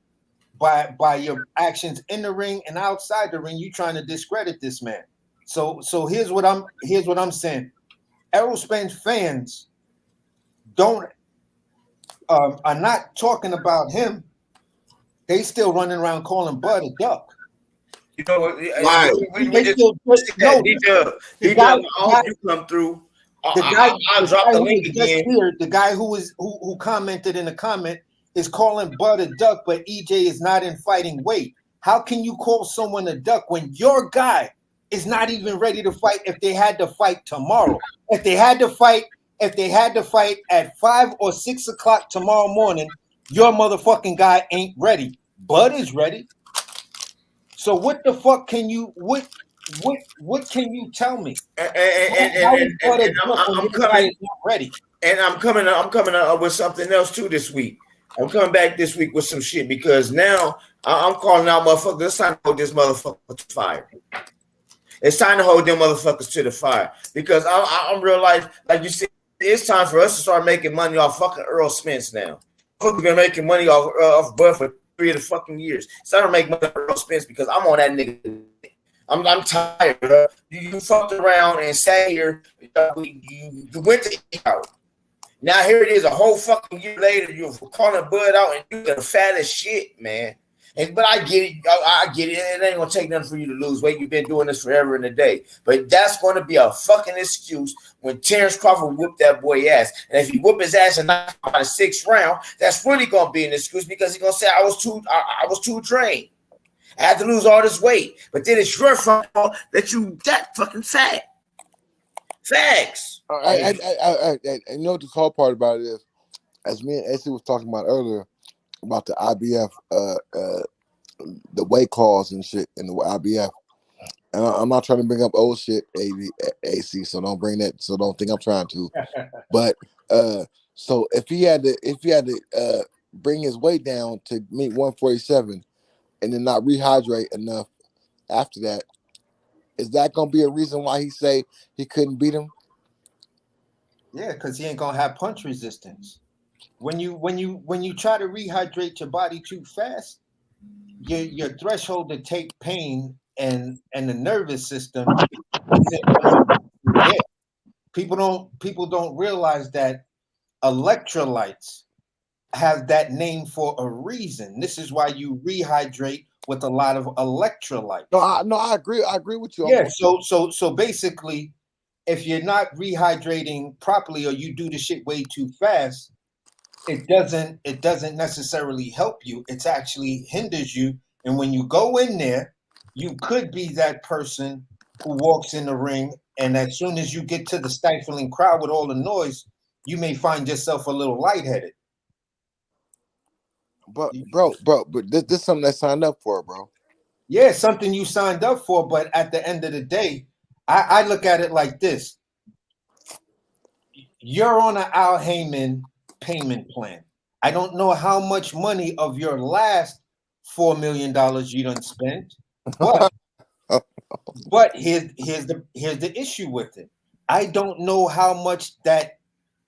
by your actions in the ring and outside the ring, you trying to discredit this man. So here's what I'm saying. Errol Spence fans are not talking about him. They still running around calling Bud a duck. You know what? Right. He come through. The guy who commented in the comment is calling Bud a duck, but EJ is not in fighting weight. How can you call someone a duck when your guy is not even ready to fight? If they had to fight tomorrow, if they had to fight at 5 or 6 o'clock tomorrow morning, your motherfucking guy ain't ready. Bud is ready. So what the fuck can you what can you tell me? I'm coming up with something else too this week. I'm coming back this week with some shit because now I'm calling out motherfuckers. It's time to hold this motherfucker to the fire. It's time to hold them motherfuckers to the fire because I'm realizing, like you said, it's time for us to start making money off fucking Errol Spence now. We've been making money off Bud for 3 of the fucking years. It's time to make money off Errol Spence because I'm on that nigga. I'm tired. You fucked around and sat here. You went to eat out. Now here it is, a whole fucking year later. You're calling Bud out, and you're the fattest shit, man. But I get it. I get it. It ain't gonna take nothing for you to lose weight. You've been doing this forever and a day. But that's gonna be a fucking excuse when Terence Crawford whooped that boy ass. And if he whoop his ass and knock him out of 6th round, that's really gonna be an excuse because he's gonna say I was too drained. I had to lose all this weight, but then it's your fault that you that fucking fat. Facts. I know what the hard part about it is, as me and AC was talking about earlier about the IBF, the weight clause and shit in the IBF. And I'm not trying to bring up old shit, AC. So don't bring that. So don't think I'm trying to. But so if he had to bring his weight down to meet 147. And then not rehydrate enough after that, is that gonna be a reason why he say he couldn't beat him? Yeah, because he ain't gonna have punch resistance. When you try to rehydrate your body too fast, your threshold to take pain and the nervous system isn't what you usually get. People don't realize that electrolytes have that name for a reason. This is why you rehydrate with a lot of electrolytes. No, I agree. I agree with you. Yeah, so basically, if you're not rehydrating properly or you do the shit way too fast, it doesn't necessarily help you. It's actually hinders you. And when you go in there, you could be that person who walks in the ring, and as soon as you get to the stifling crowd with all the noise, you may find yourself a little lightheaded. But this is something they signed up for, bro. Yeah, something you signed up for, but at the end of the day, I look at it like this. You're on an Al Heyman payment plan. I don't know how much money of your last $4 million you done spent, but here's the issue with it. I don't know how much that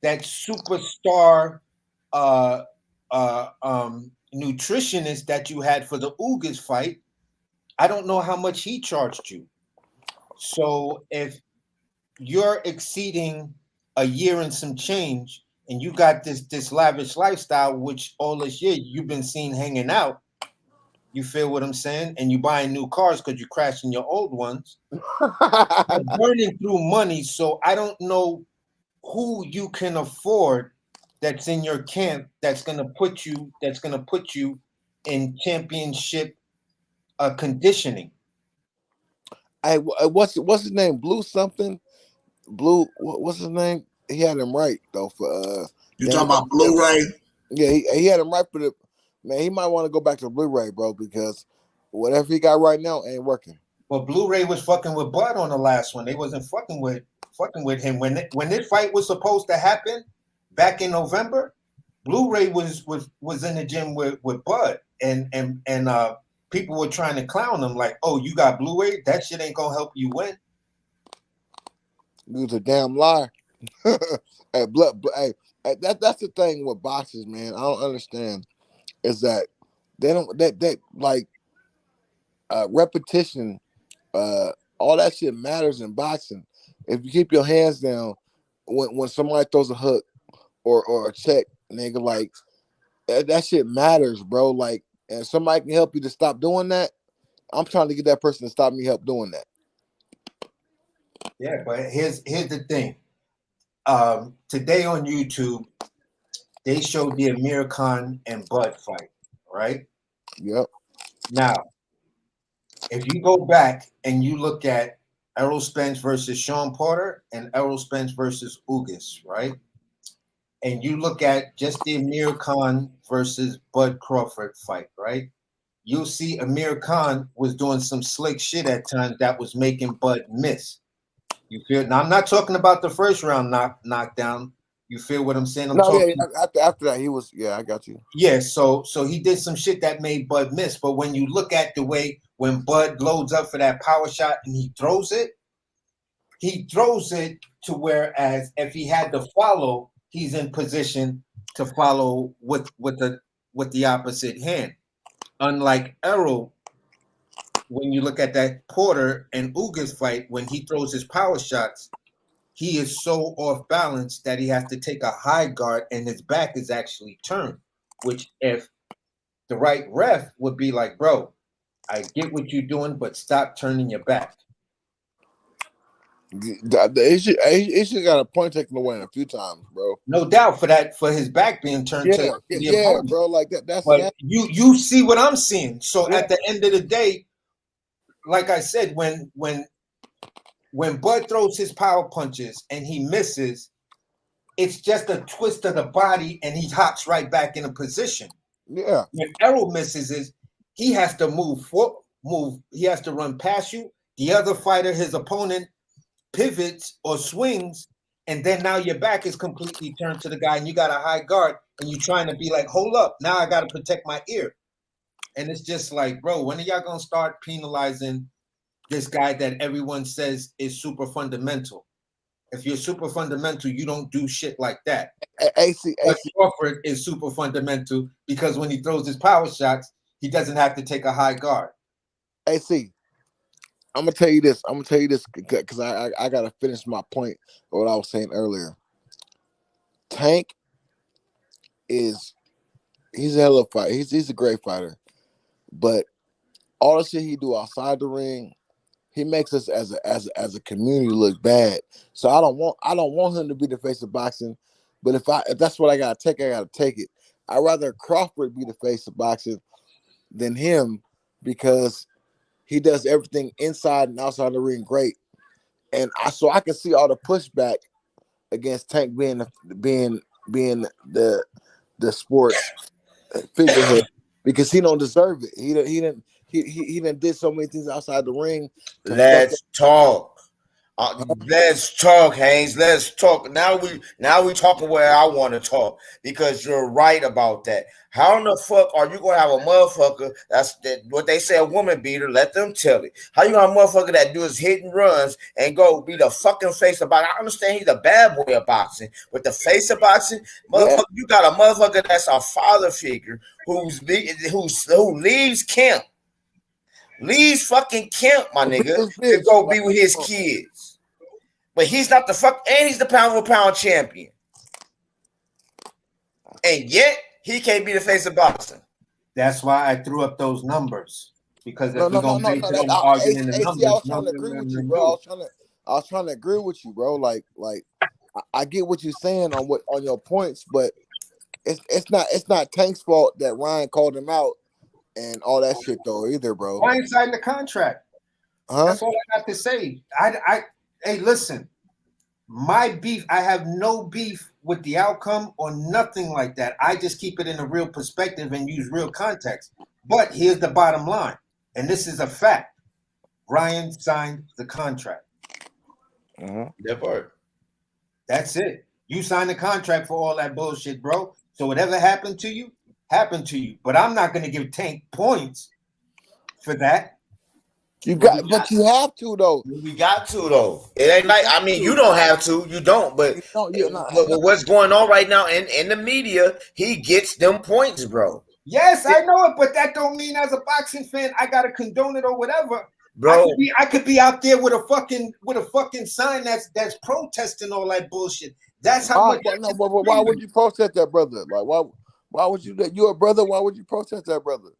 superstar nutritionist that you had for the Ugas fight. I don't know how much he charged you. So if you're exceeding a year and some change, and you got this lavish lifestyle, which all this year you've been seen hanging out. You feel what I'm saying? And you buying new cars because you're crashing your old ones. You're burning through money, so I don't know who you can afford that's in your camp that's gonna put you in championship conditioning. Hey, what's his name? Blue something? Blue. What's his name? He had him right though for You talking about Blu-ray? Yeah, he had him right for the man. He might want to go back to Blu-ray, bro, because whatever he got right now ain't working. But Blu-ray was fucking with Bud on the last one. They wasn't fucking with him when this fight was supposed to happen back in November. Blu-ray was in the gym with Bud, and people were trying to clown him like, "Oh, you got Blu-ray? That shit ain't gonna help you win." He was a damn liar. Hey, that's the thing with boxers, man. I don't understand is that they don't that like repetition, all that shit matters in boxing. If you keep your hands down when somebody throws a hook or a check, nigga, like that shit matters, bro. Like, and somebody can help you to stop doing that. I'm trying to get that person to stop me help doing that. Yeah, but here's the thing. Today on YouTube, they showed the Amir Khan and Bud fight, right? Yep. Now, if you go back and you look at Errol Spence versus Sean Porter and Errol Spence versus Ugas, right? And you look at just the Amir Khan versus Bud Crawford fight, right? You'll see Amir Khan was doing some slick shit at times that was making Bud miss. You feel? Now, I'm not talking about the first round knockdown. You feel what I'm saying? I'm talking. Yeah, after that, he was. Yeah, I got you. Yeah, so he did some shit that made Bud miss. But when you look at the way when Bud loads up for that power shot and he throws it to whereas if he had to follow, he's in position to follow with the opposite hand. Unlike Errol, when you look at that Porter and Ugas fight, when he throws his power shots, he is so off balance that he has to take a high guard and his back is actually turned. Which if the right ref would be like, bro, I get what you're doing, but stop turning your back. He should got a point taken away a few times, bro. No doubt for his back being turned to the opponent. Bro. Like that's. But you see what I'm seeing. So at the end of the day, like I said, when Bud throws his power punches and he misses, it's just a twist of the body and he hops right back in a position. Yeah. When Errol misses, he has to move. He has to run past you. The other fighter, his opponent, pivots or swings, and then now your back is completely turned to the guy, and you got a high guard, and you're trying to be like, hold up, now I got to protect my ear. And it's just like, bro, when are y'all gonna start penalizing this guy that everyone says is super fundamental? If you're super fundamental, you don't do shit like that. AC Crawford is super fundamental because when he throws his power shots, he doesn't have to take a high guard. AC, I'm gonna tell you this. Because I gotta finish my point of what I was saying earlier. Tank he's a hell of a fighter. He's a great fighter, but all the shit he do outside the ring, he makes us as a community look bad. So I don't want him to be the face of boxing. But if that's what I gotta take, I gotta take it. I'd rather Crawford be the face of boxing than him because he does everything inside and outside the ring great. And I can see all the pushback against Tank being the sports figurehead because he don't deserve it. He didn't did so many things outside the ring. Let's talk. Let's talk, Haynes. Let's talk. Now we talking where I want to talk because you're right about that. How in the fuck are you gonna have a motherfucker that's what they say a woman beater? Let them tell it. How you gonna have a motherfucker that do his hit and runs and go be the fucking face of boxing? I understand he's a bad boy of boxing, but the face of boxing, motherfucker, you got a motherfucker that's a father figure who leaves camp. Leaves fucking camp, my nigga, to go be with his kids. But he's not the fuck, and he's the pound for pound champion. And yet, he can't be the face of boxing. That's why I threw up those numbers. Because if we're going to base it on arguing the numbers. I was trying to agree with you, bro. I was trying to agree with you, bro. Like I get what you're saying on your points, but it's not Tank's fault that Ryan called him out and all that shit though either, bro. Why ain't signed the contract? That's all I got to say. Hey, listen, my beef, I have no beef with the outcome or nothing like that. I just keep it in a real perspective and use real context. But here's the bottom line, and this is a fact. Ryan signed the contract. That part. That's it. You signed the contract for all that bullshit, bro. So whatever happened to you, happened to you. But I'm not going to give Tank points for that. But you have to though. We got to though. It ain't like you don't have to. You don't. But what's going on right now in the media? He gets them points, bro. Yes, I know it, but that don't mean as a boxing fan I gotta condone it or whatever. Bro, I could be out there with a fucking sign that's protesting all that bullshit. That's how much. No, but why would you protest that, brother? Like why would you? You're a brother. Why would you protest that, brother?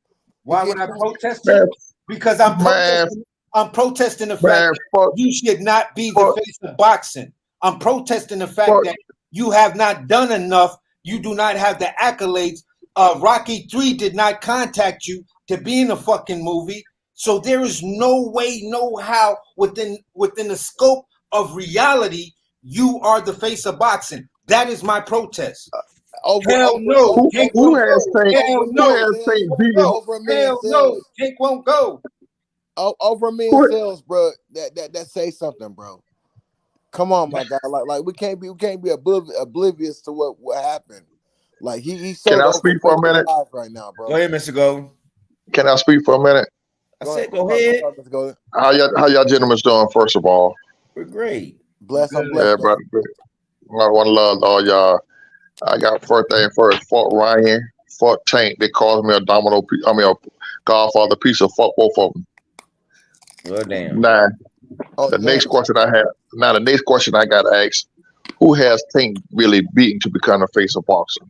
Why would I protest it? Because I'm protesting the fact that you should not be the face of boxing. I'm protesting the fact that you have not done enough. You do not have the accolades. Rocky 3 did not contact you to be in a fucking movie. So there is no way, no how within the scope of reality, you are the face of boxing. That is my protest. Hell no. Who has Tank beaten? Hell no. Tank won't go. Over a million sales, bro. That say something, bro. Come on, my guy. Like we can't be oblivious to what happened. Like he sold. Can I speak for a minute? Right now, bro. Go ahead, Mr. Golden. Can I speak for a minute? Go ahead. How y'all gentlemen doing? First of all, we're great. Bless. I'm blessed. Everybody, I want to love all y'all. I got first thing first. Fuck Ryan. Fuck Tank. They called me a Godfather piece of fuck both of them. Well, damn. Now, the next question I got to ask: who has Tank really beaten to become a face of boxing?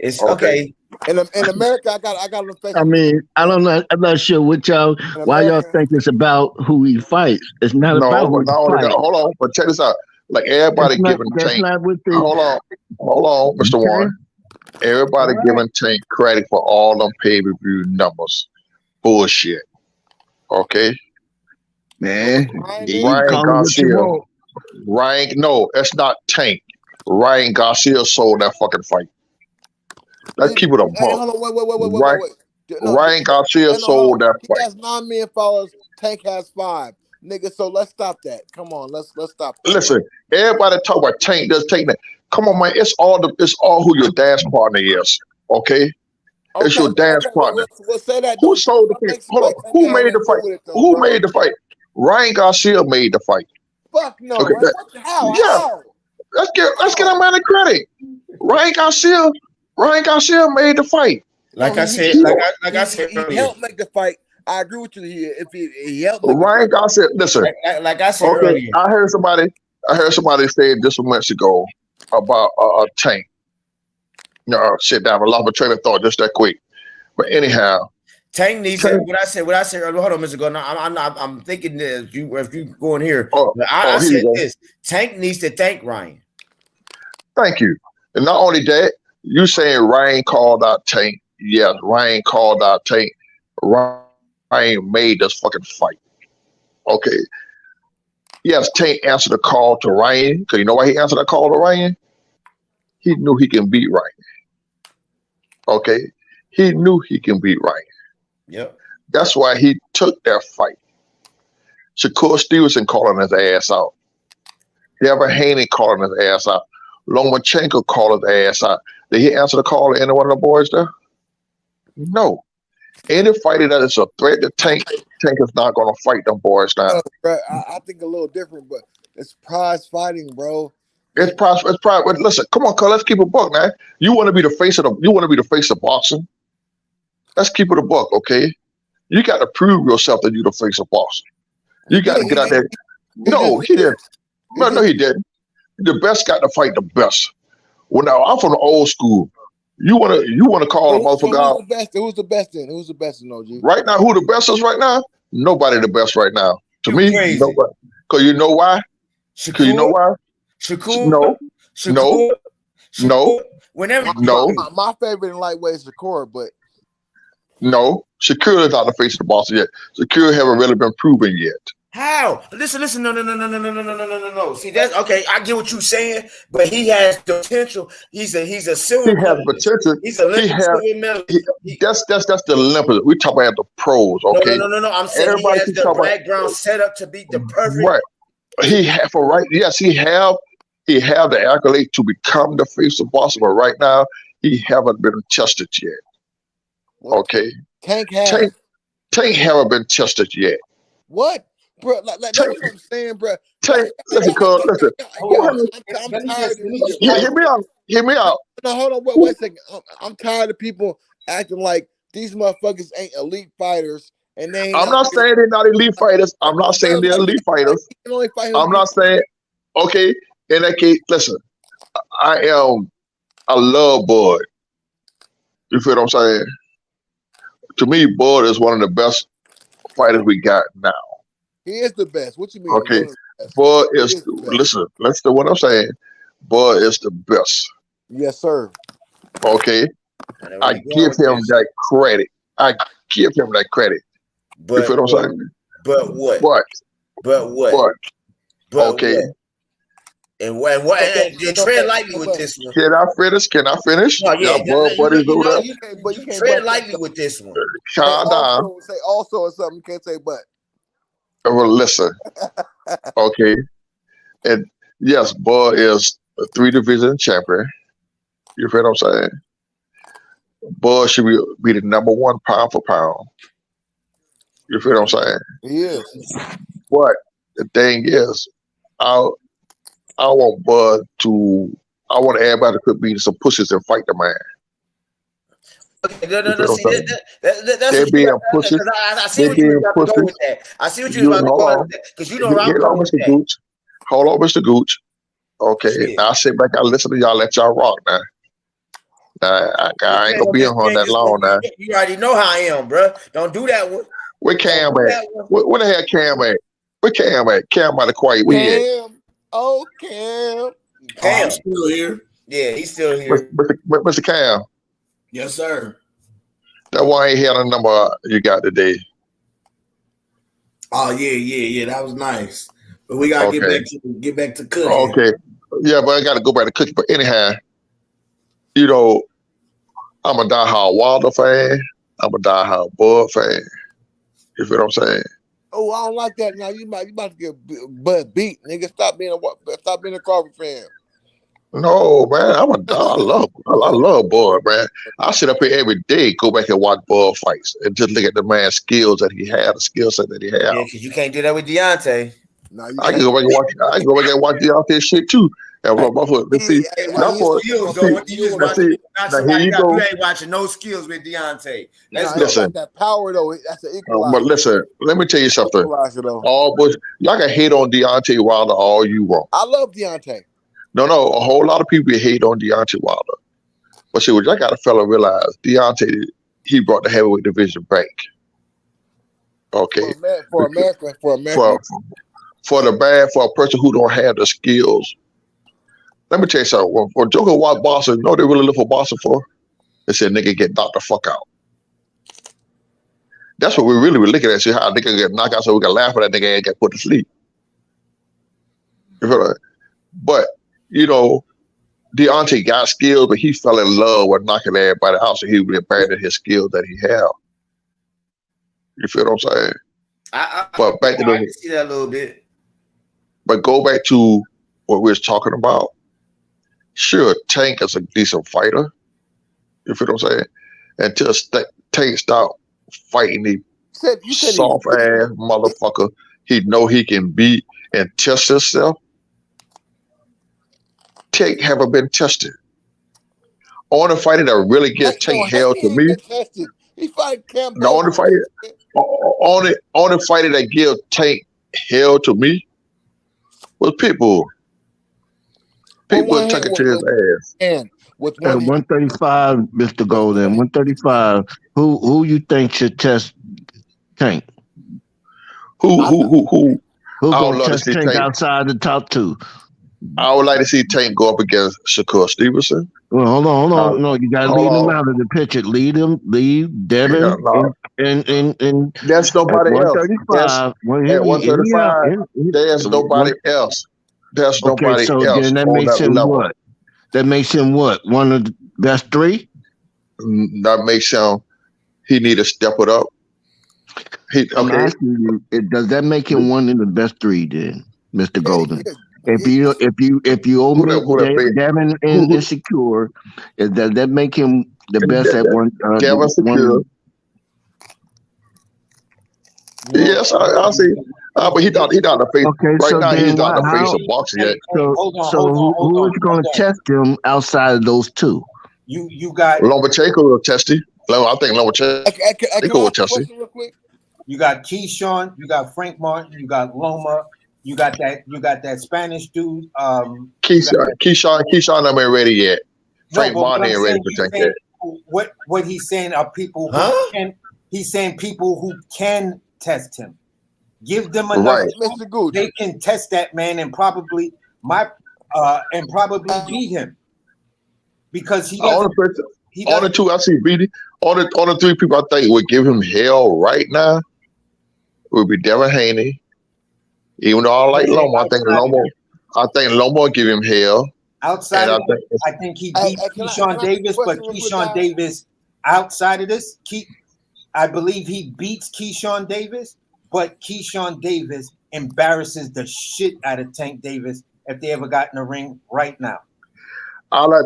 It's okay. In America, I got a face. I'm not sure what y'all why y'all think it's about who he fights. It's not about who he fights. Hold on, but check this out. Like everybody giving Tank. Hold on, Mr. Warren. Everybody giving Tank credit for all them pay-per-view numbers. Bullshit. Okay, man. Ryan Garcia. No, that's not Tank. Ryan Garcia sold that fucking fight. Let's keep it a buck. Wait. Ryan Garcia sold that fight. He has 9 million followers. Tank has 5. Nigga, so let's stop that. Come on, let's stop that. Listen, everybody talk about Tank does Tank that. Come on, man. It's all who your dance partner is. Okay? It's your dance partner. We'll say that. Who sold the fight? Hold on. Who made the fight? Who made the fight? Ryan Garcia made the fight. Fuck no. Okay, Right? How? yeah, How? let's get him out of credit. Ryan Garcia made the fight. Like I said, like I said he earlier. helped make the fight. I agree with you. If he helped make Ryan Garcia, listen. Like I said Okay, earlier. I heard somebody say just a minute ago about a Tank. No, sit down. I lost my train of thought just that quick. But anyhow, Tank needs what I said earlier. Hold on, Mr. Gordon. I'm thinking this. If you go in here, I said this. Tank needs to thank Ryan. Thank you. And not only that, you saying Ryan called out Tank. Yes, Ryan called out Tank. Ryan made this fucking fight. Okay. Yes, Tank answered the call to Ryan. Because you know why he answered the call to Ryan? He knew he can beat Ryan. Okay. He knew he can beat Ryan. Yep. That's why he took that fight. Shakur Stevenson calling his ass out. Devin Haney calling his ass out. Lomachenko calling his ass out. Did he answer the call to any one of the boys there? No. Any fighter that is a threat to Tank is not going to fight them boys now. Bro, I think a little different, but it's prize fighting, bro. It's prize. But listen, come on, cuz, let's keep it buck, man. You want to be the face of boxing? Let's keep it a buck, okay? You got to prove yourself that you're the face of boxing. You got to get out there. No, he didn't. No, he didn't. The best got to fight the best. Well, now I'm from the old school. You wanna call a motherfucker out? Who's the best then? Who's the best in OG? Right now, who the best is right now? Nobody the best right now. To me, crazy. Nobody. Cause you know why? Cause you know why? Shakur. No. Whenever my favorite in lightweight is Shakur, but no, Shakur is not the face of the boss yet. Shakur haven't really been proven yet. How? Listen, no. See, that's okay. I get what you're saying, but he has the potential. He's a silver. He has potential. He's a silver medalist. That's the Olympics. We talk about the pros, okay? No. I'm saying he has the background set up to be the perfect. Right. He have the accolade to become the face of boxing, but right now he haven't been tested yet. Okay. Tank haven't been tested yet. What? Bro, that's what I'm saying, bro. Listen, cuz, listen. I'm tired of Hear me out. No, hold on, wait a second. I'm tired of people acting like these motherfuckers ain't elite fighters, and they. I'm not saying they're not elite fighters. I'm not saying they're elite fighters. I'm not saying. Okay, in that case, listen. I love Bud. You feel what I'm saying? To me, Bud is one of the best fighters we got now. He is the best. What you mean? Okay, Bud is listen. Listen to what I'm saying. Bud is the best. Yes, sir. Okay, I give him that credit. But you feel what I'm saying? But what? Okay. What? And what? You tread lightly with this one. Can I finish? No, yeah. You can't tread lightly with this one. Calm down. Say also or something. You can't say but. Well, listen. Okay. And yes, Bud is a 3-division champion. You feel what I'm saying? Bud should be the number 1 pound for pound. You feel what I'm saying? He is. But the thing is, I want Bud to. I want everybody to quit being some pussies and fight the man. Okay, no. See, that's they're being pussies. I see what you're about to go with that. I see what you're about to go with that. Because you know where I'm going with that. Hold on, Mr. Gooch. Okay, now I sit back, I listen to y'all, let y'all rock now. I ain't gonna be on that long now. You already know how I am, bro. Don't do that one. Where Cam at? Where the hell Cam at? Where Cam at? Cam out of quiet. Where he at? Oh, Cam. Cam's still here. Yeah, he's still here. Mr. Cam. Yes, sir. That one ain't had a number you got today. Oh yeah. That was nice. But we gotta get back to cooking. Okay. Yeah, but I gotta go back to cooking. But anyhow, you know, I'm a diehard Wilder fan. I'm a diehard Bud fan. You feel what I'm saying? Oh, I don't like that. Now you about to get Bud beat, nigga. Stop being a Crawford fan. No, man, I love Bud, man. I sit up here every day, go back and watch Bud fights, and just look at the man's skills that he had, the skill set that he had. Yeah, because you can't do that with Deontay. No, you I can can't. go back and watch. I can go back and watch Deontay shit too. And let's see. Hey, Now watch for skills, see, though. You just now watching see. not Now here somebody you got. You go. ain't watching no skills with Deontay. Let's Nah, go. he got Listen, that power though. That's an but equalizer. listen. Let me tell you something. Equalizer though. All but y'all can hate on Deontay Wilder all you want. I love Deontay. No, a whole lot of people hate on Deontay Wilder. But see, what y'all got to fella realize, Deontay, he brought the heavyweight division back. Okay, For America. for a person who don't have the skills. Let me tell you something. When Joker watch boxing, you know what they really look for boxing for? They said nigga get knocked the fuck out. That's what we really were looking at. See how a nigga get knocked out so we can laugh at that nigga and get put to sleep. You feel like? But, you know, Deontay got skills, but he fell in love with knocking everybody out, so he really abandoned his skills that he had. You feel what I'm saying? But back to I see that a little bit. But go back to what we was talking about. Sure, Tank is a decent fighter. You feel what I'm saying? Until Tank stop fighting the soft ass motherfucker he know he can beat and test himself. Tank haven't been tested. Only fighter that really gives Tank hell to me. He fight Campbell. The only fighter that gives Tank hell to me was Pitbull. Pitbull took it to his ass. And with At 135, Mr. Golden, 135. Who you think should test Tank? Who gonna test Tank outside the top two? I would like to see Tank go up against Shakur Stevenson. Well, hold on. No, you gotta lead him out of the picture. Lead Devin, and that's nobody else. At 135, there's nobody else. There's nobody so else then that on makes that him level. what? That makes him what? One of the best three? That makes him. He need to step it up. I'm asking you, does that make him one of the best three then, Mr. Golden? If you omit Devin and Insecure, does that make him the best at one? Devin Secure. Yes, I see. But he not the face. Okay, right so now, he's then not the face of boxing yet. Who is going to test him outside of those two? You got Lomachenko will test him. I think Lomachenko will test him. You got Keyshawn, you got Frank Martin, you got Loma, you got that Spanish dude. Keyshawn not ready yet. Frank Martin ain't ready for Tank yet. What he's saying are people who can. He's saying people who can test him. Give them enough. Mr. They can test that man and probably beat him because he doesn't. All the two I see beating. All the three people I think would give him hell right now would be Devin Haney. Even though I like Loma, I think Loma will give him hell. Outside of this, I think he beat Keyshawn Davis, but Keyshawn Davis outside of this, I believe he beats Keyshawn Davis, but Keyshawn Davis embarrasses the shit out of Tank Davis if they ever got in the ring right now. I like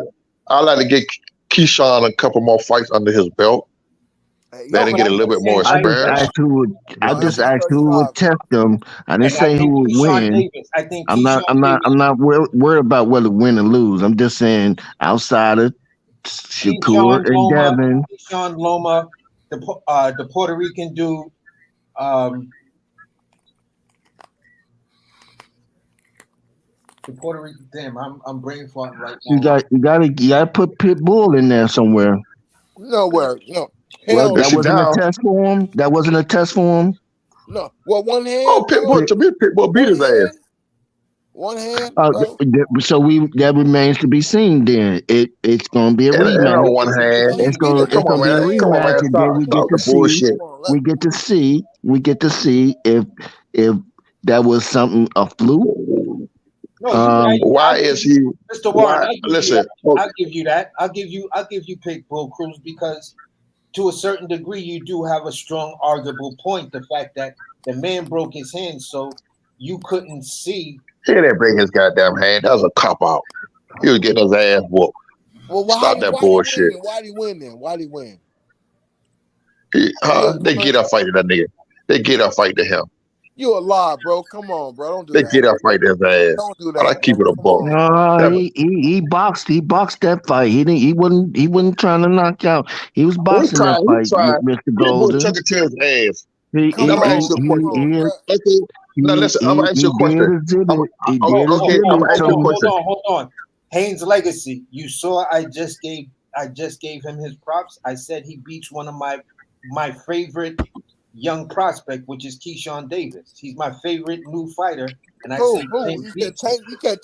to get Keyshawn a couple more fights under his belt. Let him get a little bit more experience. I just asked who would test him. I didn't say who would win. I'm not worried about whether win or lose. I'm just saying outside of Shakur and Devin. Keyshawn Loma, the Puerto Rican dude. The Puerto Rican. Damn, I'm brain farting right now. You gotta put Pitbull in there somewhere. Nowhere. No. Well, that wasn't a test for him. That wasn't a test for him. No. Well, one hand. Oh, Pitbull beat his ass. One hand. So that remains to be seen. Then it's going to be a rematch. On one hand. It's going to be a rematch, and then we get to see if that was something a fluke. No, why is he, Mr. Warren? I'll give you that. I'll give you Pitbull Cruz because to a certain degree you do have a strong arguable point. The fact that the man broke his hand, so you couldn't see. He didn't break his goddamn hand. That was a cop out. He was getting his ass whooped. Well, stop that bullshit. Why'd he win then? Why'd he win? They get up fighting that nigga. They get up fighting to him. You a lie, bro. Come on, bro. Don't do They that. get up right his ass. Don't do I that, keep bro. it a Come ball. on. Yeah. He boxed that fight. He wasn't trying to knock out. He was boxing that He fight, tried. Mr. Pitbull Golden. took it to his ass. He Come I'm gonna on. ask you a Come question. on, bro. Okay. Now listen, I'm gonna ask you a did question. exhibit. He I'm, did okay, I'm exhibit. gonna ask you a question. Hold on. Haynes Legacy. You saw I just gave him his props. I said he beats one of my favorite young prospect, which is Keyshawn Davis. He's my favorite new fighter, and I said Who? You said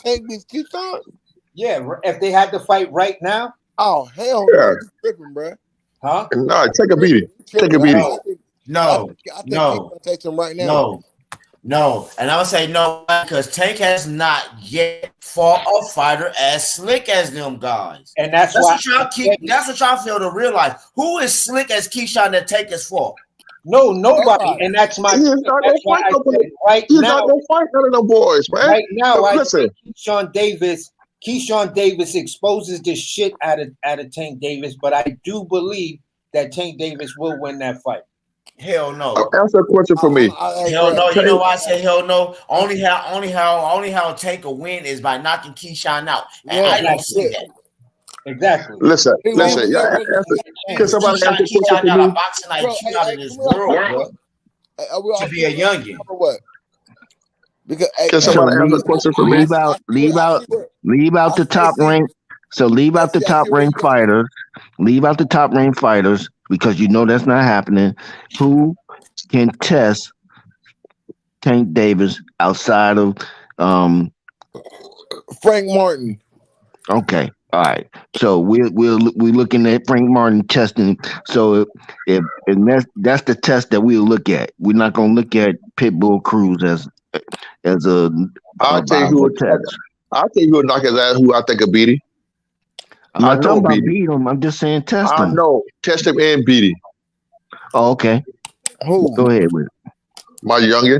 Tank beats Keyshawn? Yeah, if they had to fight right now. Oh hell no! Yeah. You tripping, bro? Huh? No, take a beating. Take a beating. No, I think no, Keyshawn takes him right now. no. And I would say no because Tank has not yet fought a fighter as slick as them guys. And that's why that's what y'all feel to realize. Who is slick as Keyshawn that Tank has fought? No, nobody. And that's my. He's not gonna fight right He's now. not gonna fight none of them boys, man. Right now, Listen. Keyshawn Davis exposes the shit out of Tank Davis, but I do believe that Tank Davis will win that fight. Hell no. Answer a question for me. Hell no. You know why I say hell no? Only how Tank will win is by knocking Keyshawn out. And I don't see that. Exactly. Listen. Yeah, can somebody answer a question Keyshawn for got a me? boxing IQ out of this world, bro. To be a youngin. What? Because Can somebody answer a question for me? Leave out the top rank. So leave out the top rank fighters. Leave out the top rank fighters because you know that's not happening. Who can test Tank Davis outside of Frank Martin? Okay, all right. So we're looking at Frank Martin testing. So if that's the test that we'll look at. We're not gonna look at Pitbull Cruz as a I'll tell you who test. I'll tell you who would knock his ass, who I think will beat him. I'm not talking about beat him. I'm just saying test him. No, test him and beat him. Oh, okay. Who? Go ahead with it. My youngin.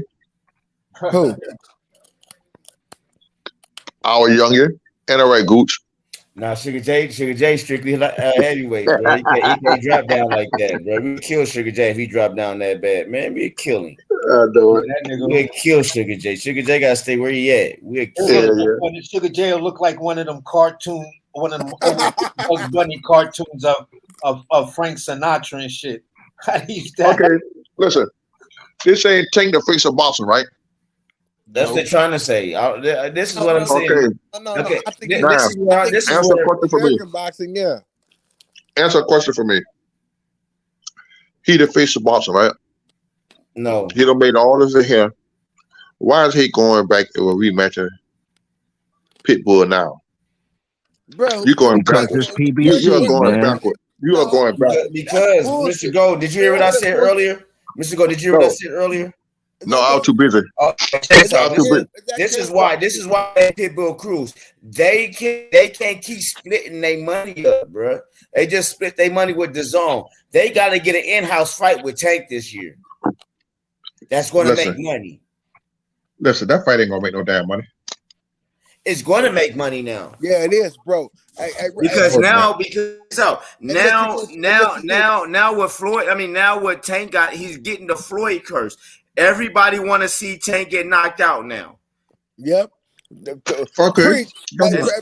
Who? Our youngin. And all right, Gooch. Nah, Sugar J strictly heavyweight, bro. He can't drop down like that, bro. We kill Sugar J if he drop down that bad, man. We'd kill him. We'd kill Sugar J. Sugar J gotta stay where he at. We'd kill him. Sugar J will look like one of them Bugs Bunny cartoons of Frank Sinatra and shit. Okay, listen. This ain't Tank the face of boxing, right? That's what they're trying to say. This is what I'm saying. Okay. I think this is what Answer a question for me. Boxing, yeah. Answer a question for me. He the face of boxing, right? No. He done made all this in here. Why is he going back to a rematch Pitbull now? Bro, You going because backwards. it's PBC, You are going man. backwards. You are going backwards. Because Mr. Gold, did you hear what I said earlier? Mr. Gold, did you hear what I said earlier? No, I was too busy. This is why Pitbull Cruz they can't keep splitting their money up, bro. They just split their money with DAZN. They got to get an in-house fight with Tank this year. That's going to make money. Listen, that fight ain't gonna make no damn money. It's going to make money now. Yeah, it is, bro. Now with Floyd, now with Tank got, he's getting the Floyd curse. Everybody want to see Tank get knocked out now. Yep. Okay.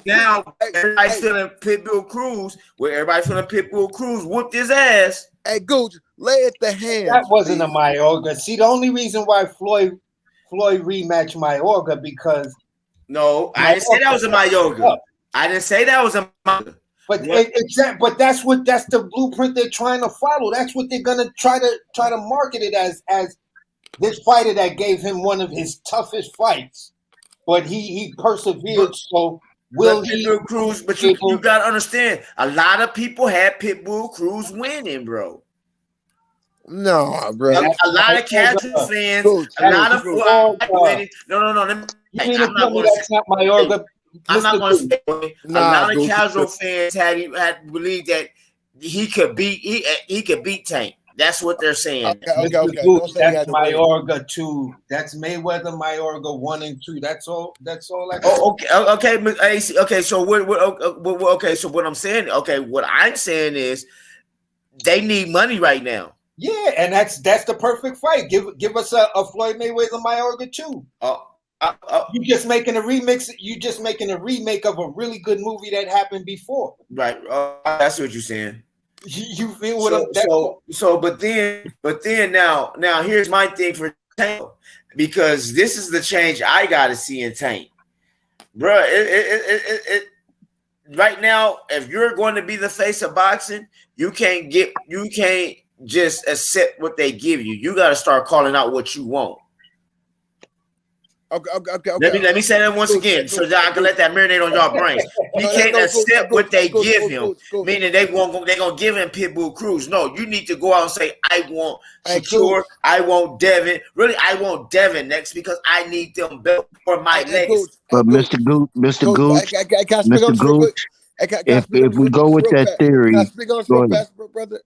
Now everybody feeling Pitbull Cruz, where everybody feeling Pitbull Cruz whooped his ass. Hey, Gooch, lay at the hands. That wasn't a Mayorga. See, the only reason why Floyd rematched Mayorga because I didn't say that was a Mayorga. I didn't say that was a Mayorga. But that's the blueprint they're trying to follow. That's what they're gonna try to market it as this fighter that gave him one of his toughest fights, but he persevered. So will he? Pitbull Cruz, but you gotta understand, a lot of people had Pitbull Cruz winning, bro. No, bro. A lot of casual fans, a lot of winning. No. You mean to tell me that's not Mayorga? I'm not going to say a lot of casual fans had believed that he could beat Tank. That's what they're saying. Okay. That's Mayorga 2. That's Mayweather Mayorga 1 and 2. That's all. Okay. So what? So what I'm saying? Okay, what I'm saying is they need money right now. Yeah, and that's the perfect fight. Give us a Floyd Mayweather Mayorga too. You just making a remix. You just making a remake of a really good movie that happened before. Right. That's what you're saying. You feel what I'm but then now here's my thing for Tank, because this is the change I gotta see in Tank, bro. Right now, if you're going to be the face of boxing, you can't just accept what they give you. You got to start calling out what you want. Okay. Let me say that once again, so that I can let that marinate on y'all brains. He can't accept what they give him, meaning they're gonna give him Pitbull Cruz. No, you need to go out and say, I want Shakur, I want Devin. Really, I want Devin next because I need them built for my legacy. But Mr. Gooch, if we go with that theory, can I speak on this real fast, brother?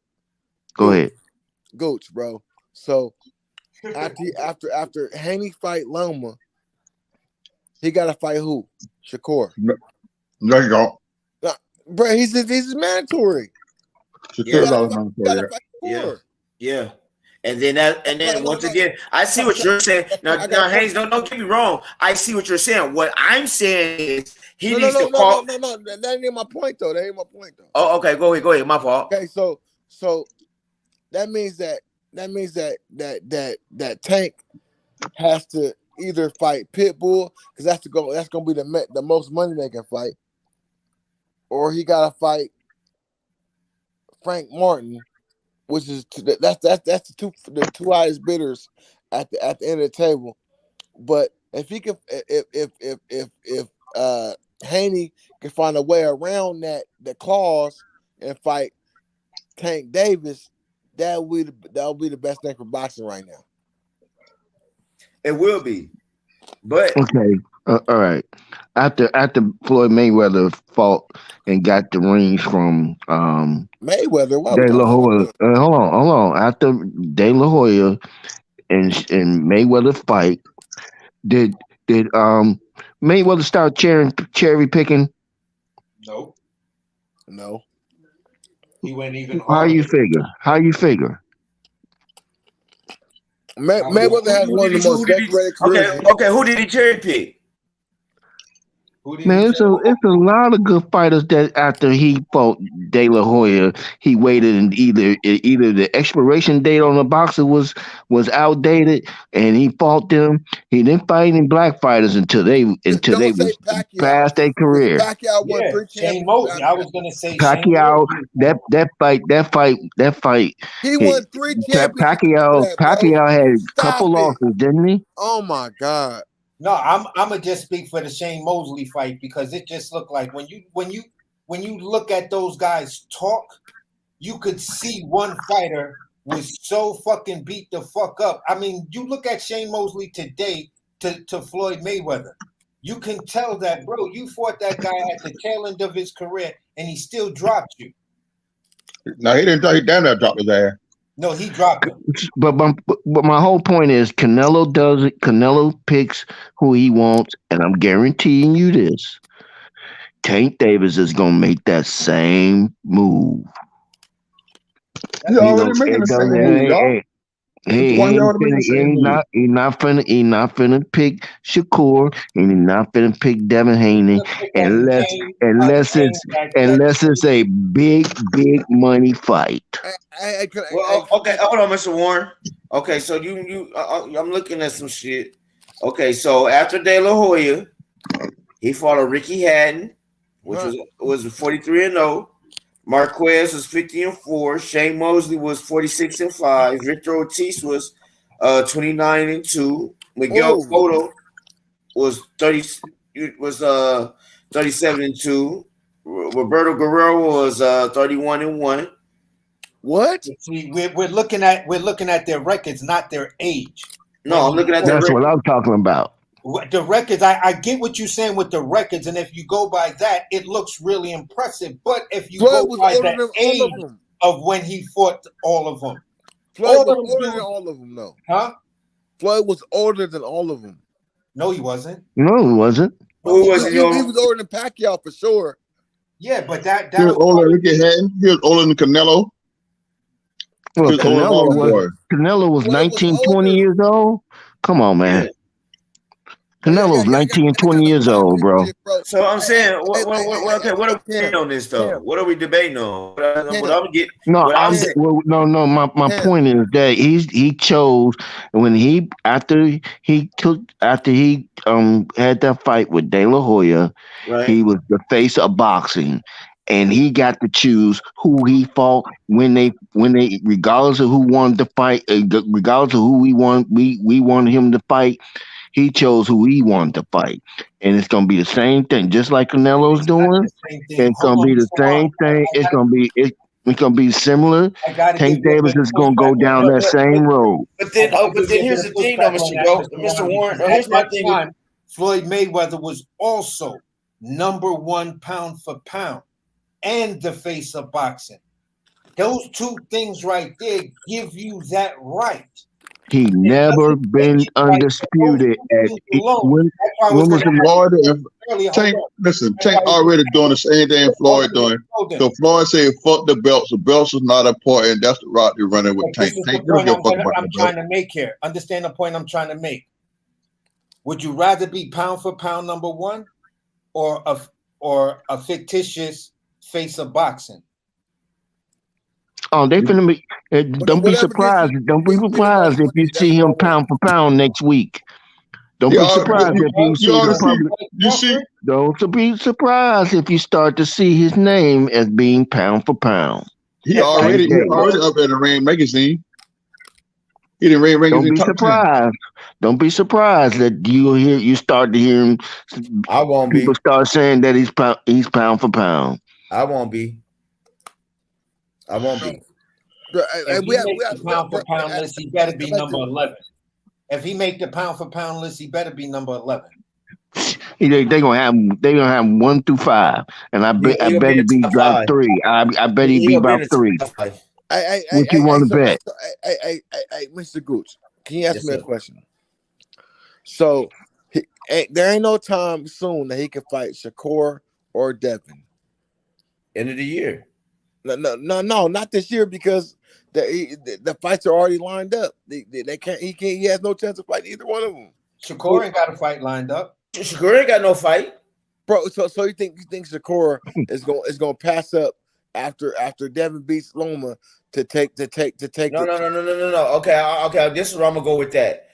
Go ahead. Gooch, bro. So after Haney fight Loma, he got to fight who? Shakur. No, you don't. Bro, he's mandatory. Yeah. And then once again, I see what you're saying. Now, Hayes, don't get me wrong. I see what you're saying. What I'm saying is he needs to call. No. That ain't my point though. Oh, okay. Go ahead. My fault. Okay, so that means that Tank has to either fight Pitbull, because that's gonna be the most money they can fight, or he gotta fight Frank Martin, which is that's the two highest bidders at the end of the table. But if he can, if Haney can find a way around the clause and fight Tank Davis, that will be the best thing for boxing right now. It will be, but okay, all right. After Floyd Mayweather fought and got the rings from Mayweather, De La Hoya. Hold on. After De La Hoya and Mayweather fight, did Mayweather start cherry picking? No. He went even harder. How you figure? Mayweather has one of the most decorated careers. Okay, who did he cherry pick? Man, it's a lot of good fighters that after he fought De La Hoya, he waited, and either the expiration date on the boxer was outdated, and he fought them. He didn't fight any black fighters until they was past their career. Pacquiao won 3 championships. I was gonna say Pacquiao. That fight. He won 3 championships. Pacquiao had a couple losses, didn't he? Oh my God. No, I'm gonna just speak for the Shane Mosley fight, because it just looked like when you look at those guys talk, you could see one fighter was so fucking beat the fuck up. I mean, you look at Shane Mosley today to Floyd Mayweather. You can tell that, bro, you fought that guy at the tail end of his career and he still dropped you. No, he didn't. He damn near dropped his ass. No, he dropped him. But my whole point is Canelo does it. Canelo picks who he wants, and I'm guaranteeing you this: Tank Davis is gonna make that same move. He's already making the same move, y'all. He's not finna pick Shakur, and he's not finna pick Devin Haney unless it's a big money fight. Well, okay, hold on, Mr. Warren. Okay, so I'm looking at some shit. Okay, so after De La Hoya, he fought a Ricky Hatton, which was 43-0. Marquez was 50-4. Shane Mosley was 46-5. Victor Ortiz was 29-2. Miguel Cotto was 37-2. Roberto Guerrero was 31-1. What? See, we're looking at their records, not their age. No, I'm looking at their records. That's what I'm talking about. The records, I get what you're saying with the records, and if you go by that, it looks really impressive. But if you go by the age of when he fought all of them, Floyd was older than all of them, though. Huh? Floyd was older than all of them. No, he wasn't. No, he wasn't. Who was he? He was older than Pacquiao for sure. Yeah, but that he was older than Ricky Hatton. He was older than Canelo. Well, His oldest Marlon boy. Canelo was What 19, was 20 older? years old. Come on, man. Yeah. Canelo was 19 and 20 years old, bro. So I'm saying, Hey, okay, what are we debating on this though? What are we debating on? What I'm getting, No, what I'm saying. no. My point is that he chose when after he had that fight with De La Hoya, Right. he was the face of boxing, and he got to choose who he fought when they regardless of who won the fight, regardless of who we wanted him to fight. He chose who he wanted to fight, and it's gonna be the same thing, just like Canelo's doing. It's gonna be the same thing. It's gonna be similar. I gotta give Tank you a Davis bit of is gonna go pushback on down that. that same road. But then, here's the thing, though, Mr. Warren. Here's my thing. Time, Floyd Mayweather was also #1 pound for pound and the face of boxing. Those two things right there give you that right. He never been undisputed. When was the Floyd? Tank, listen, Tank already doing the same thing Floyd doing. So Floyd said, "Fuck the belts. The belts is not important. That's the route they're running with Tank." Tank, you don't give a fuck about I'm trying to make here. Understand the point I'm trying to make. Would you rather be pound for pound #1, or a fictitious face of boxing? Oh, they finna be. Don't be surprised. Don't be surprised if you see him pound for pound next week. Don't be surprised if you see the public. You see? Don't be surprised if you start to see his name as being pound for pound. He already up in the Ring magazine. He didn't Ring magazine. Don't be surprised. Don't be surprised that you start to hear him. I won't people start saying that he's pound for pound. I won't be. I won't be. If he makes the pound for pound list, he better be #11. If he make the pound for pound list, he better be #11. They're gonna have 1 through 5, and I bet he be about 3. I bet he be about 3. What you want to bet? Hey, Mr. Gooch, can you ask me a question? So there ain't no time soon that he can fight Shakur or Devin. End of the year. No, not this year, because the fights are already lined up. They can't. He has no chance to fight either one of them. Shakur ain't got a fight lined up. Shakur ain't got no fight, bro. So you think Shakur is going to pass up after Devin beats Loma to take? No. Okay. This is where I'm gonna go with that.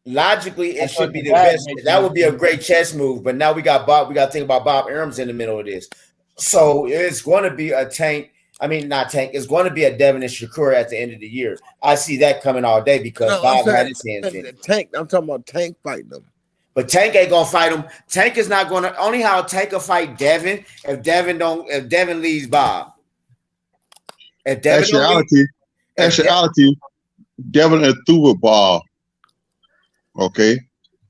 Logically, it should be the best. That would be a great chess move. But now we got Bob. We got to think about Bob Arum's in the middle of this. So it's going to be a Tank. I mean, not Tank. It's going to be a Devin and Shakur at the end of the year. I see that coming all day because Bob had his hands in. Tank. I'm talking about Tank fighting them. But Tank ain't gonna fight him. Tank is not gonna. Only how Tank will fight Devin if Devin leaves Bob. If Devin actuality, Devin is through with Bob. Okay,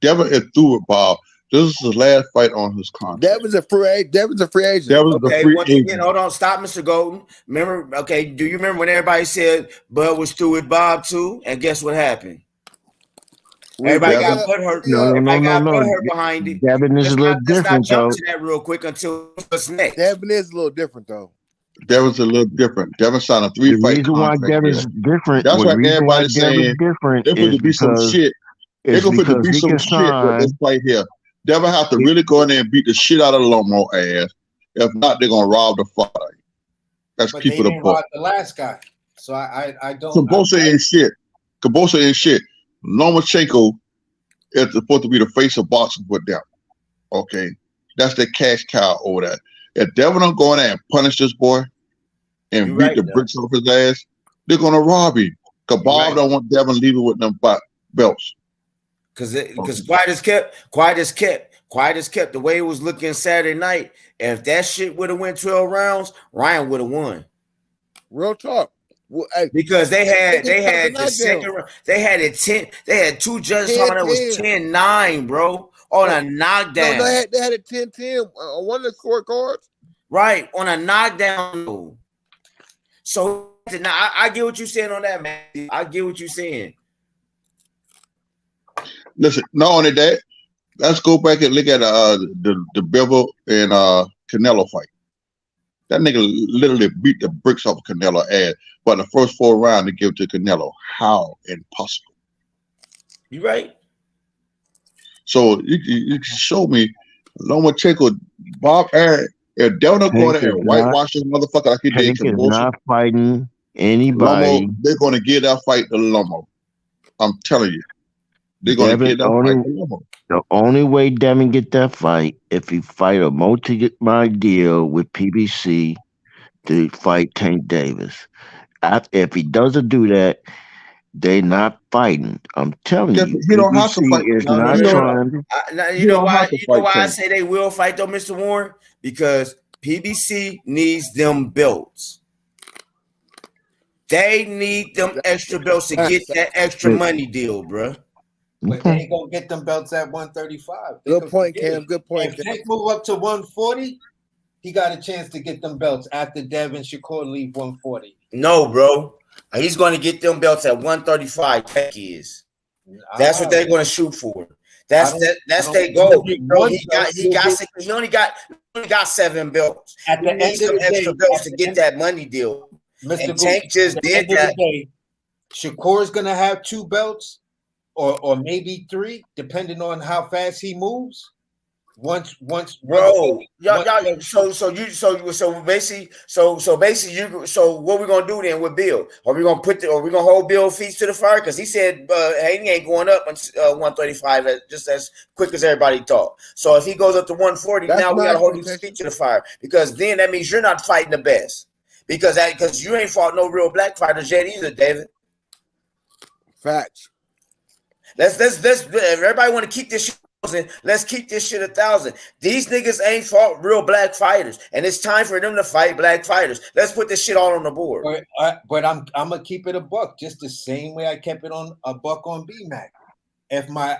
Devin is through with Bob. This is his last fight on his contract. Devin's a free agent. Once again, hold on, stop, Mr. Golden. Remember, do you remember when everybody said Bud was through with Bob too? And guess what happened? Everybody got butthurt. Everybody got butthurt behind it. Devin is a little different, though. Let's not jump to that real quick until what's next. Devin is a little different, though. Devin's a little different. Devin signed a 3-fight contract. The reason why Devin's different. That's why everybody's saying different. They're going to be some shit. They're going to be some shit with this fight here. Devin have to really go in there and beat the shit out of Lomo ass. If not, they're going to rob the fight. That's keep it a book. The last guy. So I don't. Kabose ain't shit. Kabose ain't shit. Lomachenko is supposed to be the face of boxing with them. Okay, that's the cash cow over there. If Devin don't go in there and punish this boy and beat the bricks off his ass, they're gonna rob him. Cause Bob don't want Devin leaving with them belts. Because quiet as kept. The way it was looking Saturday night, if that shit would have went 12 rounds, Ryan would have won. Real talk. Well, because they had the second round. They had it 10. They had two judges talking that was 10-9, bro, on a knockdown. No, they had it 10-10 on one of the scorecards. Right, on a knockdown. So now I get what you're saying on that, man. I get what you're saying. Listen, not only that, let's go back and look at the Bivol and Canelo fight. That nigga literally beat the bricks off Canelo ass. But in the first 4 rounds, to give it to Canelo. How impossible? You right. So you can show me Lomachenko, Bob Aaron, if they don't go Tank there is and not. whitewash this motherfucker like he did Tank is convulsion, not fighting Lomo, anybody. they're gonna give that fight to Lomo. I'm telling you, they're gonna Devin give that fight to Lomo. the only way Devin get that fight if he fight a multi-my deal with PBC to fight Tank Davis. If he doesn't do that, they not fighting. I'm telling you, He don't have PBC to fight. is No, no, not no, no, no. trying. You He know don't why? have to You know fight why I Tank. say they will fight though, Mr. Warren? Because PBC needs them belts. They need them extra belts to get that extra money deal, bruh. But they ain't gonna get them belts at 135. Good point, Cam. Good point, If Cam. Tank move up to 140, he got a chance to get them belts after Devin Shakur leave 140. No, bro. He's going to get them belts at 135. Tank is. That's what they're going to shoot for. That's their goal. Bro, he only got 7 belts. At the He needs some extra belts to get that money deal. Mr. And Tank just did that. Shakur's gonna have 2 belts, or maybe 3, depending on how fast he moves. Once, bro. Y'all. So basically, what we gonna do then with Bill? Are we gonna hold Bill feet to the fire? Because he said he ain't going up on 135 just as quick as everybody thought. So if he goes up to 140, now we gotta hold his feet to the fire, because then that means you're not fighting the best. Because you ain't fought no real black fighters yet either, David. Facts. Let's everybody want to keep this shit. Let's keep this shit 1,000. These niggas ain't fought real black fighters, and it's time for them to fight black fighters. Let's put this shit all on the board. But I'm gonna keep it a buck, just the same way I kept it on a buck on BMAC. If my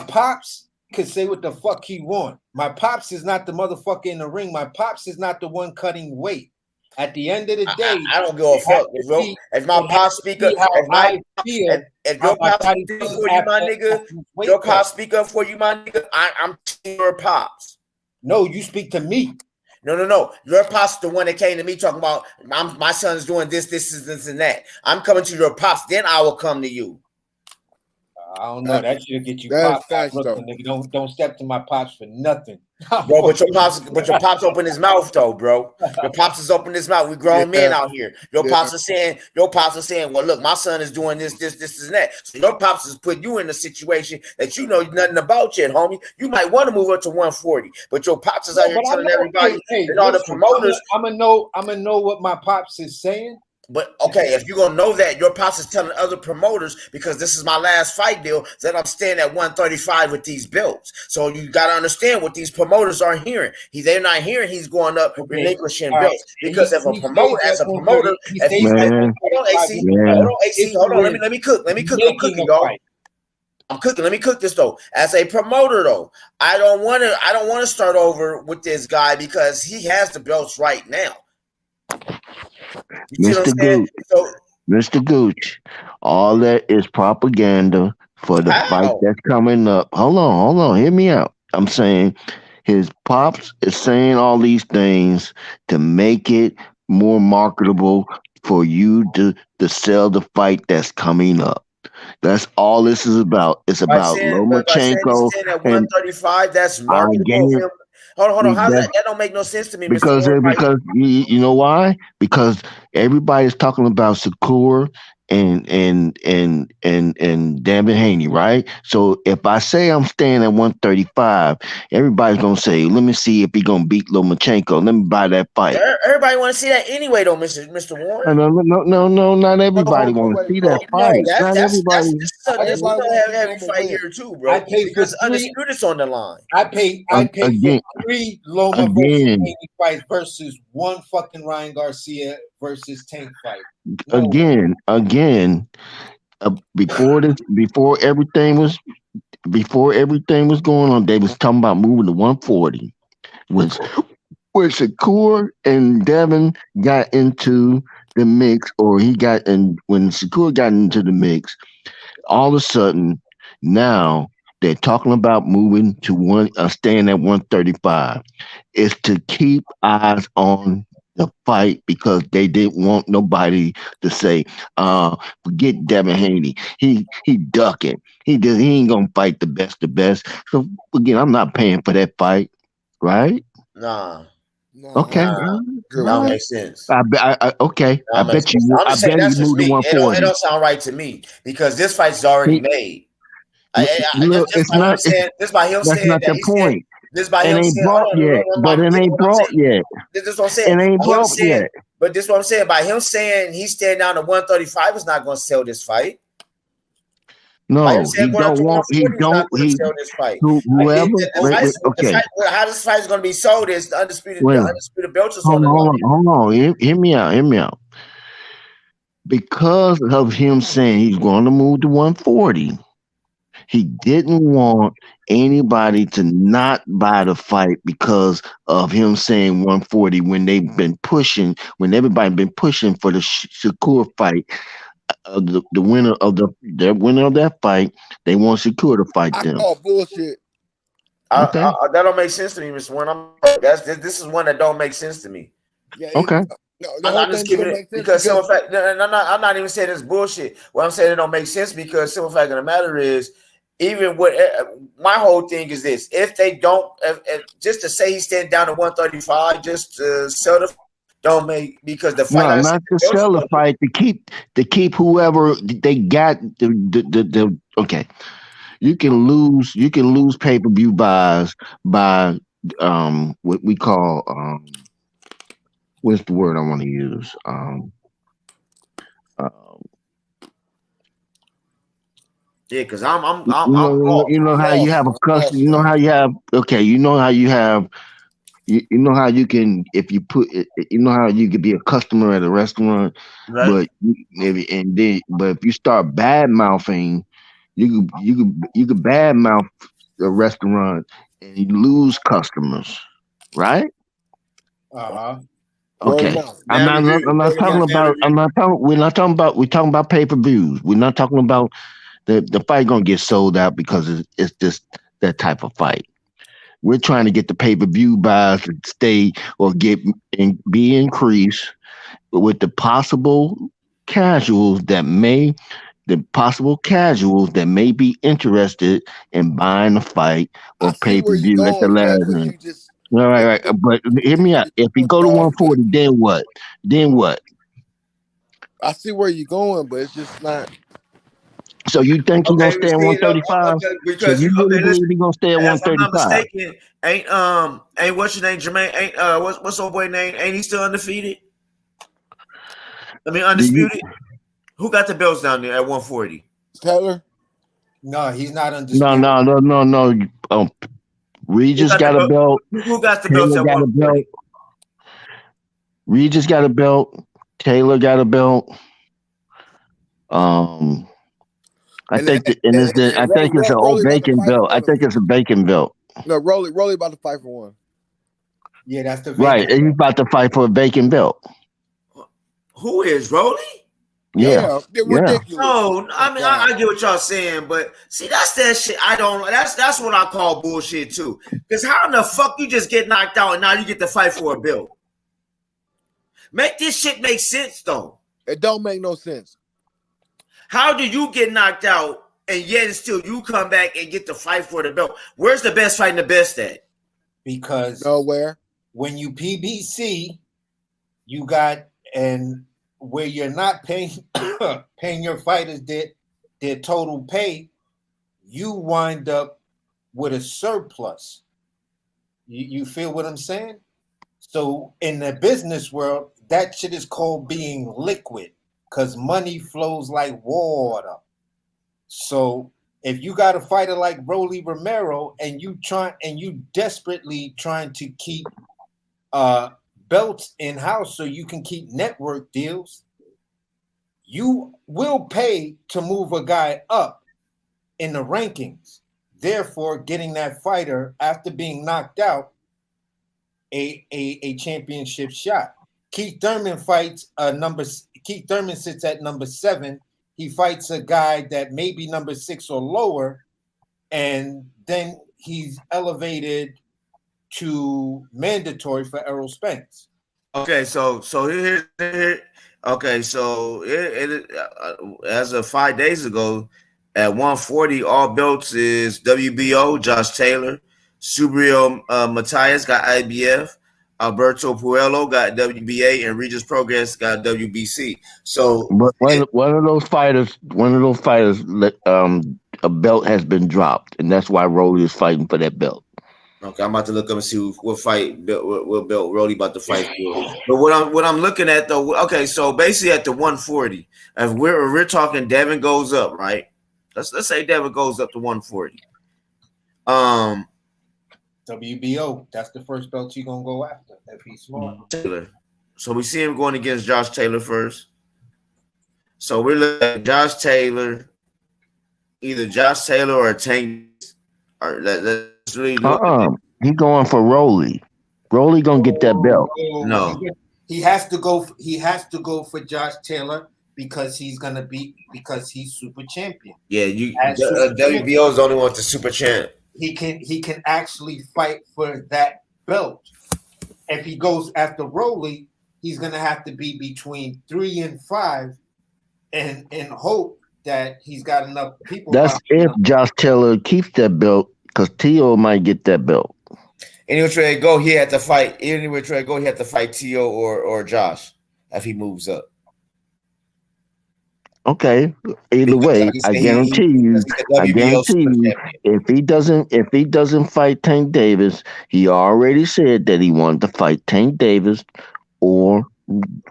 pops could say what the fuck he want. My pops is not the motherfucker in the ring. My pops is not the one cutting weight. At the end of the day, I don't give a fuck. If my pops speak up, if your pops speak up for you, my nigga, your pops speak up for you, my nigga, I'm your pops. No, you speak to me. No. Your pops the one that came to me talking about my son's doing this, and that. I'm coming to your pops, then I will come to you. I don't know. That should get you popped. Nigga, don't step to my pops for nothing. Bro, but your pops open his mouth though, bro. Your pops is open his mouth. We grown men out here. Your pops are saying, well, look, my son is doing this, and that. So your pops is putting you in a situation that you know nothing about yet, homie. You might want to move up to 140, but your pops is out here telling everybody and all the promoters. I'm gonna know what my pops is saying. But okay, if you're gonna know that, your pops is telling other promoters, because this is my last fight deal, that I'm staying at 135 with these belts. So you gotta understand what these promoters are hearing. They're not hearing he's going up relinquishing belts. Because if a promoter, hold on, AC, hold on, let me cook. I'm cooking, y'all. I'm cooking. Let me cook this though. As a promoter, though, I don't want to start over with this guy because he has the belts right now. Mr. Gooch, all that is propaganda for the fight that's coming up. Hold on, hear me out. I'm saying his pops is saying all these things to make it more marketable for you to sell the fight that's coming up. That's all this is about. It's about Lomachenko at 135. That's marketable. Hold on. How's that? That don't make no sense to me, because you know why? Because everybody's talking about Shakur and Devin Haney, right? So if I say I'm staying at 135, everybody's gonna say, "Let me see if he gonna beat Lomachenko. Let me buy that fight." Everybody want to see that anyway, though, Mr. Warren. No, not everybody want to see that fight. Not everybody. That's every fight here too, bro. Because Undisputed's on the line. I pay for 3 Loma versus Haney fights versus 1 fucking Ryan Garcia versus Tank fight. Again, before everything was going on, they was talking about moving to 140. When Shakur and Devin got into the mix, when Shakur got into the mix, all of a sudden now they're talking about moving to staying at 135, is to keep eyes on the fight because they didn't want nobody to say, forget Devin Haney. He ducking. He ain't gonna fight the best of best. So again, I'm not paying for that fight, right? Nah. Okay. Nah. All That don't right. make sense. Okay. That don't make sense. I'm I just saying bet you that's just moved to me. It 140. don't sound right to me because this fight's already made. Look, Just by him saying, just by him that's saying not that the he said, point. just by It him ain't saying, brought hold yet. on, But it ain't what I'm brought saying. yet. This is what I'm saying. It ain't By him brought saying, yet. but this is what I'm saying. By him saying he's staying down to 135 is not going to sell this fight. By him No, saying going up to 140 is not going to sell this fight. whoever, The fight, how this fight is going to be sold is the undisputed belt is on the line. hold on. Hear me out. Because of him saying he's going to move to 140, he didn't want anybody to not buy the fight because of him saying 140 when when everybody been pushing for the Shakur fight. The winner of that fight, they want Shakur to fight I them. call bullshit. Okay. That don't make sense to me, Mr. Warren. This is one that don't make sense to me. Yeah. Okay. The whole I'm just thing giving don't it make sense because simple fact. I'm not even saying it's bullshit. What I'm saying it don't make sense because simple fact of the matter is, even what my whole thing is this: if they don't, just to say he's standing down to 135, just to sell the don't make because the fight. No, Like I said, not to sell the fight. To keep whoever they got. Okay. You can lose pay-per-view buys by what we call what's the word I want to use? Uh, yeah, because I'm off. you know how you have a customer. You know how you have You know how you have. You know how you can if you put. You know how you could be a customer at a restaurant, Right. but if you start bad mouthing, you could bad mouth a restaurant and you lose customers, right? Okay. I'm not talking about we're talking about pay-per-views. We're not talking about the fight gonna get sold out because it's just that type of fight. We're trying to get the pay-per-view buys to stay or be increased with the possible casuals that may be interested in buying a fight or I see where you're pay-per-view at the going, last but minute. you just Right. But hear me out. If you go to 140, then what? Then what? I see where you're going, but it's just not. So you think he's gonna Okay, we stay at see. 135? So Because you really believe listen. he's gonna stay at If I'm not 135? mistaken, ain't what's your name, Jermaine? Ain't what's old boy name? Ain't he still undefeated? I mean undisputed. Who got the belts down there at 140? Taylor? No, he's not No. undisputed. Regis got a belt. Who got the belts Taylor at got a 140? belt. Regis got a belt. Taylor got a belt. I think it's an old Rolly about to bacon fight for belt. I one of think them. it's a bacon belt. No, Rolly about to fight for one. Yeah, that's the Right. vacant. And he's about to fight for a bacon belt. Who is Rolly? Yeah. They're ridiculous. No, I mean I get what y'all saying, but see that's that shit. I don't. That's what I call bullshit too. Because how in the fuck you just get knocked out and now you get to fight for a belt? Make this shit make sense though. It don't make no sense. How do you get knocked out and yet still you come back and get to fight for the belt? Where's the best fighting the best at? Because nowhere. When you PBC, you got where you're not paying paying your fighters their total pay, you wind up with a surplus. You feel what I'm saying? So in the business world, that shit is called being liquid because money flows like water. So if you got a fighter like Rolly Romero and you desperately trying to keep belts in house so you can keep network deals, you will pay to move a guy up in the rankings. Therefore, getting that fighter after being knocked out a championship shot. Keith Thurman sits at number 7. He fights a guy that may be number 6 or lower, and then he's elevated to mandatory for Errol Spence. Okay, so here. Okay, so as of 5 days ago, at 140, all belts is WBO. Josh Taylor, Subrio Matias got IBF. Alberto Puello got WBA, and Regis Progress got WBC. So, but one of those fighters, a belt has been dropped, and that's why Rolly is fighting for that belt. okay, I'm about to look up and see what belt Rolly about to fight for. But what I'm looking at though, okay, so basically at the 140, if we're talking, Devin goes up, right? Let's say Devin goes up to 140. WBO, that's the first belt you're gonna go after if he's smart. Taylor. So we see him going against Josh Taylor first. So we're looking at Josh Taylor, either Josh Taylor or Tank. Or let's really look at it. He going for Rolly. Rolly gonna get that belt. No, he has to go. He has to go for Josh Taylor because he's super champion. Yeah, WBO is the only one with the super champ. He can actually fight for that belt. If he goes after Rolly, he's gonna have to be between 3 and 5, and hope that he's got enough people. That's if Josh Taylor keeps that belt, because T.O. might get that belt. Anywhere Trey go, he had to fight. Anywhere Trey go, he had to fight T.O. or Josh if he moves up. Okay. Either way, I guarantee you, if he doesn't fight Tank Davis, he already said that he wanted to fight Tank Davis or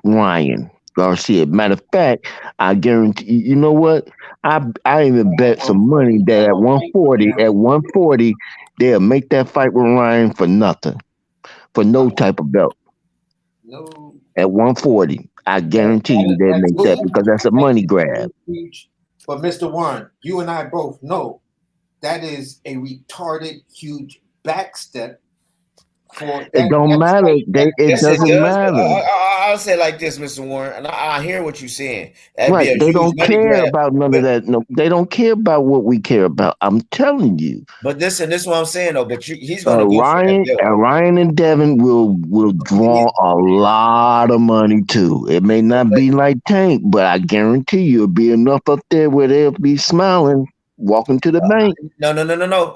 Ryan Garcia. Matter of fact, I guarantee you know what? I even bet some money that at 140, they'll make that fight with Ryan for nothing. For no type of belt. No. At 140. I guarantee you they'll make that because that's a money grab. But Mr. Warren, you and I both know that is a retarded huge backstep. It don't matter. It doesn't matter. I'll say like this, Mr. Warren, and I hear what you're saying. Right. They don't care about none of that. No, they don't care about what we care about. I'm telling you. But this is what I'm saying though. But he's going to Ryan and Devin will draw a lot of money too. It may not be like Tank, but I guarantee you it'll be enough up there where they'll be smiling. Walking to the bank. No.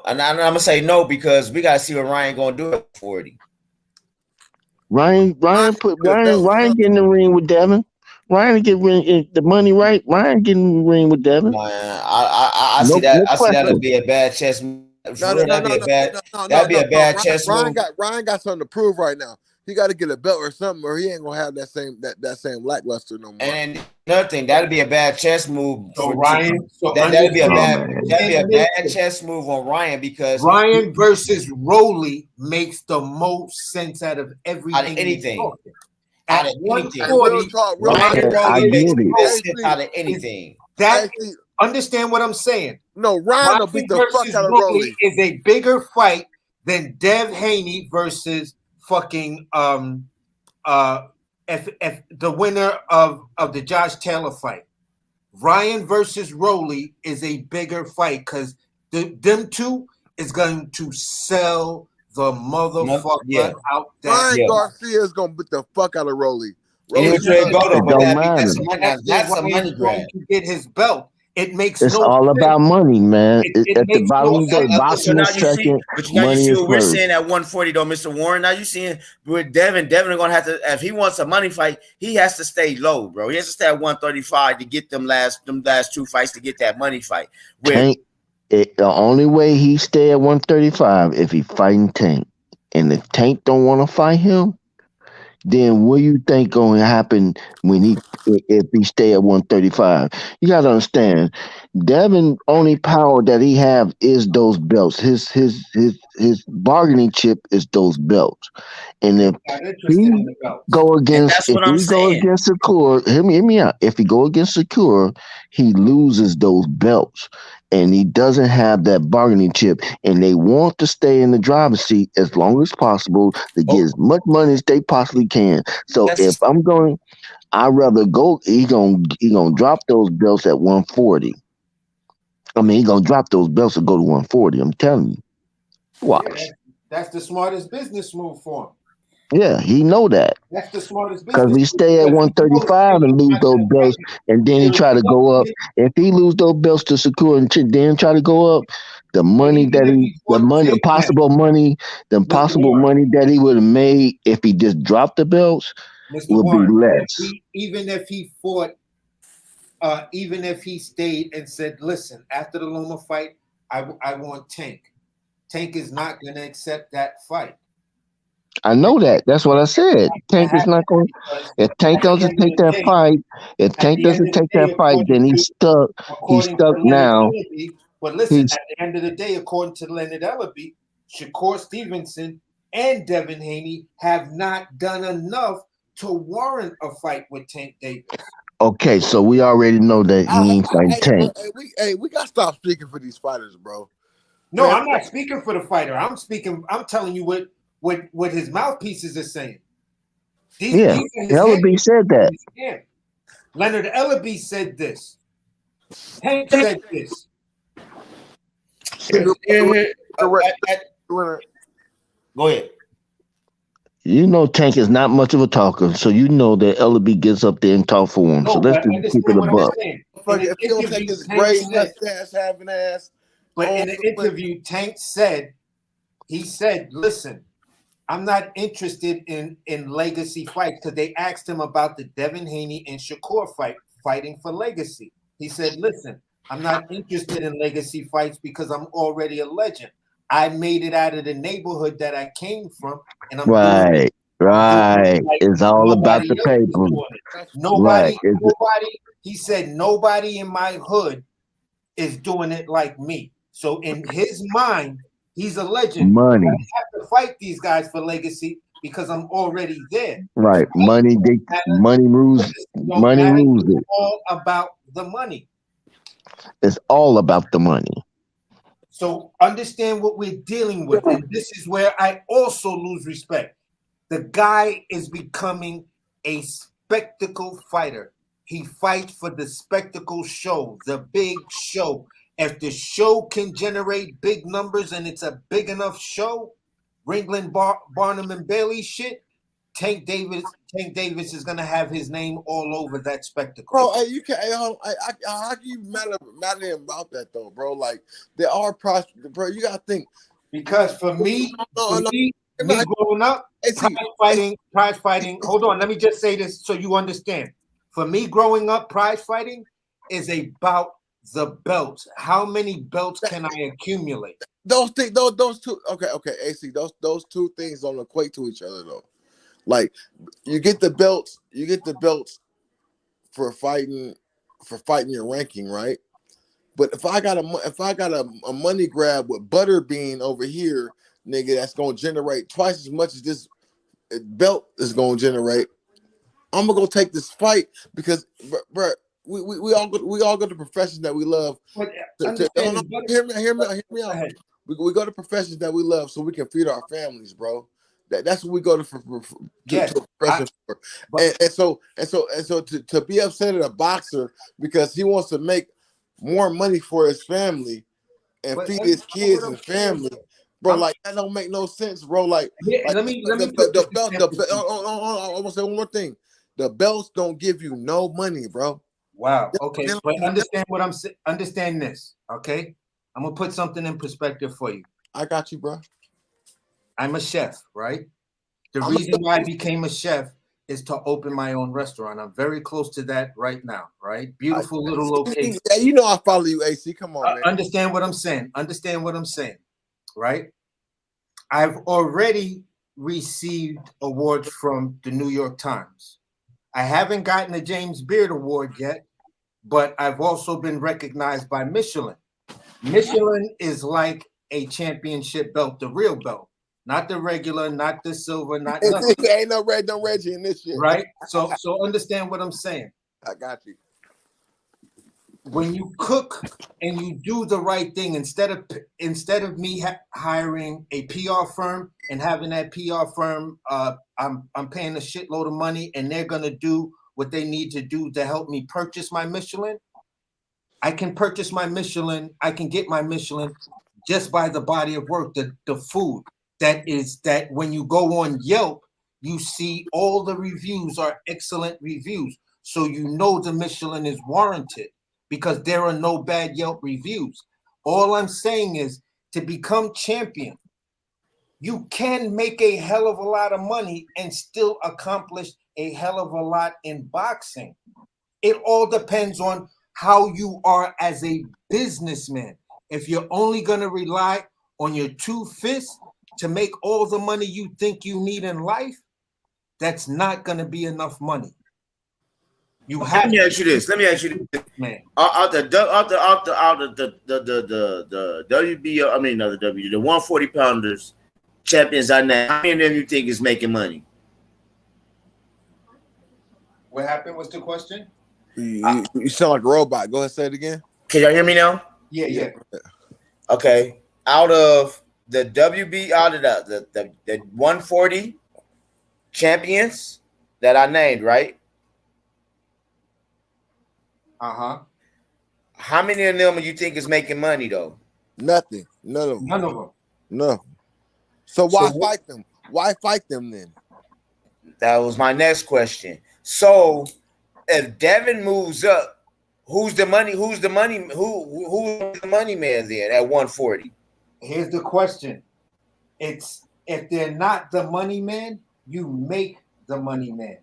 And I'm gonna say no because we gotta see what Ryan gonna do at 40. Ryan get in the ring with Devin. Ryan get the money right. Ryan get in the ring with Devin. I see that. I see that would be a bad chess. That'd be a bad chess move. Ryan got something to prove right now. He got to get a belt or something, or he ain't gonna have that same lackluster no more. And another thing, that'd be a bad chess move. So Ryan, that'd be a bad chess move on Ryan because Ryan versus Rolly makes the most sense out of everything. Out of anything. At 140, Ryan Rolly makes the best sense out of anything. Understand what I'm saying? No, Ryan will beat the fuck out of Rolly. Is a bigger fight than Dev Haney versus fucking if the winner of the Josh Taylor fight. Ryan versus Rolly is a bigger fight because them two is going to sell the motherfucker out there. Ryan Garcia is gonna beat the fuck out of Rolly. That's a money grab. To get his belt. It makes it's all about money, man. At the bottom of the day, boxing is second, money is what we're first. saying at 140 though, Mr. Warren. Now you seeing with Devin gonna have to, if he wants a money fight, he has to stay low, bro. He has to stay at 135 to get them last two fights to get that money fight. The only way he stay at 135 if he fighting Tank. And if Tank don't want to fight him, then what do you think going to happen if he stay at 135? You got to understand, Devin only power that he have is those belts. His bargaining chip is those belts. And if he go against Shakur, hear me out. If he go against Shakur, he loses those belts. And he doesn't have that bargaining chip, and they want to stay in the driver's seat as long as possible to get as much money as they possibly can. So if I'm going, I'd rather go. He gonna drop those belts at 140. I mean, he gonna drop those belts and go to 140. I'm telling you. Watch. Yeah, that's the smartest business move for him. Yeah, he know that. That's the smartest Because business he move. stay at Because he knows 135 and lose those belts, and then he try to go up. If he lose those belts to secure and then try to go up, the money that the possible money that he would have made if he just dropped the belts Mr. would be Warren, less. even if he fought, even if he stayed and said, "Listen, after the Loma fight, I want Tank." Tank is not going to accept that fight. I know that. That's what I said. Tank is not going. If Tank doesn't take that fight, then he's stuck. He's stuck now. But listen, at the end of the day, according to Leonard Ellaby, Shakur Stevenson and Devin Haney have not done enough to warrant a fight with Tank Davis. Okay, so we already know that he ain't fighting Tank. We gotta stop speaking for these fighters, bro. No, I'm not speaking for the fighter. I'm telling you what his mouthpieces are saying. Ellaby said that. Leonard Ellaby said this. Tank said this. Go ahead. You know Tank is not much of a talker, so you know that Ellaby gets up there and talk for him. So let's just keep it a buck. If you don't take this great mustache having ass. But in an interview, Tank said, listen, I'm not interested in legacy fights, because they asked him about the Devin Haney and Shakur fighting for legacy. He said, listen, I'm not interested in legacy fights because I'm already a legend. I made it out of the neighborhood that I came from, and I'm right. It's all about the paper. Nobody. He said nobody in my hood is doing it like me. So in his mind, he's a legend. Money. I have to fight these guys for legacy because I'm already there. Right. Money rules. Money rules it. It's all about the money. It's all about the money. So understand what we're dealing with. And this is where I also lose respect. The guy is becoming a spectacle fighter. He fights for the spectacle show, the big show. If the show can generate big numbers and it's a big enough show, Ringling Barnum and Bailey shit, Tank Davis is gonna have his name all over that spectacle. Bro, hey, you can't. How can you mad at him about that though, bro? Like there are prospects, bro. You gotta think. Because for me growing up, prize fighting. Hold on, let me just say this so you understand. For me, growing up, prize fighting is about the belts. How many belts can I accumulate? Those two. Okay, AC. Those two things don't equate to each other though. Like you get the belts for fighting your ranking, right? But if I got a money grab with Butterbean over here, nigga, that's gonna generate twice as much as this belt is gonna generate, I'm gonna go take this fight because, bro, we all go to professions that we love. Hear me out. We go to professions that we love so we can feed our families, bro. That's what we go to a profession for. And so to be upset at a boxer because he wants to make more money for his family and feed his kids and family, bro, like that don't make no sense, bro. Like, let me I want to say one more thing. The belts don't give you no money, bro. Wow. Okay, but understand this. Okay, I'm gonna put something in perspective for you. I got you, bro. I'm a chef, right? The reason why I became a chef is to open my own restaurant. I'm very close to that right now, right? Beautiful little location. Yeah, you know I follow you, AC. Come on, man. Understand what I'm saying, right? I've already received awards from the New York Times. I haven't gotten a James Beard Award yet, but I've also been recognized by Michelin. Michelin is like a championship belt, the real belt. Not the regular, not the silver, not nothing. Ain't no Reggie in this shit. Right? So understand what I'm saying. I got you. When you cook and you do the right thing, instead of me hiring a PR firm and having that PR firm, I'm paying a shitload of money and they're gonna do what they need to do to help me purchase my Michelin. I can purchase my Michelin. I can get my Michelin just by the body of work, the food. That when you go on Yelp, you see all the reviews are excellent reviews. So you know the Michelin is warranted because there are no bad Yelp reviews. All I'm saying is to become champion, you can make a hell of a lot of money and still accomplish a hell of a lot in boxing. It all depends on how you are as a businessman. If you're only going to rely on your two fists to make all the money you think you need in life, that's not going to be enough money. Let me ask you this. Man. Out the WBO, I mean, not the W, the 140 pounders champions I named, how many of them you think is making money? What happened? What's the question? You sound like a robot. Go ahead, say it again. Can y'all hear me now? Yeah. Okay. Out of the out of the 140 champions that I named, right? How many of them do you think is making money though? Nothing. None of them. None of them. No. So why fight them? Why fight them then? That was my next question. So if Devin moves up, who's the money man then at 140? Here's the question. It's if they're not the money man, you make the money man.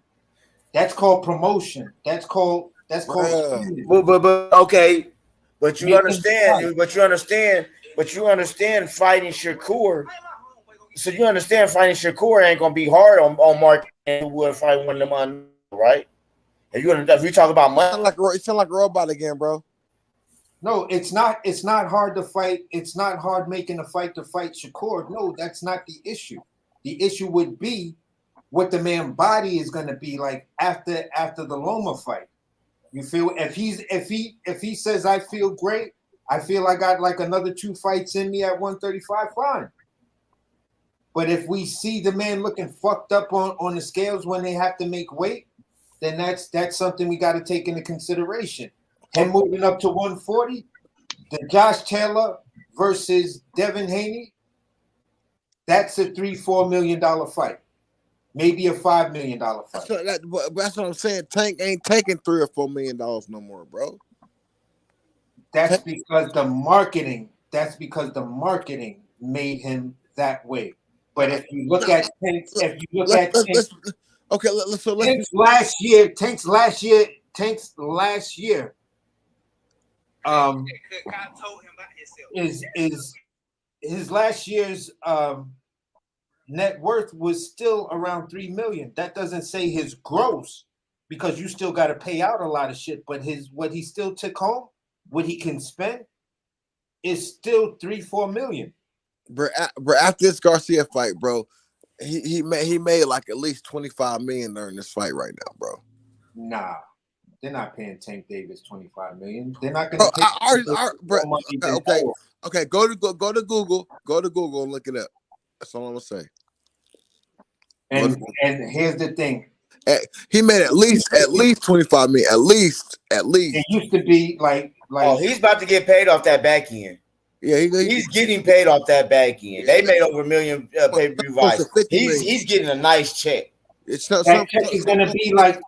That's called promotion. That's called but okay. But you understand fighting Shakur. So you understand fighting Shakur ain't gonna be hard on Mark and would fight one of them on, right? If you talk about money, you sound like a robot again, bro. No, it's not. It's not hard to fight. It's not hard making a fight to fight Shakur. No, that's not the issue. The issue would be what the man's body is going to be like after the Loma fight. You feel if he says I feel great, I feel I got like another 2 fights in me at 135, fine. But if we see the man looking fucked up on the scales when they have to make weight, then that's something we got to take into consideration. Him moving up to 140, the Josh Taylor versus Devin Haney, that's a $3-4 million fight. Maybe a $5 million fight. So that's what I'm saying. Tank ain't taking $3 or $4 million no more, bro. That's because the marketing made him that way. But if you look at Tank's, Tank's last year, is his last year's net worth was still around $3 million. That doesn't say his gross, because you still got to pay out a lot of shit. But what he still took home, what he can spend, is still $3-4 million. Bro, after this Garcia fight, bro, he made like at least $25 million during this fight right now, bro. Nah, they're not paying Tank Davis $25 million. They're not going to. Okay. Go to Google and look it up. That's all I'm gonna say. And here's the thing. He made at least $25 million. At least. It used to be like he's about to get paid off that back end. Yeah, he's getting paid off that back end. They made over $1 million pay-per-view fights. He's getting a nice check. That check is gonna be like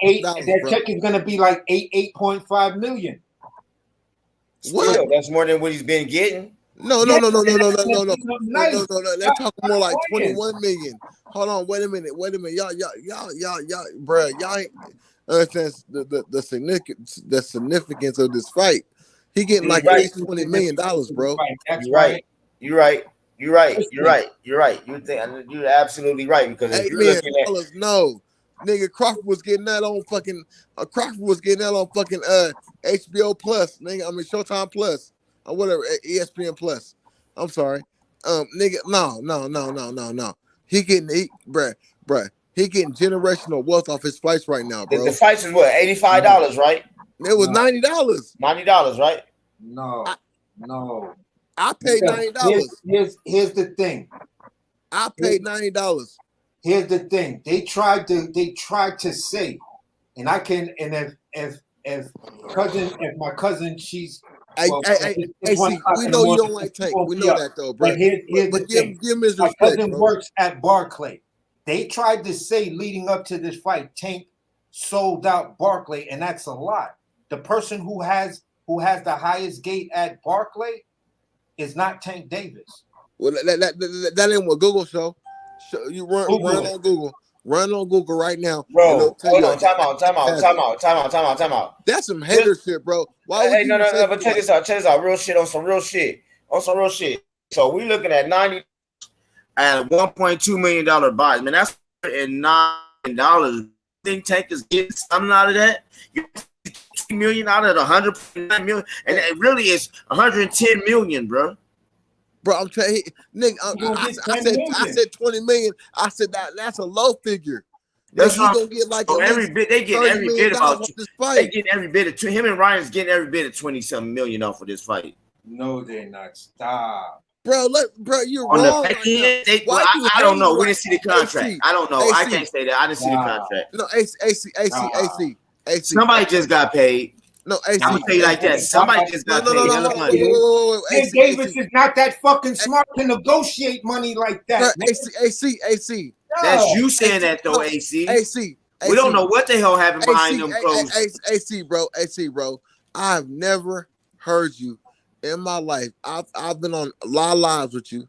$8.5 million. Still, that's more than what he's been getting. No. They're talking more like 21 million. Hold on, wait a minute. Y'all, bro, y'all ain't understand the significance of this fight. He getting like at least $20 million, bro. You're right. You're absolutely right, because if you're looking at nigga, Crawford was getting that on fucking HBO Plus, nigga. I mean Showtime Plus or whatever, ESPN Plus. I'm sorry, nigga. No. He getting generational wealth off his fights right now, bro. The fights is what, $85, right? It was $90. $90, right? No. I paid $90. Here's the thing. I paid $90. Here's the thing. They tried to say, and I can, and if my cousin, she's Hey, Well, see, we know you don't like Tank. We know that though, bro. But here's But the give thing. him his My respect, cousin bro. works at Barclay. They tried to say leading up to this fight, Tank sold out Barclay, and that's a lie. The person who has the highest gate at Barclay is not Tank Davis. Well, that ain't what Google show. You run on Google. Run on Google right now. Bro, hold on, time out. That's some hater shit, bro. Why would you say but check this out, real shit on some real shit. So we looking at 90 at a $1.2 million buy. Man, that's $9. Think Tank is getting something out of that? You $2 million out of the $100.9 million, and it really is $110 million, bro. Bro, I'm telling you, nigga, I said 20 million. I said that's a low figure. That's he gonna get like every bit. They get every bit about this fight. They get every bit of him and Ryan's getting every bit of 20-something million off of this fight. No, they're not. Stop, bro. You're on wrong. The back end, I don't know. We didn't see the contract. AC, I don't know. AC. I can't say that. I didn't see the contract. No, AC. Somebody just got paid. No, AC. I'm gonna tell you like that. Somebody just got paid. Tank Davis is not that fucking smart to negotiate money like that. AC. That's you saying that though, AC. We don't know what the hell happened behind them closed. AC, bro. I've never heard you in my life. I've been on a lot of lives with you.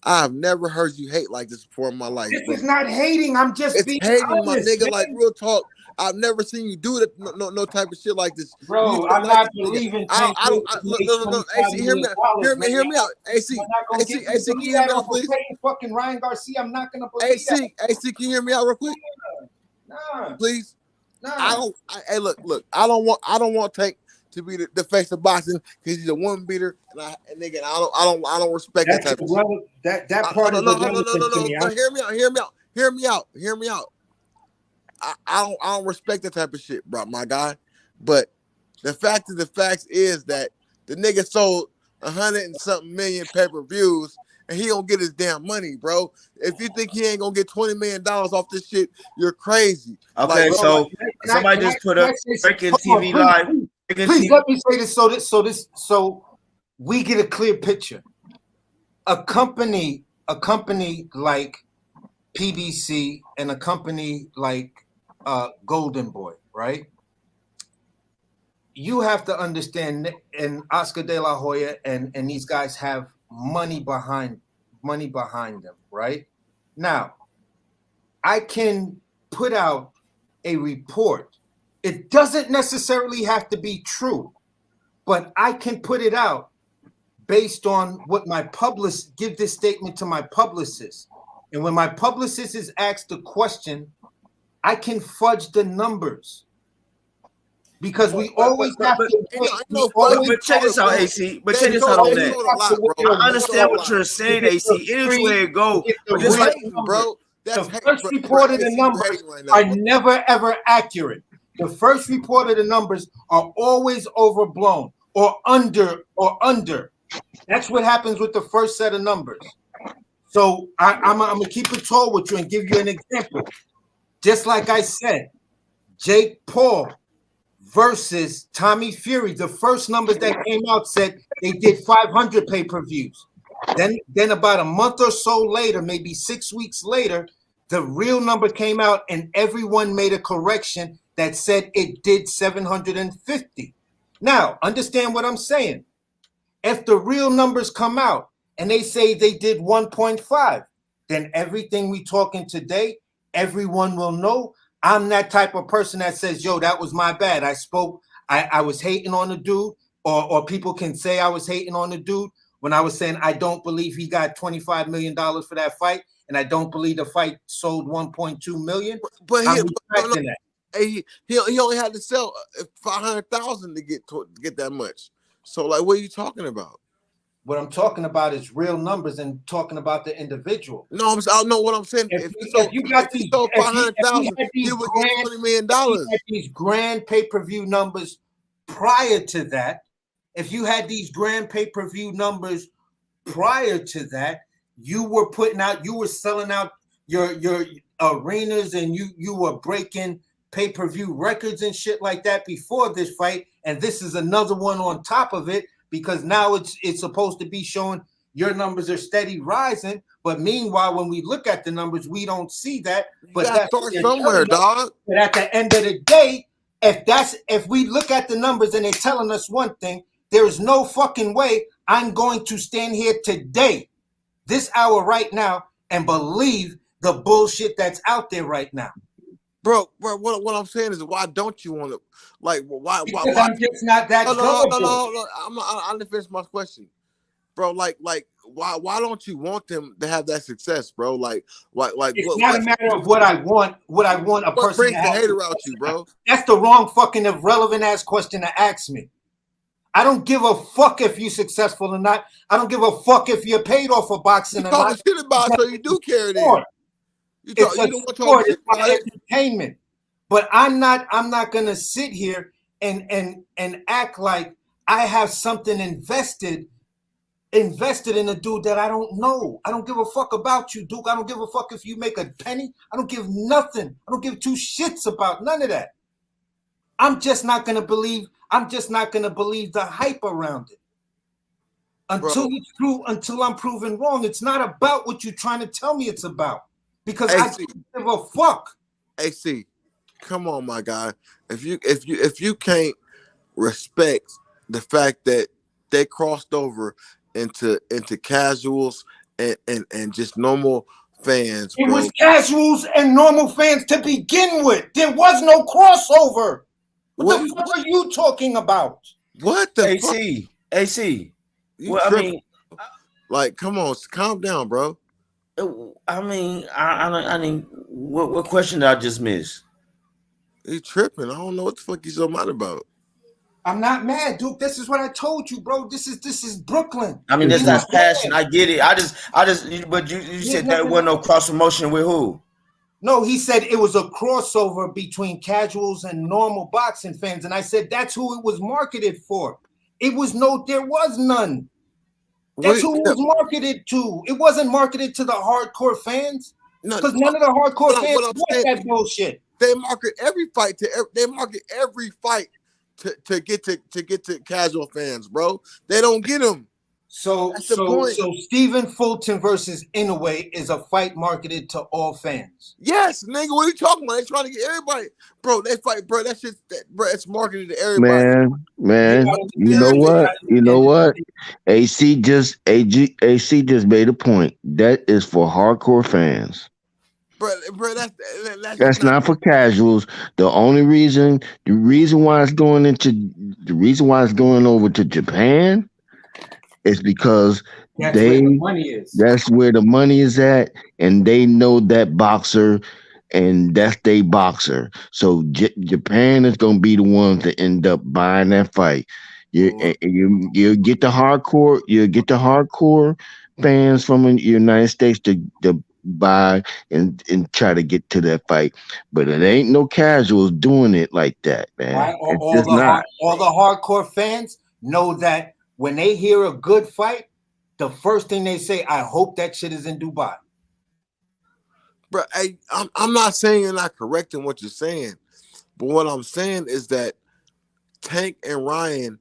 I've never heard you hate like this before in my life. This is not hating. I'm just being hating, honest, my nigga. Man. Like real talk. I've never seen you do that. No type of shit like this, bro. I'm not believing. Look, AC, hear me out. AC, can you hear me out, please? Fucking Ryan Garcia. I'm not gonna believe AC, can you hear me out real quick? Nah. Please. Nah. Hey, look. I don't want Tank to be the face of boxing because he's a one beater, and I don't respect that type of shit. That part of no. Hear me out. I don't respect that type of shit, bro, my guy. But the fact of the facts is that the nigga sold 100 and something million pay-per-views, and he don't get his damn money, bro. If you think he ain't gonna get $20 million off this shit, you're crazy. Okay, like, so somebody just put up freaking TV live. Please let me say this so we get a clear picture. A company like PBC and a company like Golden Boy, right? You have to understand, and Oscar De La Hoya and these guys have money behind them, right? Now, I can put out a report. It doesn't necessarily have to be true, but I can put it out based on what my publicist, give this statement to my publicist. And when my publicist is asked a question, I can fudge the numbers. Because we always have to wait. But check this out, AC. But check this out on that. I understand what you're saying, AC. It is where it goes. But just like, bro, the first report of the numbers are never ever accurate. The first report of the numbers are always overblown or under. That's what happens with the first set of numbers. So I'm gonna keep it tall with you and give you an example. Just like I said, Jake Paul versus Tommy Fury. The first numbers that came out said they did 500 pay-per-views. Then about a month or so later, maybe 6 weeks later, the real number came out and everyone made a correction that said it did 750. Now, understand what I'm saying. If the real numbers come out and they say they did 1.5, then everything we talking today, everyone will know. I'm that type of person that says, yo, that was my bad. I was hating on the dude, or people can say I was hating on the dude when I was saying I don't believe he got $25 million for that fight, and I don't believe the fight sold 1.2 million. But he only had to sell 500,000 to get that much. So like, what are you talking about? What I'm talking about is real numbers and talking about the individual. No, I know what I'm saying. If you got these 500,000, he would get $20 million. These grand pay-per-view numbers prior to that, if you had these grand pay-per-view numbers prior to that, you were selling out your arenas and you were breaking pay-per-view records and shit like that before this fight, and this is another one on top of it because now it's supposed to be showing your numbers are steady rising. But meanwhile, when we look at the numbers, we don't see that. But that's start somewhere, dog. But at the end of the day, if we look at the numbers and they're telling us one thing, there's no fucking way I'm going to stand here today, this hour right now, and believe the bullshit that's out there right now. Bro, what I'm saying is, why don't you want to, like, why? Because I'm just not that gullible. No. I'm gonna finish my question, bro. Like, why don't you want them to have that success, bro? It's not a matter of what I want. What I want a person brings to the have hater out you, bro? That's the wrong fucking irrelevant ass question to ask me. I don't give a fuck if you're successful or not. I don't give a fuck if you're paid off for boxing or not. Talking shit about it, so you do care then. It's my entertainment. But I'm not gonna sit here and act like I have something invested in a dude that I don't know. I don't give a fuck about you, Duke. I don't give a fuck if you make a penny. I don't give nothing. I don't give two shits about none of that. I'm just not gonna believe the hype around it. Until it's true, until I'm proven wrong. It's not about what you're trying to tell me it's about. Because I don't give a fuck. AC, come on, my guy. If you can't respect the fact that they crossed over into casuals and just normal fans, it bro. was casuals and normal fans to begin with. There was no crossover. What the fuck are you talking about? What the AC? fuck? AC. Well, I mean, like, come on, calm down, bro. I mean, I mean, what question did I just miss? He tripping. I don't know what the fuck he's so mad about. I'm not mad, Duke. This is what I told you, bro. This is Brooklyn. I mean, that's passion. I get it. I just. But you said that wasn't no cross promotion with who? No, he said it was a crossover between casuals and normal boxing fans, and I said that's who it was marketed for. There was none. That's who it was marketed to. It wasn't marketed to the hardcore fans. Because none of the hardcore fans want that bullshit. They market every fight to get to casual fans, bro. They don't get them. So Stephen Fulton versus Inoue is a fight marketed to all fans. Yes, nigga. What are you talking about? They trying to get everybody, bro. They fight, bro. That shit, bro. It's marketed to everybody. Man. You know what? AC just made a point. That is for hardcore fans. Bro, that's not for casuals. The reason why it's going over to Japan is because that's where the money is at, and they know that boxer, and that's their boxer. So Japan is going to be the ones that end up buying that fight. You get the hardcore fans from the United States to buy and try to get to that fight, but it ain't no casuals doing it like that, man. All the hardcore fans know that when they hear a good fight, the first thing they say, I hope that shit is in Dubai. Bro, I'm not saying you're not correct in what you're saying, but what I'm saying is that Tank and Ryan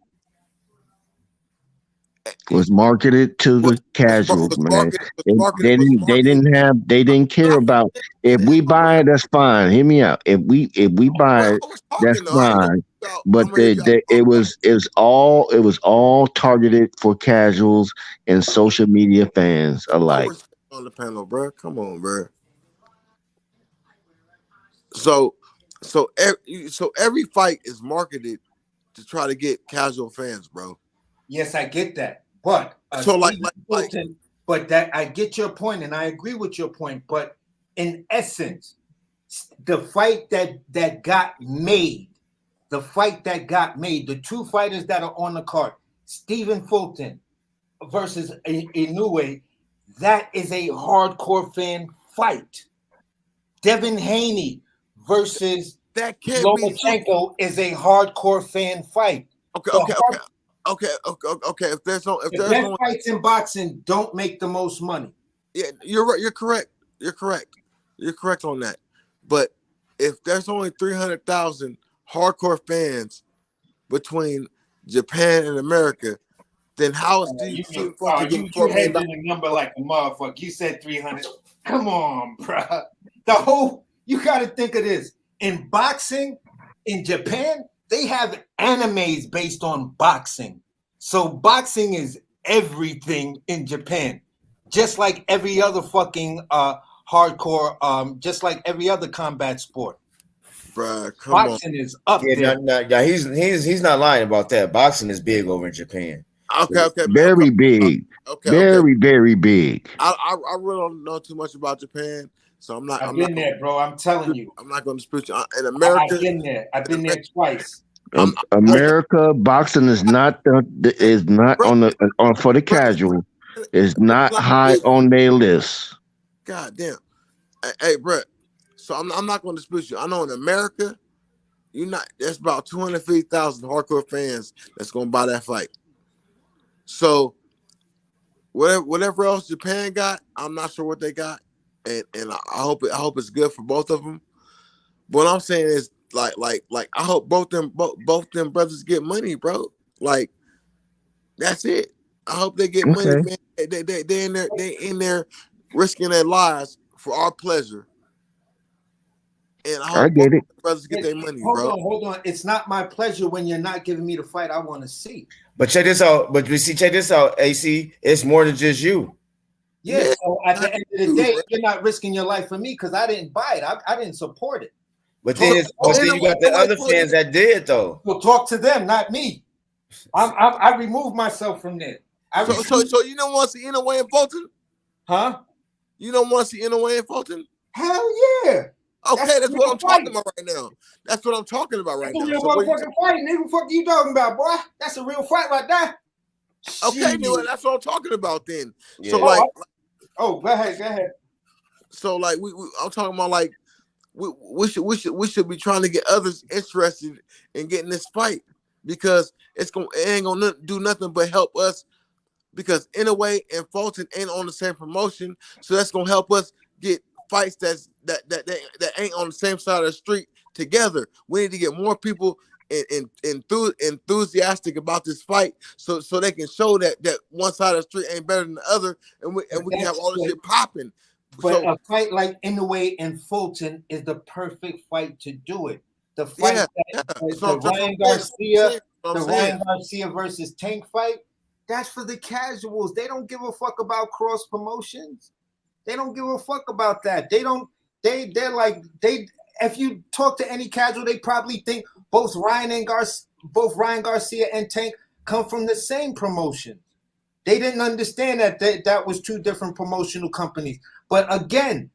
was marketed to the casuals, man. They didn't care about if we buy it, that's fine. Hear me out. If we buy it, that's fine. But it was all targeted for casuals and social media fans alike. On the panel, bro. Come on, bro. So every fight is marketed to try to get casual fans, bro. Yes, I get that. But I get your point, and I agree with your point. But in essence, the fight that got made, the two fighters that are on the card, Stephen Fulton versus Inoue, that is a hardcore fan fight. Devin Haney versus Lomachenko is a hardcore fan fight. Okay. If there's no fights in boxing don't make the most money. Yeah, you're right. You're correct. You're correct on that. But if there's only 300,000 hardcore fans between Japan and America, then how is Stephen Fulton getting $4 million? The number like a motherfucker. You said 300. Come on, bro. You got to think of this. In boxing, in Japan, they have animes based on boxing. So boxing is everything in Japan, just like every other fucking hardcore, just like every other combat sport. Bruh, boxing is up there. Yeah, he's not lying about that. Boxing is big over in Japan. Okay. Very big. Very big. I really don't know too much about Japan, so I'm not. I've been there, bro. I'm telling you. I'm not going to dispute you. In America, I've been there. I've been there twice. America boxing is not on the for the casual. It's not high on their list. God damn. Hey, Brett. So I'm not going to dispute you. I know in America, there's about 250,000 hardcore fans that's going to buy that fight. So whatever else Japan got, I'm not sure what they got, and I hope it's good for both of them. What I'm saying is like I hope both them brothers get money, bro. Like that's it. I hope they get money, man. They in there risking their lives for our pleasure. And I hope get it. Brothers get their money, bro. Hold on. It's not my pleasure when you're not giving me the fight I want to see. But check this out. Check this out, AC. It's more than just you. Yeah. So at the end of the day, you're not risking your life for me because I didn't buy it. I didn't support it. But then you got the other fans that did though. Well, talk to them, not me. I removed myself from there. So you don't want to see Inoue and Fulton? Huh? You don't want to see Inoue and Fulton? Hell yeah. Okay, that's what I'm talking about right now. That's what I'm talking about right now. That's a real motherfucking fight, nigga. What the fuck you talking about, boy? That's a real fight right there. Okay, dude, that's what I'm talking about then. Yeah. So go ahead. So like I'm talking about like we should be trying to get others interested in getting this fight because it ain't gonna do nothing but help us because Inoue and Fulton ain't on the same promotion, so that's gonna help us get fights that ain't on the same side of the street together. We need to get more people enthusiastic about this fight so they can show that one side of the street ain't better than the other, and we can have all this shit popping. But a fight like Inoue and Fulton is the perfect fight to do it. The fight Ryan Garcia versus Tank fight, that's for the casuals. They don't give a fuck about cross promotions. They don't give a fuck about that. If you talk to any casual, they probably think both Ryan Garcia and Tank come from the same promotion. They didn't understand that was two different promotional companies. But again,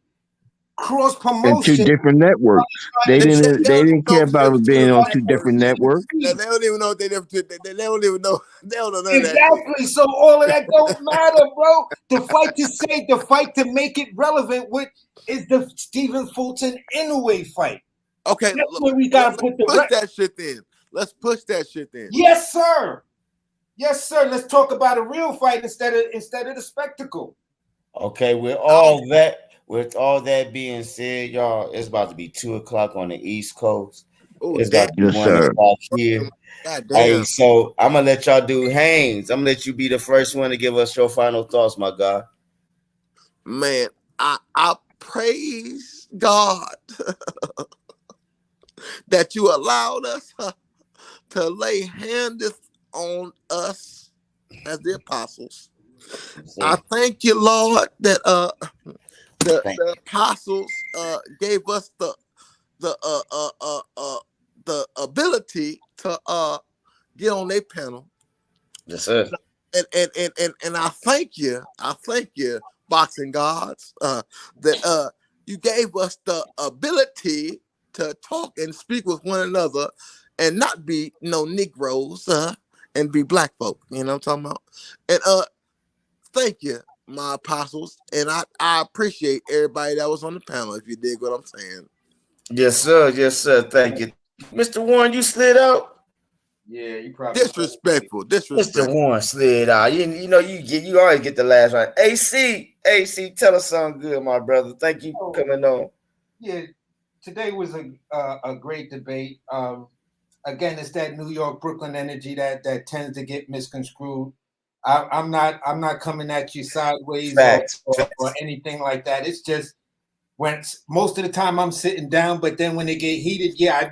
cross promotion. And two different networks. They didn't care about it being on two different networks. They don't even know they don't even know. They don't know exactly. That. So all of that don't matter, bro. The fight to make it relevant is the Stephen Fulton Inoue fight. Okay, that's where we gotta push that shit then. Let's push that shit then. Yes, sir. Let's talk about a real fight instead of the spectacle. Okay, with all that being said, y'all, it's about to be 2:00 on the East Coast. It's about to be 1:00 here. Hey, so I'm gonna let y'all do Haynes. I'm gonna let you be the first one to give us your final thoughts, my guy. Man, I praise God that you allowed us to lay hands on us as the apostles. I thank you, Lord, that the apostles gave us the ability to get on their panel. Yes, sir. And I thank you, boxing gods, that you gave us the ability to talk and speak with one another and not be no Negroes and be black folk. You know what I'm talking about? And thank you, my apostles, and I appreciate everybody that was on the panel, if you dig what I'm saying. Yes, sir. Thank you. Mr. Warren, you slid out? Yeah, you probably disrespectful. Mr. Warren slid out. You always get the last one. AC, tell us something good, my brother. Thank you for coming on. Yeah, today was a great debate. again, it's that New York, Brooklyn energy that tends to get misconstrued. I'm not coming at you sideways Facts. or anything like that. It's just when most of the time I'm sitting down, but then when they get heated, yeah, I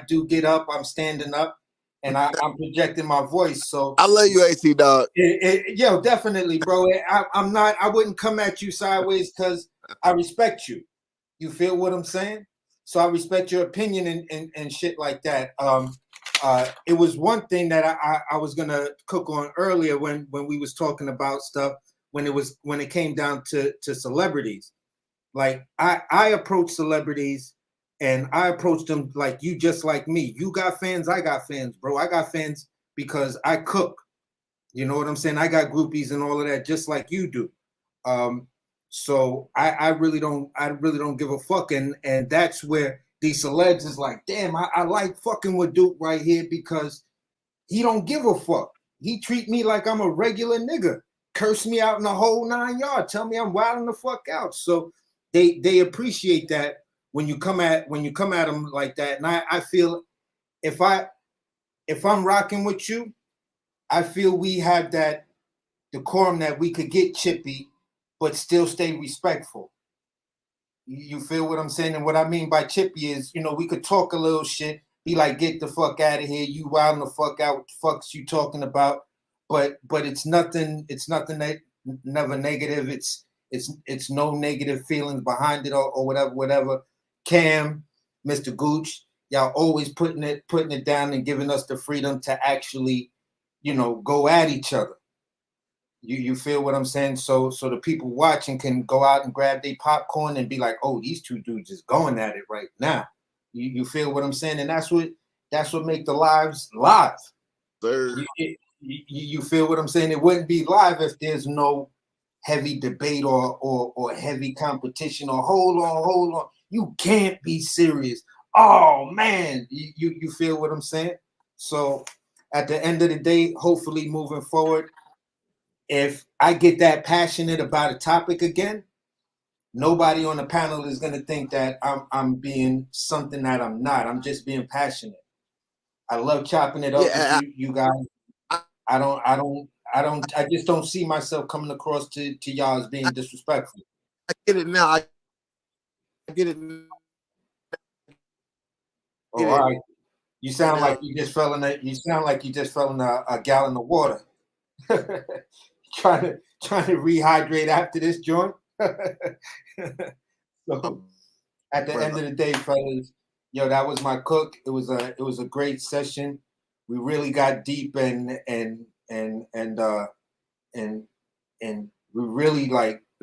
do get up. I'm standing up, and I'm projecting my voice. So I love you, AC dog. Yo, definitely, bro. I'm not. I wouldn't come at you sideways because I respect you. You feel what I'm saying? So I respect your opinion and shit like that. It was one thing that I was gonna cook on earlier when we was talking about stuff when it came down to celebrities. Like I approach celebrities and I approach them like you, just like me. You got fans, I got fans, bro. I got fans because I cook. You know what I'm saying? I got groupies and all of that, just like you do. So I really don't give a fuck, and that's where these celebs is like, damn, I like fucking with Duke right here because he don't give a fuck. He treat me like I'm a regular nigga, curse me out in the whole 9 yards, tell me I'm wilding the fuck out. So they appreciate that when you come at them like that. And I feel if I'm rocking with you, I feel we have that decorum that we could get chippy, but still stay respectful. You feel what I'm saying? And what I mean by chippy is, we could talk a little shit, be like, get the fuck out of here, you wilding the fuck out, what the fuck's you talking about? But it's nothing that never negative. It's no negative feelings behind it or whatever. Cam, Mr. Gooch, y'all always putting it down and giving us the freedom to actually, go at each other. You feel what I'm saying? So the people watching can go out and grab their popcorn and be like, oh, these two dudes is going at it right now. You feel what I'm saying? And that's what make the lives live. You feel what I'm saying? It wouldn't be live if there's no heavy debate or heavy competition or hold on. You can't be serious. Oh man, you feel what I'm saying? So at the end of the day, hopefully moving forward, if I get that passionate about a topic again, nobody on the panel is going to think that I'm being something that I'm not. I'm just being passionate. I love chopping it up with you guys. I just don't see myself coming across to y'all as being disrespectful. I get it now. I get it. All right. You sound like you just fell in a gallon of water. trying to rehydrate after this joint. So at the end of the day, fellas, that was my cook. It was a great session. We really got deep and we really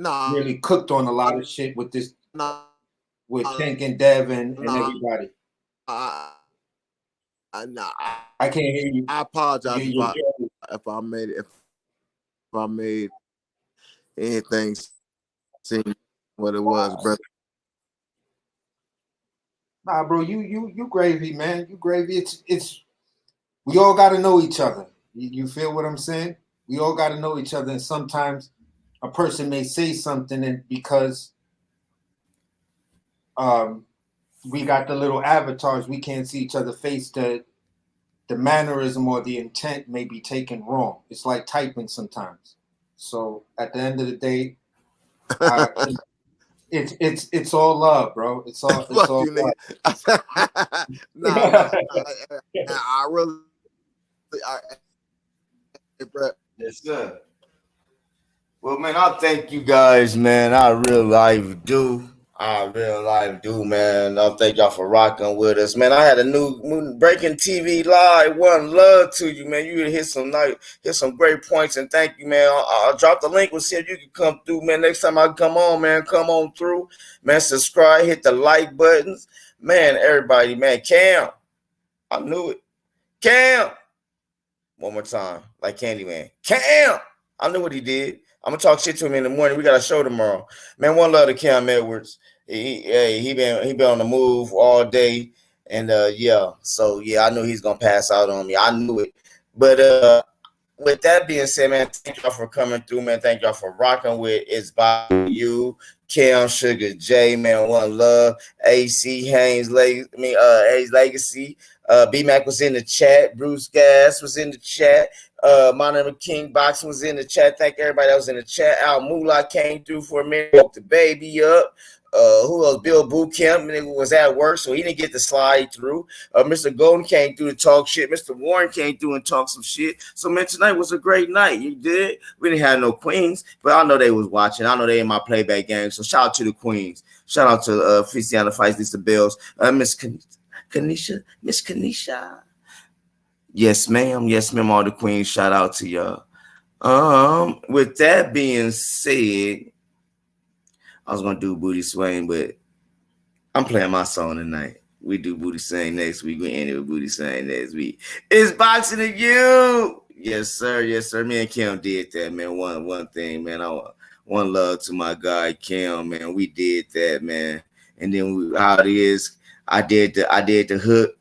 really cooked on a lot of shit with this with Tank and Dev and everybody. I can't hear you. I apologize if I made anything seem what it was, brother. Nah, bro, you gravy, man. You gravy. It's we all got to know each other. You feel what I'm saying? We all got to know each other, and sometimes a person may say something, and because we got the little avatars, we can't see each other face. The mannerism or the intent may be taken wrong. It's like typing sometimes. So at the end of the day, it's all love, bro. It's all love. I really, bro. Yes, sir. Well, man, I thank you guys, man. I real life do. Man. I thank y'all for rocking with us, man. I had a new Breaking TV Live. One love to you, man. You hit some great points, and thank you, man. I'll drop the link. We'll see if you can come through, man. Next time I come on, man, come on through, man. Subscribe, hit the like buttons, man. Everybody, man. Cam, I knew it. Cam, one more time, like Candyman. Cam, I knew what he did. I'm gonna talk shit to him in the morning. We got a show tomorrow, man. One love to Cam Edwards. He been on the move all day, and so I knew he's gonna pass out on me. I knew it, but with that being said, man, thank y'all for coming through, man. Thank y'all for rocking with It's By You, Cam, Sugar J, man. One love, AC Hayes, Hayes Legacy. B Mac was in the chat. Bruce Gas was in the chat. Monitor King Boxing was in the chat. Thank everybody that was in the chat. Al Moolah came through for a minute, woke the baby up. Who else? Bill Bootcamp was at work, so he didn't get to slide through. Mr. Golden came through to talk shit. Mr. Warren came through and talk some shit. So, man, tonight was a great night. You did. We didn't have no queens, but I know they was watching. I know they in my playback game. So, shout out to the queens. Shout out to Feliciana Fights, Lisa Bells, Miss Kanisha, Miss Kanisha. Yes, ma'am. Yes, ma'am. All the queens. Shout out to y'all. With that being said, I was gonna do Booty Swing, but I'm playing my song tonight. We do Booty Swing next week. We end it with Booty Swing next week. It's Boxing to You. Yes, sir. Yes, sir. Me and Kim did that, man. One thing, man. One love to my guy Kim, man. We did that, man. And then how it is, I did the hook.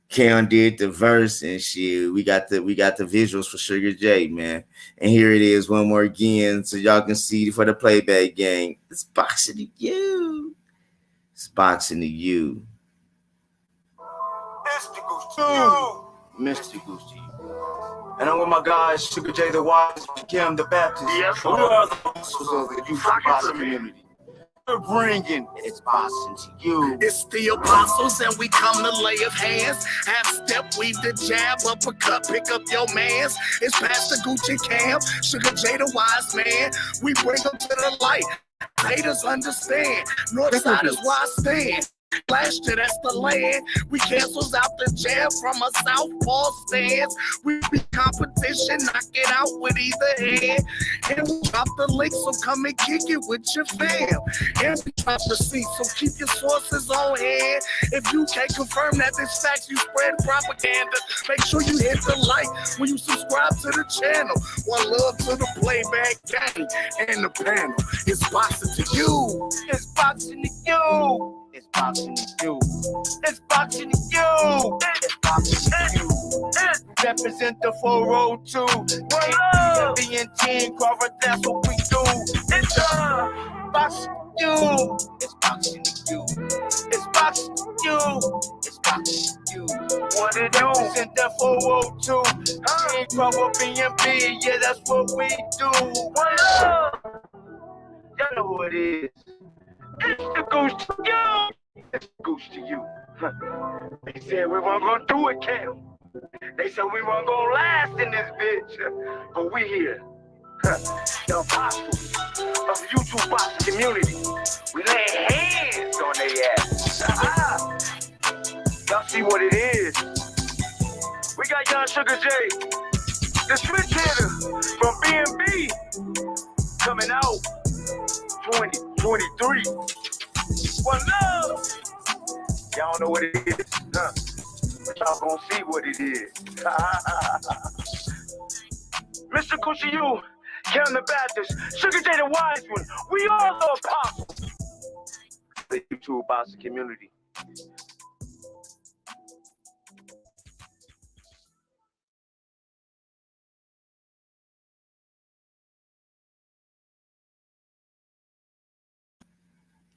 Cam did the verse and shit. We got the visuals for Sugar J, man. And here it is one more again, so y'all can see for the playback game. It's Boxing to You. It's Boxing to You. Mr. Goose to you. And I'm with my guys, Sugar J the Wise, Kim the Baptist. Yes, we are the muscles of the youth boxing community. We're bringing It's Boxing to You. It's the apostles and we come to lay of hands. Half step, weave the jab, uppercut, pick up your mans. It's Pastor Gucci Cam, Sugar J the Wise Man. We bring them to the light. Haters understand. Northside is why I stand. Last year, that's the land. We cancels out the jab from a southpaw stance. We be competition, knock it out with either hand. And we drop the link, so come and kick it with your fam. And we drop the seat, so keep your sources on hand. If you can't confirm that this facts, you spread propaganda. Make sure you hit the like when you subscribe to the channel. One love to the playback gang and the panel. It's Boxing to You. It's Boxing to You. It's Boxing to You. It's Boxing to You. It's Boxing to You. Represent the 402. Being Team Crawford, that's what we do. It's Boxing to You. It's Boxing to You. It's Boxing to You. It's Boxing to You. What it do? Represent the 402. Team Crawford, BNB, yeah, that's what we do. Y'all know who it is. It's the Goose to You. It's the Goose to You. They said we weren't gonna do it, Cam. They said we weren't gonna last in this bitch, but we here. The apostles of the YouTube boxing community. We lay hands on their ass. Y'all see what it is. We got young Sugar J, the switch hitter from B&B, coming out 2023. One love. Y'all know what it is, huh? But y'all gonna see what it is. Mr. Kushiyu, Cam the Baptist, Sugar J the Wise One, we are the apostles. The YouTube boxing community.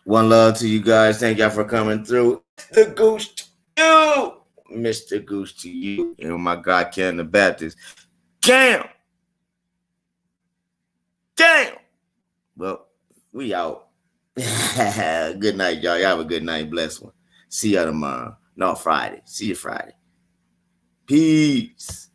One love to you guys. Thank y'all for coming through. The Goose to You. Mr. Goose to You. And my God, Cam the Baptist. Cam. Damn. Well, we out. Good night, y'all. Y'all have a good night. Bless one. See y'all tomorrow. No, Friday. See you Friday. Peace.